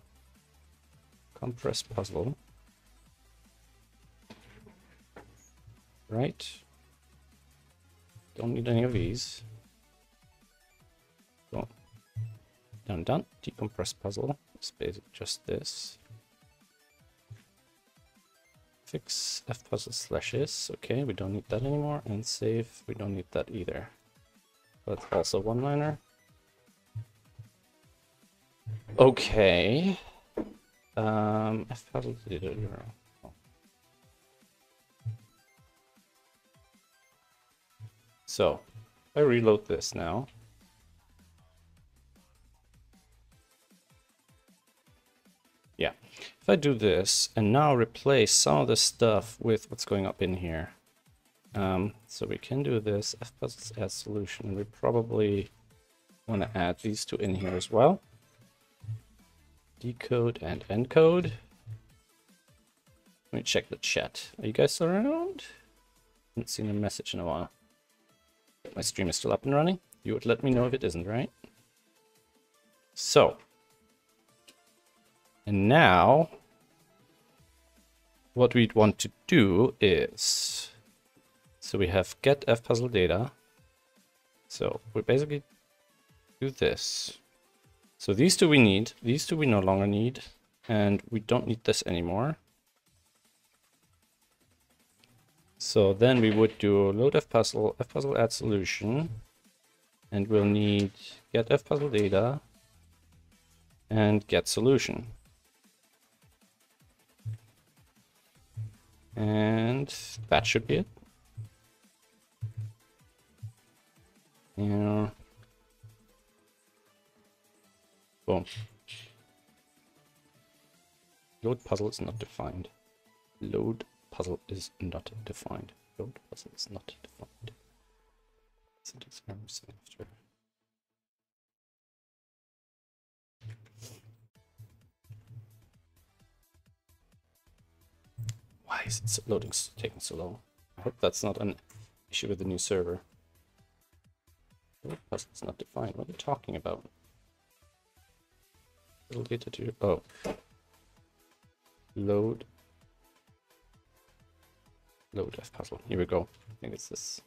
Compress puzzle. Right. Don't need any of these. Boom. Done, done. Decompress puzzle. It's basically just this. Fix F puzzle /is. Okay, we don't need that anymore. And save. We don't need that either. But also one-liner. Okay. F puzzle data. So, if I reload this now. Yeah, if I do this and now replace some of the stuff with what's going up in here. So we can do this, F puzzles add solution, and we probably want to add these two in here as well. Decode and encode. Let me check the chat. Are you guys still around? Haven't seen a message in a while. My stream is still up and running. You would let me know if it isn't, right? So. And now, what we'd want to do is, so we have get F puzzle data. So we basically do this. So these two we need, these two we no longer need, and we don't need this anymore. So then we would do load F puzzle add solution, and we'll need get F puzzle data and get solution. And that should be it. Yeah. Boom. Load puzzle is not defined. Load puzzle is not defined. Load puzzle is not defined. Syntax error after. Why is it loading taking so long? I hope that's not an issue with the new server. Load puzzle is not defined. What are you talking about? Little data to load F puzzle. Here we go. I think it's this.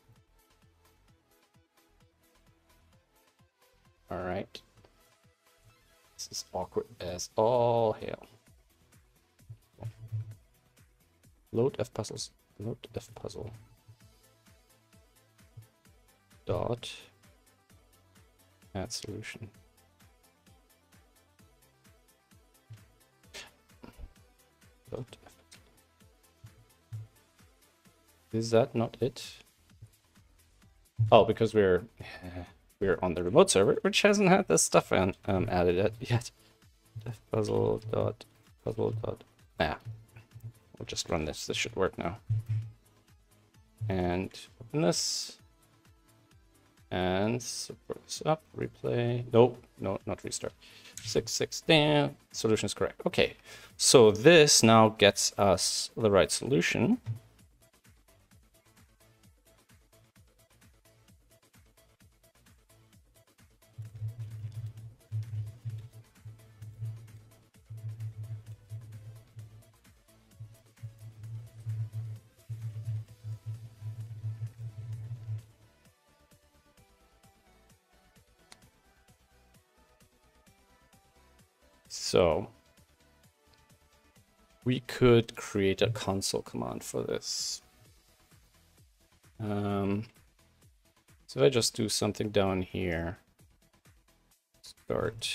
All right. This is awkward as all hell. Load F puzzles. Load F puzzle. Dot add solution. Load F. Is that not it? Oh, because we're on the remote server, which hasn't had this stuff added yet. F puzzle dot. Ah. We'll just run this. This should work now. And open this. And support this up. Replay. Nope. No, not restart. 6 down. Solution is correct. Okay. So this now gets us the right solution. So we could create a console command for this. So if I just do something down here, start.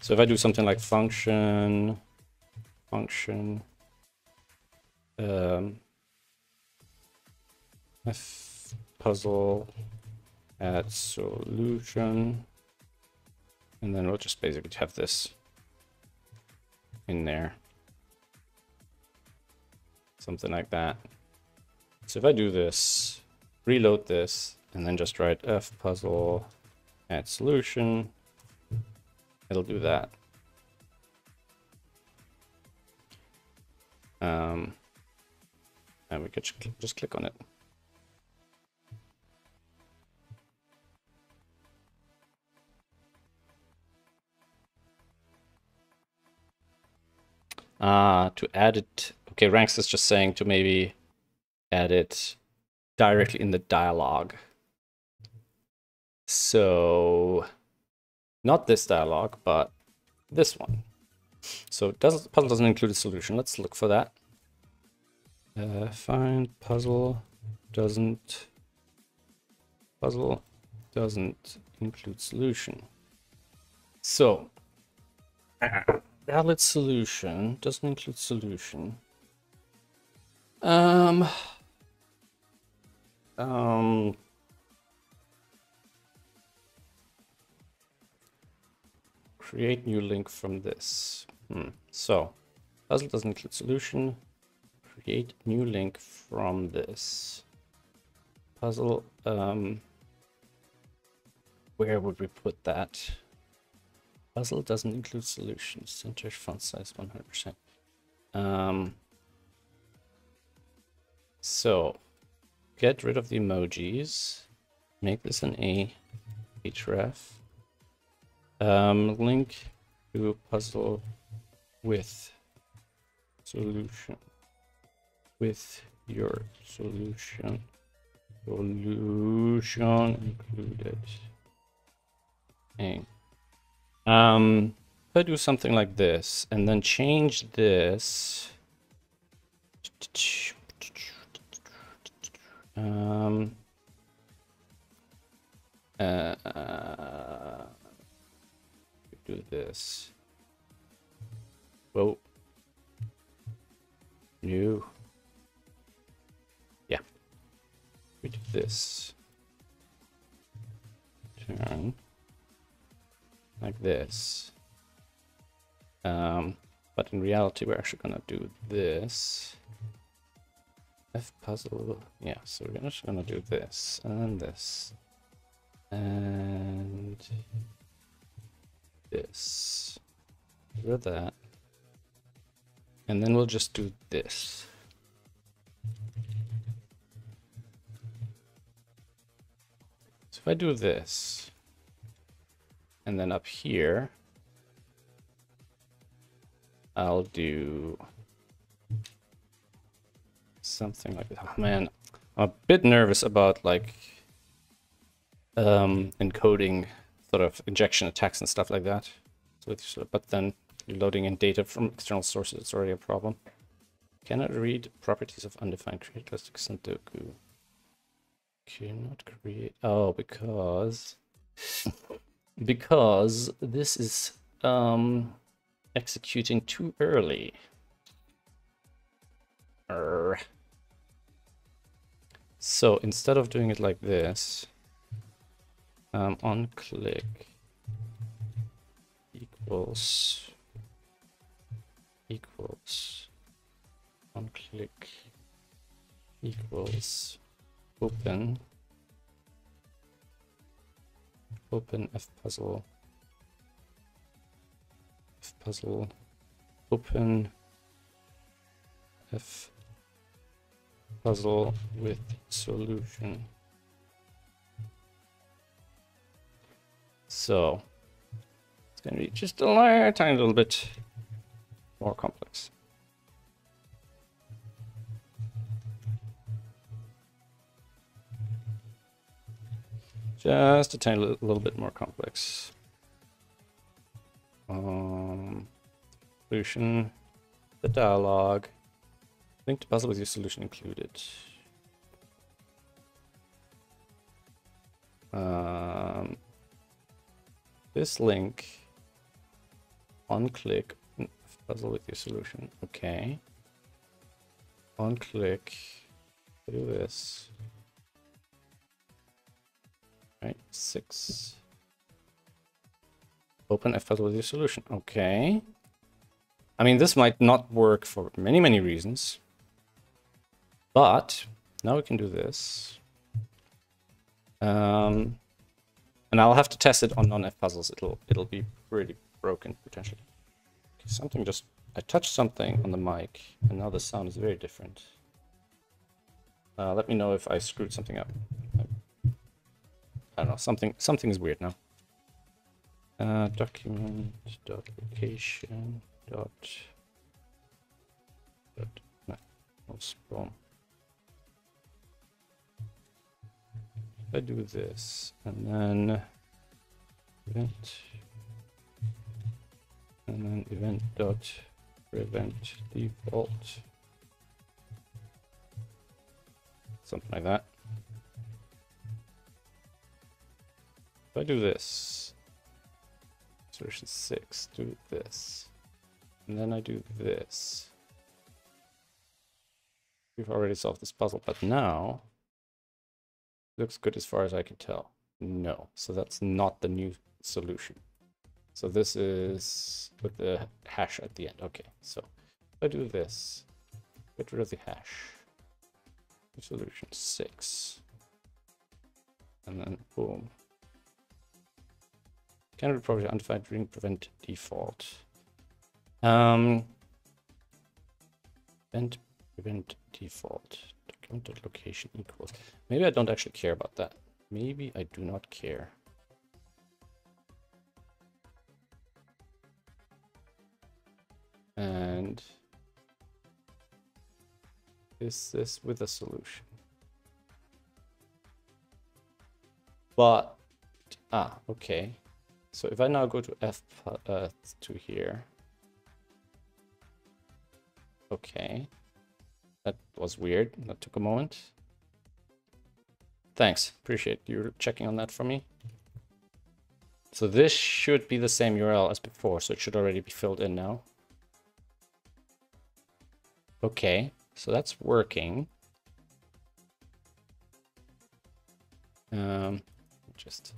So if I do something like function, f puzzle add solution, and then we'll just basically have this in there, something like that. So if I do this, reload this, and then just write f puzzle add solution, it'll do that. And we could just click on it. To add it. Okay, Ranks is just saying to maybe add it directly in the dialogue. So not this dialogue, but this one. So puzzle doesn't include a solution. Let's look for that. Find puzzle doesn't include solution. So valid solution doesn't include solution. Create new link from this. So puzzle doesn't include solution. Create new link from this puzzle. Where would we put that? Puzzle doesn't include solution. Center font size 100%. So get rid of the emojis. Make this an href. Link to puzzle with solution. With your solution included. If I do something like this and then change this, do this. Whoa. New. Yeah. We do this. Turn. Like this. But in reality, we're actually gonna do this. F puzzle. Yeah, so we're just gonna do this and this. And this. Do that. And then we'll just do this. So if I do this, and then up here, I'll do something like that. Oh, man, I'm a bit nervous about like encoding sort of injection attacks and stuff like that. But then you're loading in data from external sources, it's already a problem. Cannot read properties of undefined create elastic Sudoku. Cannot create. Oh, because this is executing too early. So instead of doing it like this, on click equals on click equals open f puzzle open f puzzle with solution. So it's going to be just a tiny little bit more complex. Just a tiny little bit more complex. Solution, the dialogue, link to puzzle with your solution included. This link, on click, puzzle with your solution. Okay. On click, do this. Right, 6. Open F puzzle with your solution. Okay. I mean, this might not work for many, many reasons. But now we can do this. And I'll have to test it on non-F puzzles. It'll be pretty broken potentially. Okay, something just, I touched something on the mic, and now the sound is very different. Let me know if I screwed something up. I don't know, something is weird now. Document dot location dot boom. I do this and then event and then event dot prevent default, something like that. If I do this, solution 6, do this, and then I do this. We've already solved this puzzle, but now looks good as far as I can tell. No, so that's not the new solution. So this is with the hash at the end. Okay, so if I do this, get rid of the hash. Solution 6, and then boom. Candidate property undefined ring prevent default. Event prevent default. Document location equals. Maybe I don't actually care about that. Maybe I do not care. And is this with a solution? But okay. So if I now go to F to here, okay, that was weird. That took a moment. Thanks, appreciate you checking on that for me. So this should be the same URL as before, so it should already be filled in now. Okay, so that's working. Just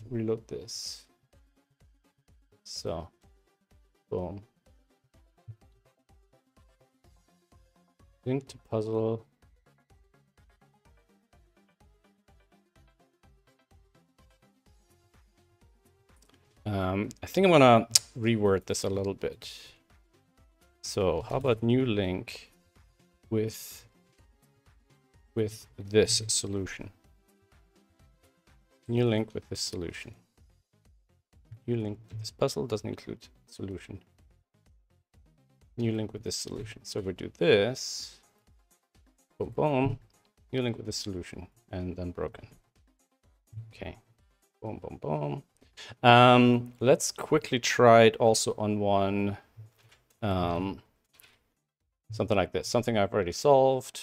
reload this. So, boom. Link to puzzle. I think I'm gonna reword this a little bit. So how about new link with this solution? New link with this solution. New link with this puzzle doesn't include solution. New link with this solution. So if we do this, boom, boom, new link with this solution, and then broken. Okay, boom, boom, boom. Let's quickly try it also on one, something like this, something I've already solved.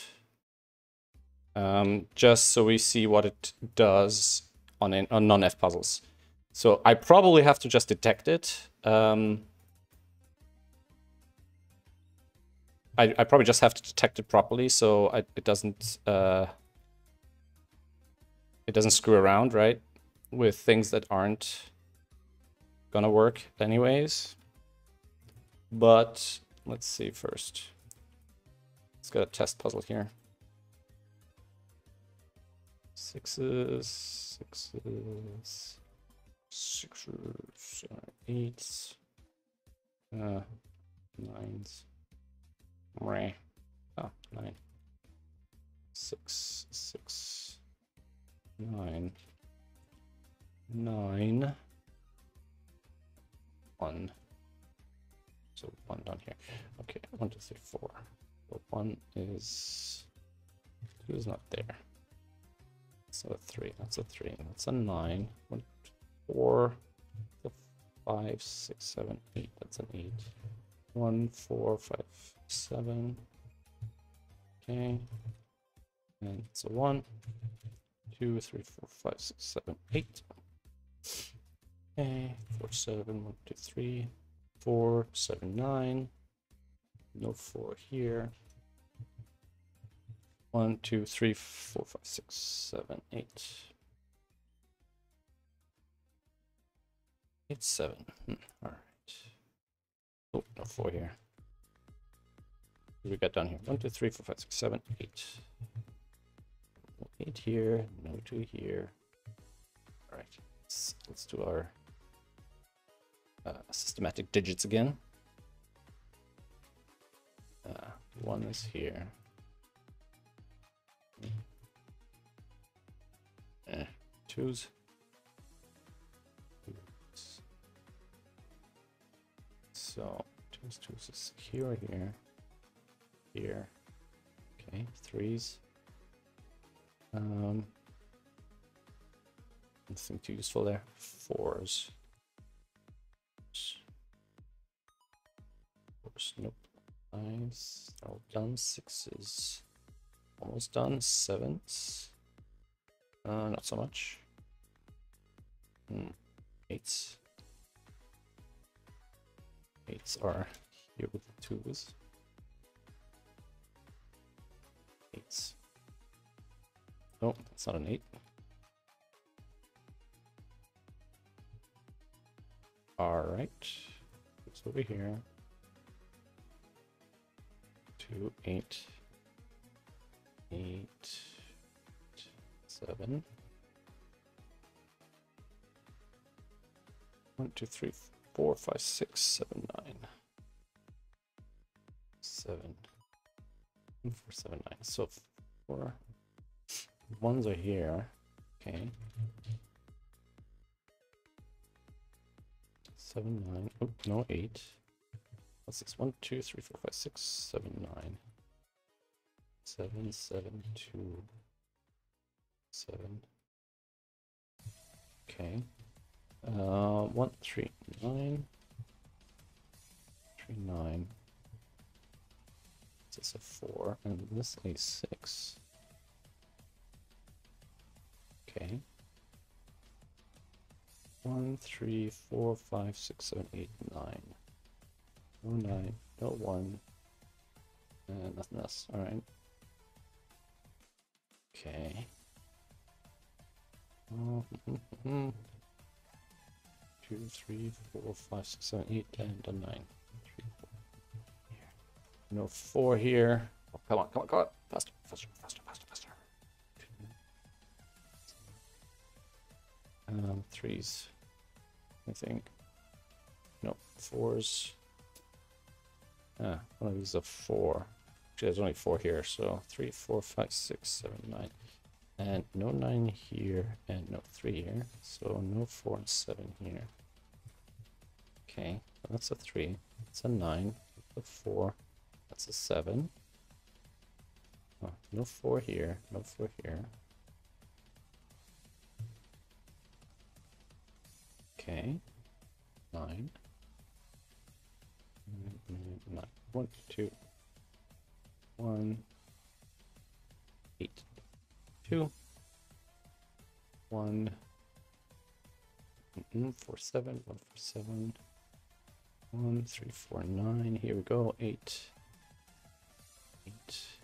Just so we see what it does on non-F puzzles. So I probably have to just detect it. I probably just have to detect it properly, so it doesn't screw around, right, with things that aren't gonna work anyways. But let's see first. Let's get a test puzzle here. Sixes, eights, nines. Oh, 9. 6, 6, 9, 9, 1. So 1 down here. Okay, 1, 2, 3, 4. But 1 is 2 is not there. That's not a 3. That's a 3. That's a 9. 1, 4, 5, 6, 7, 8. That's an 8. 1, 4, 5, 7. Okay. And it's a 1, 2, 3, 4, 5, 6, 7, 8. Okay. 4, 7, 1, 2, 3, 4, 7, 9. No 4 here. 1, 2, 3, 4, 5, 6, 7, 8. 8, 7. All right. Oh, no 4 here. What do we got down here? 1, 2, 3, 4, 5, 6, 7, 8. 8 here. No 2 here. All right. Let's do our systematic digits again. 1 is here. 2's. So 2's is here, here. Okay, 3's. Nothing too useful there. 4's. 4's, nope. 5's, all done. 6's, almost done. 7's, not so much. 8's. 8's are here with the 2's. 8's. Oh, that's not an 8. All right, it's over here. 2, 8, 8, 7. 1, 2, 3, 4, 5, 6, 7, 9. 7. 4, 7, 9. So 4. 1's are here. Okay. 7, 9. Oh, no, 8. What's this? 1, 2, 3, 4, 5, 6, 7, 9. 7, 7, 2. 7. Okay. 1, 3, 9. 3, 9. This is a 4, and this is a 6. Okay. 1, 3, 4, 5, 6, 7, 8, 9. No 9, no 1. And nothing else. Alright. Okay. 2, 3, 4, 5, 6, 7, 8, and a 9. 3, 4. Here. No 4 here. Oh, come on, come on, come on. Faster, faster, faster, faster, faster. 3's. I think. No, 4's. One of these is a 4. Actually, there's only 4 here, so 3, 4, 5, 6, 7, 9. And no 9 here, and no 3 here. So no 4 and 7 here. Okay, well, that's a 3. That's a 9. That's a 4. That's a 7. Oh, no 4 here. No 4 here. Okay. 9. 9. 1, 2. 1. 8. 2. 1. 4, 7. 1, 4, 7. 1, 3, 4, 9. Here we go. 8. 8.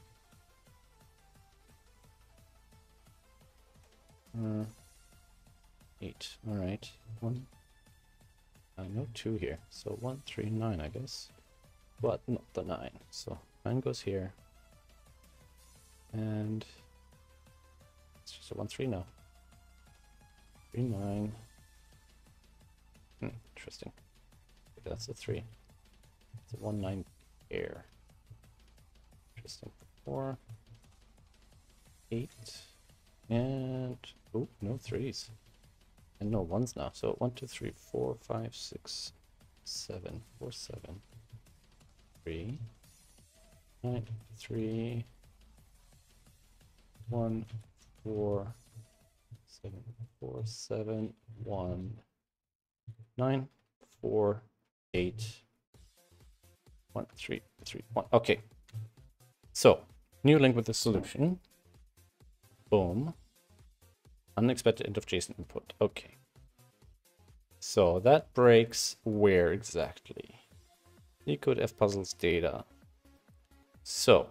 8. All right. 1. No 2 here. So 1, 3, 9, I guess. But not the 9. So 9 goes here. And it's just a 1, 3 now. 3, 9. Interesting. That's a 3. It's a 1, 9 air. Interesting. 4. 8. And oh, no 3's. And no 1's now. So 1, 2, 3, 4, 5, 6, 7. 4, 7. 3. 9, 3. 1, 4, 7471948. One, three, three, one. Okay. So, new link with the solution. Boom. Unexpected end of JSON input. Okay. So that breaks where exactly? Decode fpuzzles data. So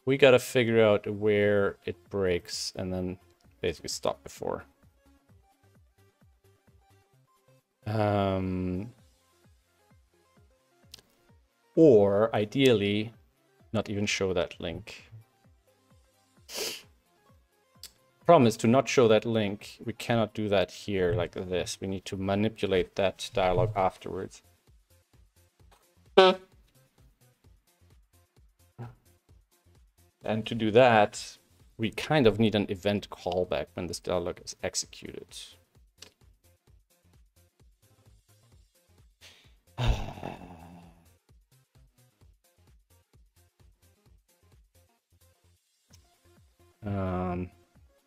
we gotta figure out where it breaks and then basically stop before. Or ideally, not even show that link. Problem is to not show that link. We cannot do that here like this. We need to manipulate that dialog afterwards. And to do that, we kind of need an event callback when this dialog is executed.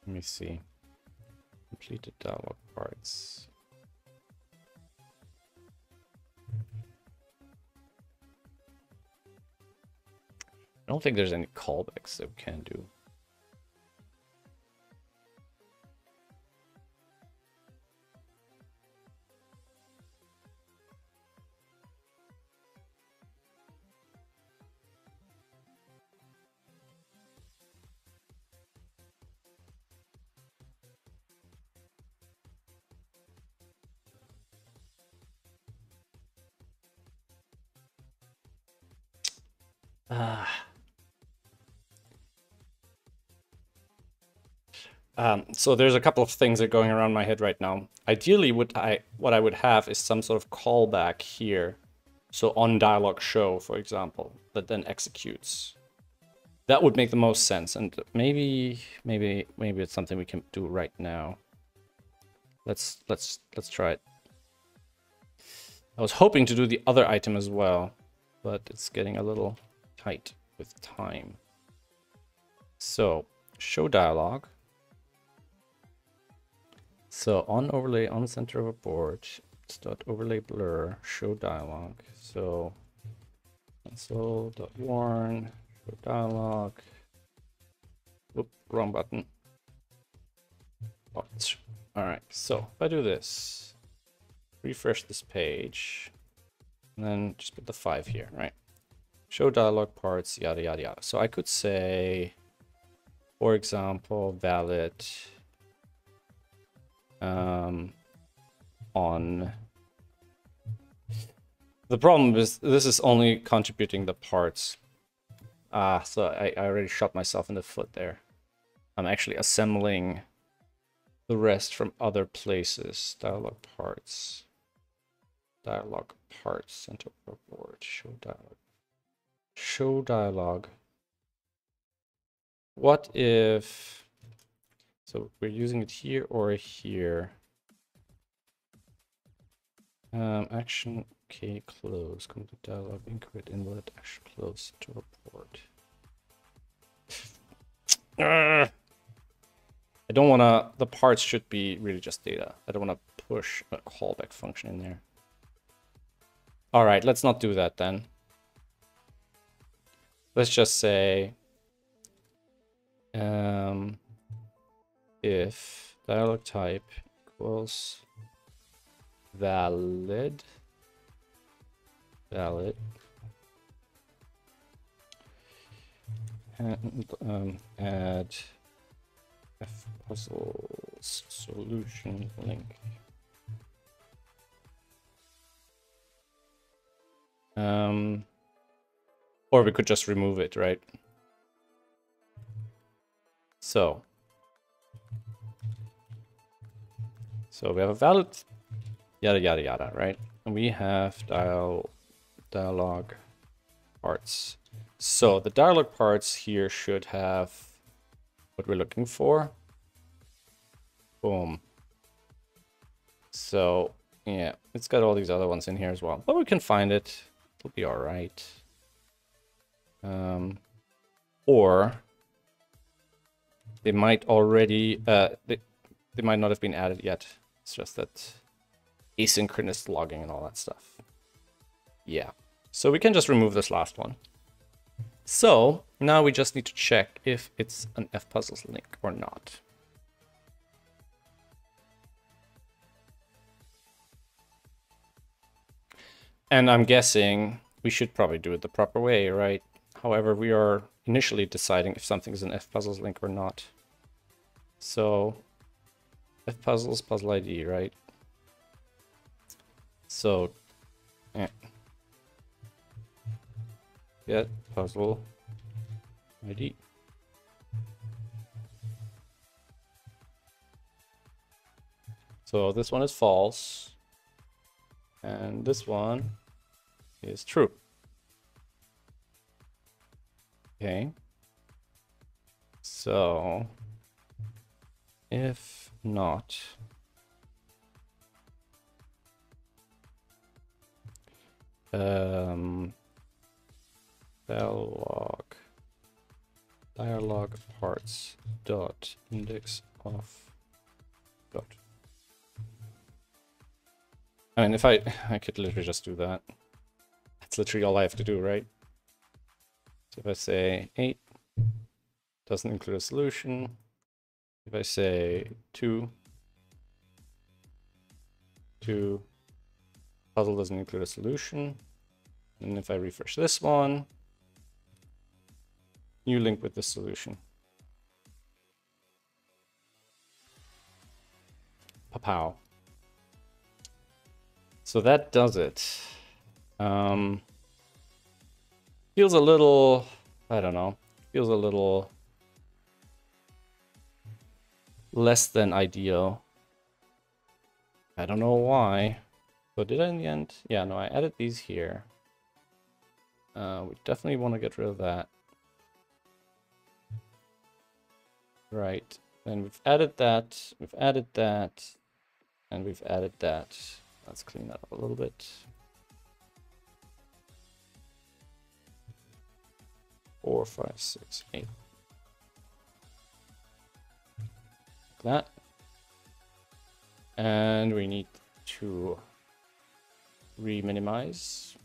Let me see. Completed dialog parts. I don't think there's any callbacks that we can do. So there's a couple of things that are going around my head right now. Ideally, what I would have is some sort of callback here. So on dialog show, for example, that then executes. That would make the most sense. And maybe it's something we can do right now. Let's try it. I was hoping to do the other item as well, but it's getting a little tight with time. So show dialog. So on overlay on center of a board, dot overlay blur, show dialog. So console.warn, show dialog. Oop, wrong button. All right, so if I do this, refresh this page, and then just put the 5 here, right? Show dialog parts, yada, yada, yada. So I could say, for example, valid on. The problem is this is only contributing the parts. So I already shot myself in the foot there. I'm actually assembling the rest from other places. Dialog parts. Dialog parts, center of board, show dialog. Show dialog. What if, so we're using it here or here? Action, okay, close, complete dialog, incorrect, invalid, action, close, to report. I don't want to, the parts should be really just data. I don't want to push a callback function in there. All right, let's not do that then. Let's just say, if dialog type equals valid, and add fpuzzles solution link. Or we could just remove it, right? So we have a valid yada yada yada, right? And we have dialog parts. So the dialog parts here should have what we're looking for. Boom. So yeah, it's got all these other ones in here as well, but we can find it. It'll be all right. Or They might already, they might not have been added yet. It's just that asynchronous logging and all that stuff. Yeah. So we can just remove this last one. So now we just need to check if it's an fpuzzles link or not. And I'm guessing we should probably do it the proper way, right? However, we are initially deciding if something is an fpuzzles link or not. So fpuzzles puzzle ID, right? So get puzzle ID. So this one is false, and this one is true. Okay. So if not, dialog parts dot index of dot. I mean, if I could literally just do that. That's literally all I have to do, right? So if I say 8 doesn't include a solution. If I say 2 puzzle doesn't include a solution. And if I refresh this one, new link with the solution. Pow. So that does it. Feels a little, I don't know, feels a little less than ideal. I don't know why. So did I in the end? Yeah, no, I added these here. We definitely want to get rid of that. Right. Then we've added that, and we've added that. Let's clean that up a little bit. 4, 5, 6, 8. Like that. And we need to re-minimize.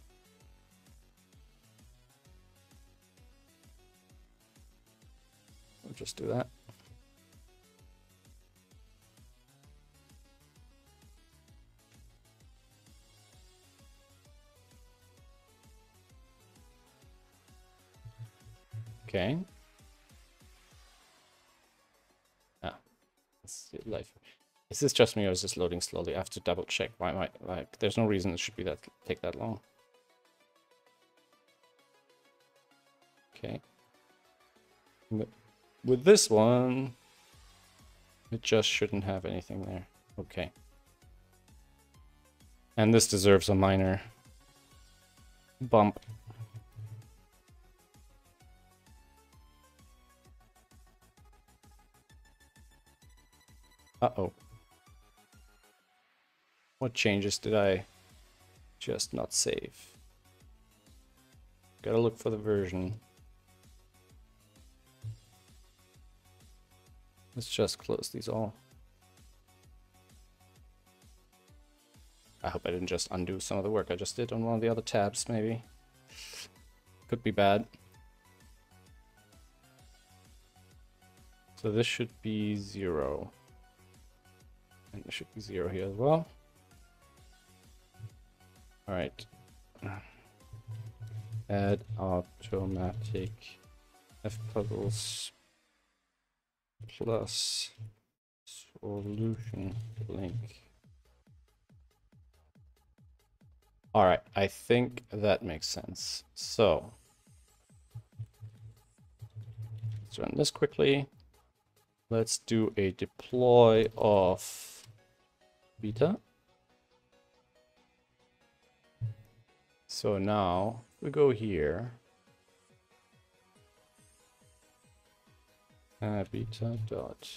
We'll just do that. Okay. Let's see life. Is this just me or is this loading slowly? I have to double check. Why am I like? There's no reason it should be that take that long. Okay. With this one, it just shouldn't have anything there. Okay. And this deserves a minor bump. Uh-oh. What changes did I just not save? Gotta look for the version. Let's just close these all. I hope I didn't just undo some of the work I just did on one of the other tabs, maybe. Could be bad. So this should be 0. And there should be 0 here as well. All right. Add automatic fpuzzles plus solution link. All right, I think that makes sense. So let's run this quickly. Let's do a deploy of beta. So now we go here. Beta dot.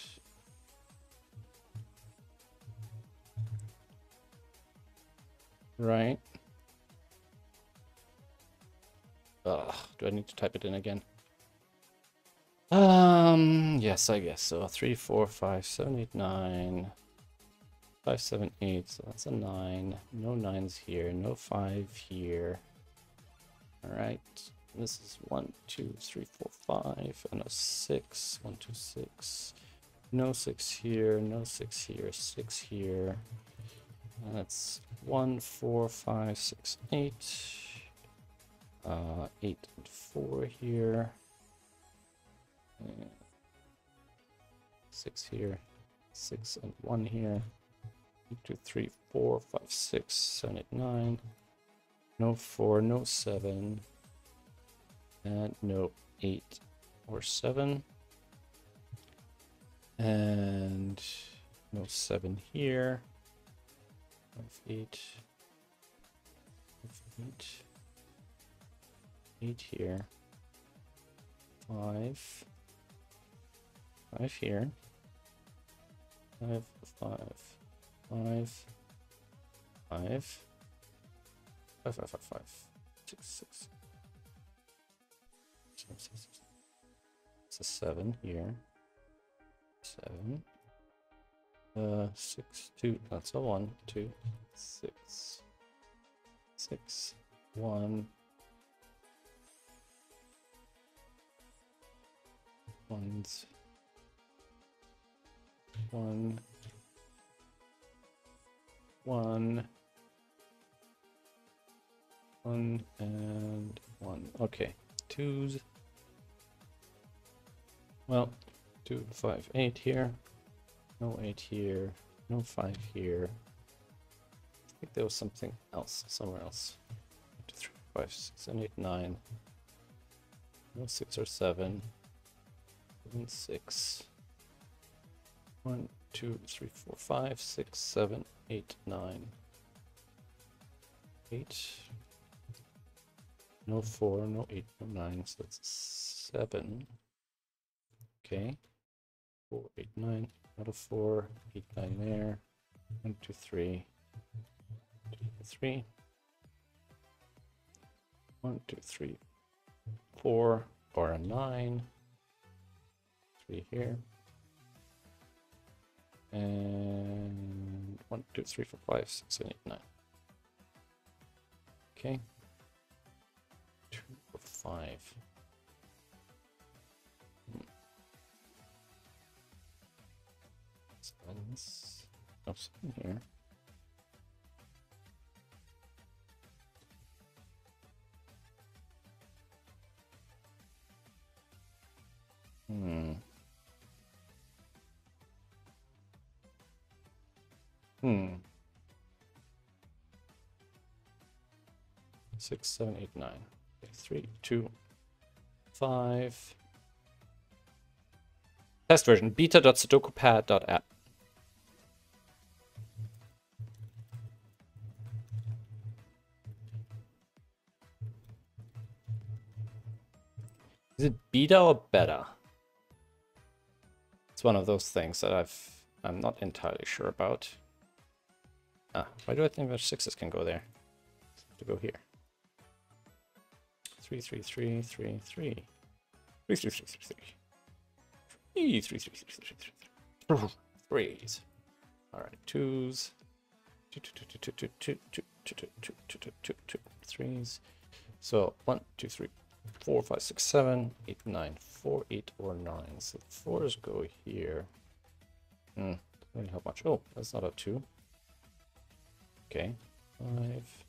Right. Ugh, do I need to type it in again? Yes, I guess so. 3, 4, 5, 7, 8, 9. 5, 7, 8, so that's a 9. No 9s here, no 5 here. Alright, this is 1, 2, 3, 4, 5, and a 6. 1, 2, 6. No 6 here, no 6 here, 6 here. And that's 1, 4, 5, 6, 8. 8 and 4 here. And 6 here. 6 and 1 here. 2, 3, 4, 5, 6, 7, 8, 9. No 4, no 7. And no 8 or 7. And no 7 here. 5, 8. 8. 8 here. 5. 5 here. 5, 5. 5, 5, 5, 5, 5, 5, 6, 6. It's a 7 here. 7. 6, 2. That's a 1, 2, 6, 6, 1. 1s. 1. 1. 1 and 1. Okay. 2s. Well, 2, 5, 8 here. No 8 here. No 5 here. I think there was something else somewhere else. 2, 3, 5, 6, and 8, 9. No 6 or 7. 7, 6. 1, 2, 3, 4, 5, 6, 7, 8, 9. 8. No 4, no 8, no 9, so that's 7. Okay. 4, 8, 9. Not a 4, 8, 9 there. 1, 2, 3. 2, 3. 1, 2, 3, 4, or a 9. 3 here. And 1, 2, 3, 4, 5, 6, 7, 8, 9. Okay. 2 or 5. Sevens. No 7 here. Hmm. 6, 7, 8, 9. Okay, 3, 2, 5. Test version beta.sudokupad.app. Is it beta or beta? It's one of those things that I'm not entirely sure about. Ah, why do I think that 6s can go there? To go here. 3, 3, 3, 3, 3. 3, 3, 3, 3, 3. 3, 3, 3, 3, 3, 3, 3. 3s. Alright, 2s. 2, 2, 2, 2, 2, 2, 2, 2, 2, 2, 2, 2, 2, 3s. So 1, 2, 3, 4, 5, 6, 7, 8, 9, 4, 8, or 9. So the 4s go here. Doesn't really help much. Oh, that's not a 2. Okay. 5,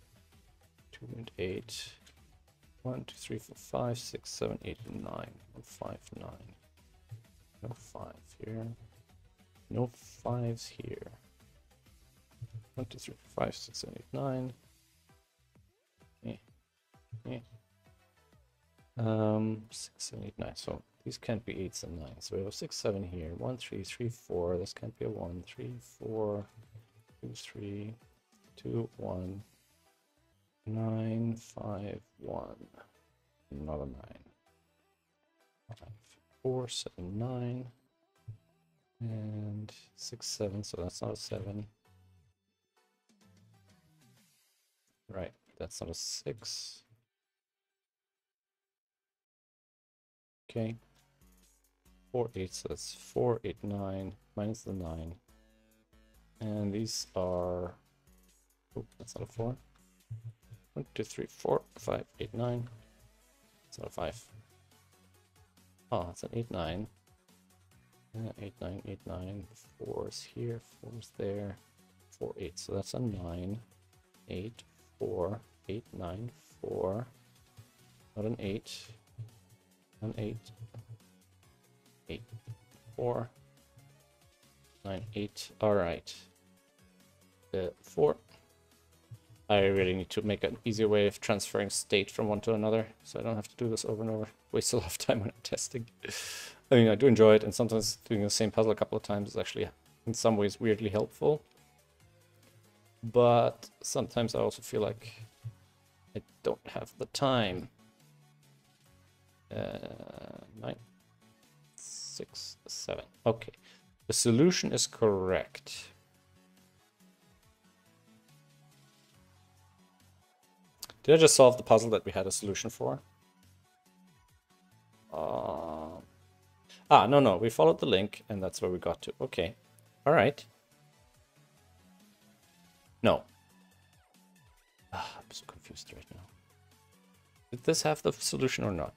2, and 8. 1, 2, 3, 4, 5, 6, 7, 8, 9. 1, 5, 9. No 5 here. No 5s here. 1, 2, 3, 4, 5, 6, 7, 8, 9. Yeah. 6, 7, 8, 9. So these can't be 8s and 9s. So we have a 6, 7 here. 1, 3, 3, 4. This can't be a 1. 3, 4, 2, 3, 2, 1. 9, 5, 1. Not a 9. 5, 4, 7, 9. And 6, 7. So that's not a 7. Right. That's not a 6. Okay. 4, 8, so that's 4, 8, 9, minus the 9. And these are... Oh, that's not a 4. 1, 2, 3, 4, 5, 8, 9. It's not a 5. Oh, it's an 8, 9. 8, 9, 8, 9. 4 is here, 4 is there. 4, 8. So that's a 9. 8, 4, 8, 9, 4. Not an 8. An 8. 8, 4. 9, 8. Alright. 4. I really need to make an easier way of transferring state from one to another, so I don't have to do this over and over. Waste a lot of time when I'm testing. I mean, I do enjoy it, and sometimes doing the same puzzle a couple of times is actually, in some ways, weirdly helpful. But sometimes I also feel like I don't have the time. 9, 6, 7. Okay. The solution is correct. Did I just solve the puzzle that we had a solution for? No. We followed the link, and that's where we got to. Okay. All right. No. I'm so confused right now. Did this have the solution or not?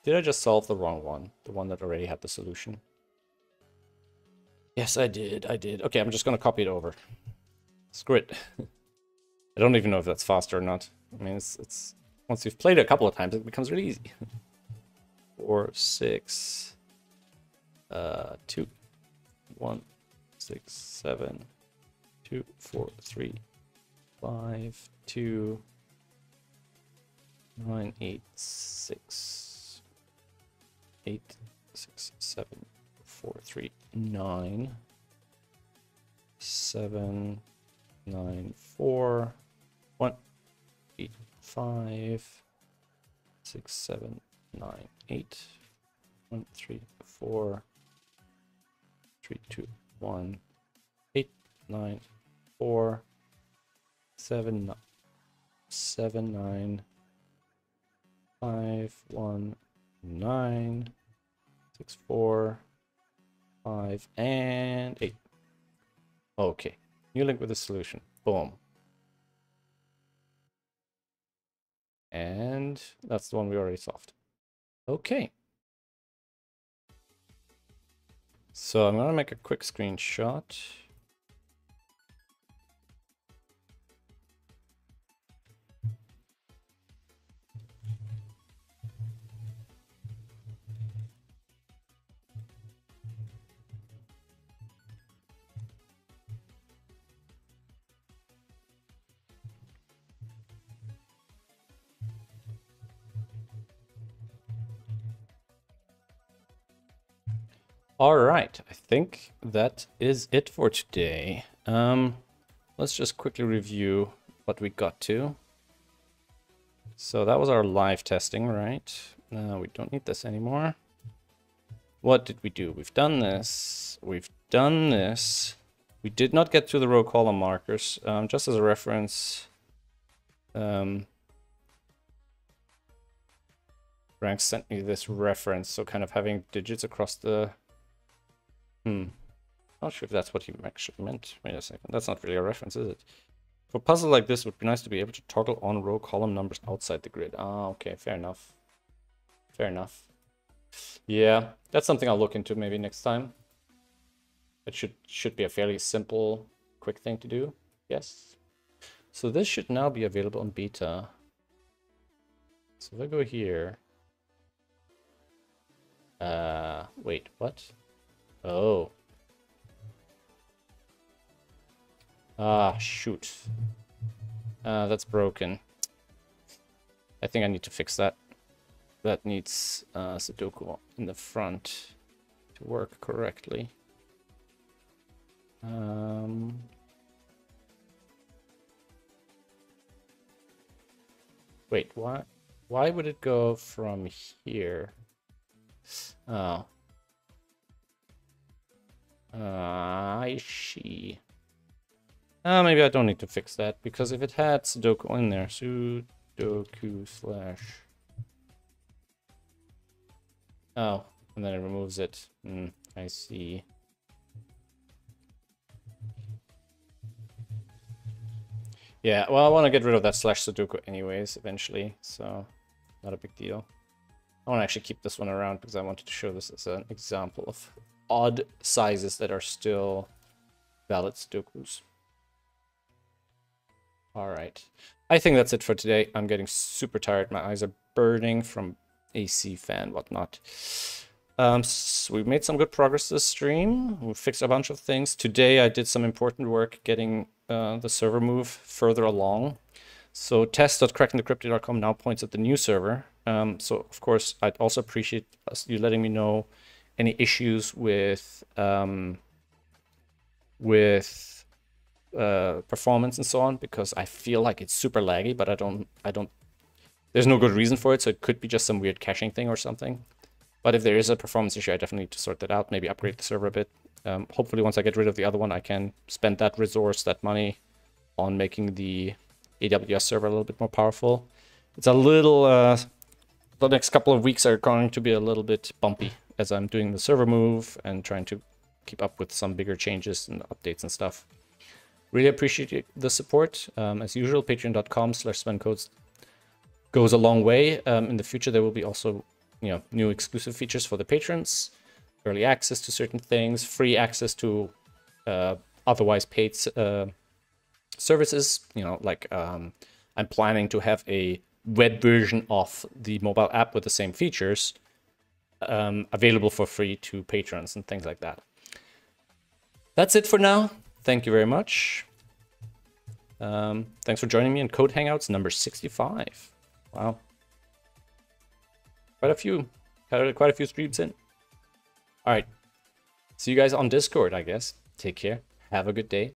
Did I just solve the wrong one? The one that already had the solution? Yes, I did. Okay, I'm just going to copy it over. Screw it. I don't even know if that's faster or not. I mean, it's once you've played it a couple of times, it becomes really easy. 4, 6, 2, 1, 6, 7, 2, 4, 3, 5, 2, 9, 8, 6, 8, 6, 7, 4, 3, 9, 7, 9, 4, 1, 8, 5, 6, 7, 9, 8, 1, 3, 4, 3, 2, 1, 8, 9, 4, 7, 7, 9, 5, 1, 9, 6, 4, 5, and 8. Okay. New link with a solution. Boom. And that's the one we already solved. Okay. So I'm going to make a quick screenshot. All right, I think that is it for today. Let's just quickly review what we got to. So that was our live testing, right? We don't need this anymore. What did we do? We've done this. We've done this. We did not get to the row column markers. Just as a reference, Frank sent me this reference, so kind of having digits across the... Not sure if that's what he actually meant. Wait a second. That's not really a reference, is it? For a puzzle like this, it would be nice to be able to toggle on row column numbers outside the grid. Ah, okay. Fair enough. Fair enough. Yeah, that's something I'll look into maybe next time. It should be a fairly simple, quick thing to do. Yes. So this should now be available in beta. So if I go here... wait, what? Oh. Ah, shoot. That's broken. I think I need to fix that. That needs Sudoku in the front to work correctly. Wait, why would it go from here? Oh. I see. Maybe I don't need to fix that, because if it had Sudoku in there, Sudoku slash... Oh, and then it removes it. I see. Yeah, well, I want to get rid of that slash Sudoku anyways, eventually, so not a big deal. I want to actually keep this one around because I wanted to show this as an example of odd sizes that are still valid Sudokus. All right. I think that's it for today. I'm getting super tired. My eyes are burning from AC fan, whatnot. So we've made some good progress this stream. We fixed a bunch of things. Today I did some important work getting the server move further along. So test.crackingthecrypto.com now points at the new server. So of course I'd also appreciate you letting me know any issues with performance and so on, because I feel like it's super laggy, but I don't there's no good reason for it, so it could be just some weird caching thing or something. But if there is a performance issue, I definitely need to sort that out, maybe upgrade the server a bit. Hopefully once I get rid of the other one, I can spend that resource, that money, on making the AWS server a little bit more powerful. It's a little the next couple of weeks are going to be a little bit bumpy as I'm doing the server move and trying to keep up with some bigger changes and updates and stuff. Really appreciate the support. As usual, patreon.com/SvenCodes goes a long way. In the future, there will be also, new exclusive features for the patrons, early access to certain things, free access to otherwise paid services. Like I'm planning to have a web version of the mobile app with the same features available for free to patrons and things like that. That's it for now. Thank you very much. Thanks for joining me in Code Hangouts number 65. Wow. Quite a few streams in. All right. See you guys on Discord, I guess. Take care. Have a good day.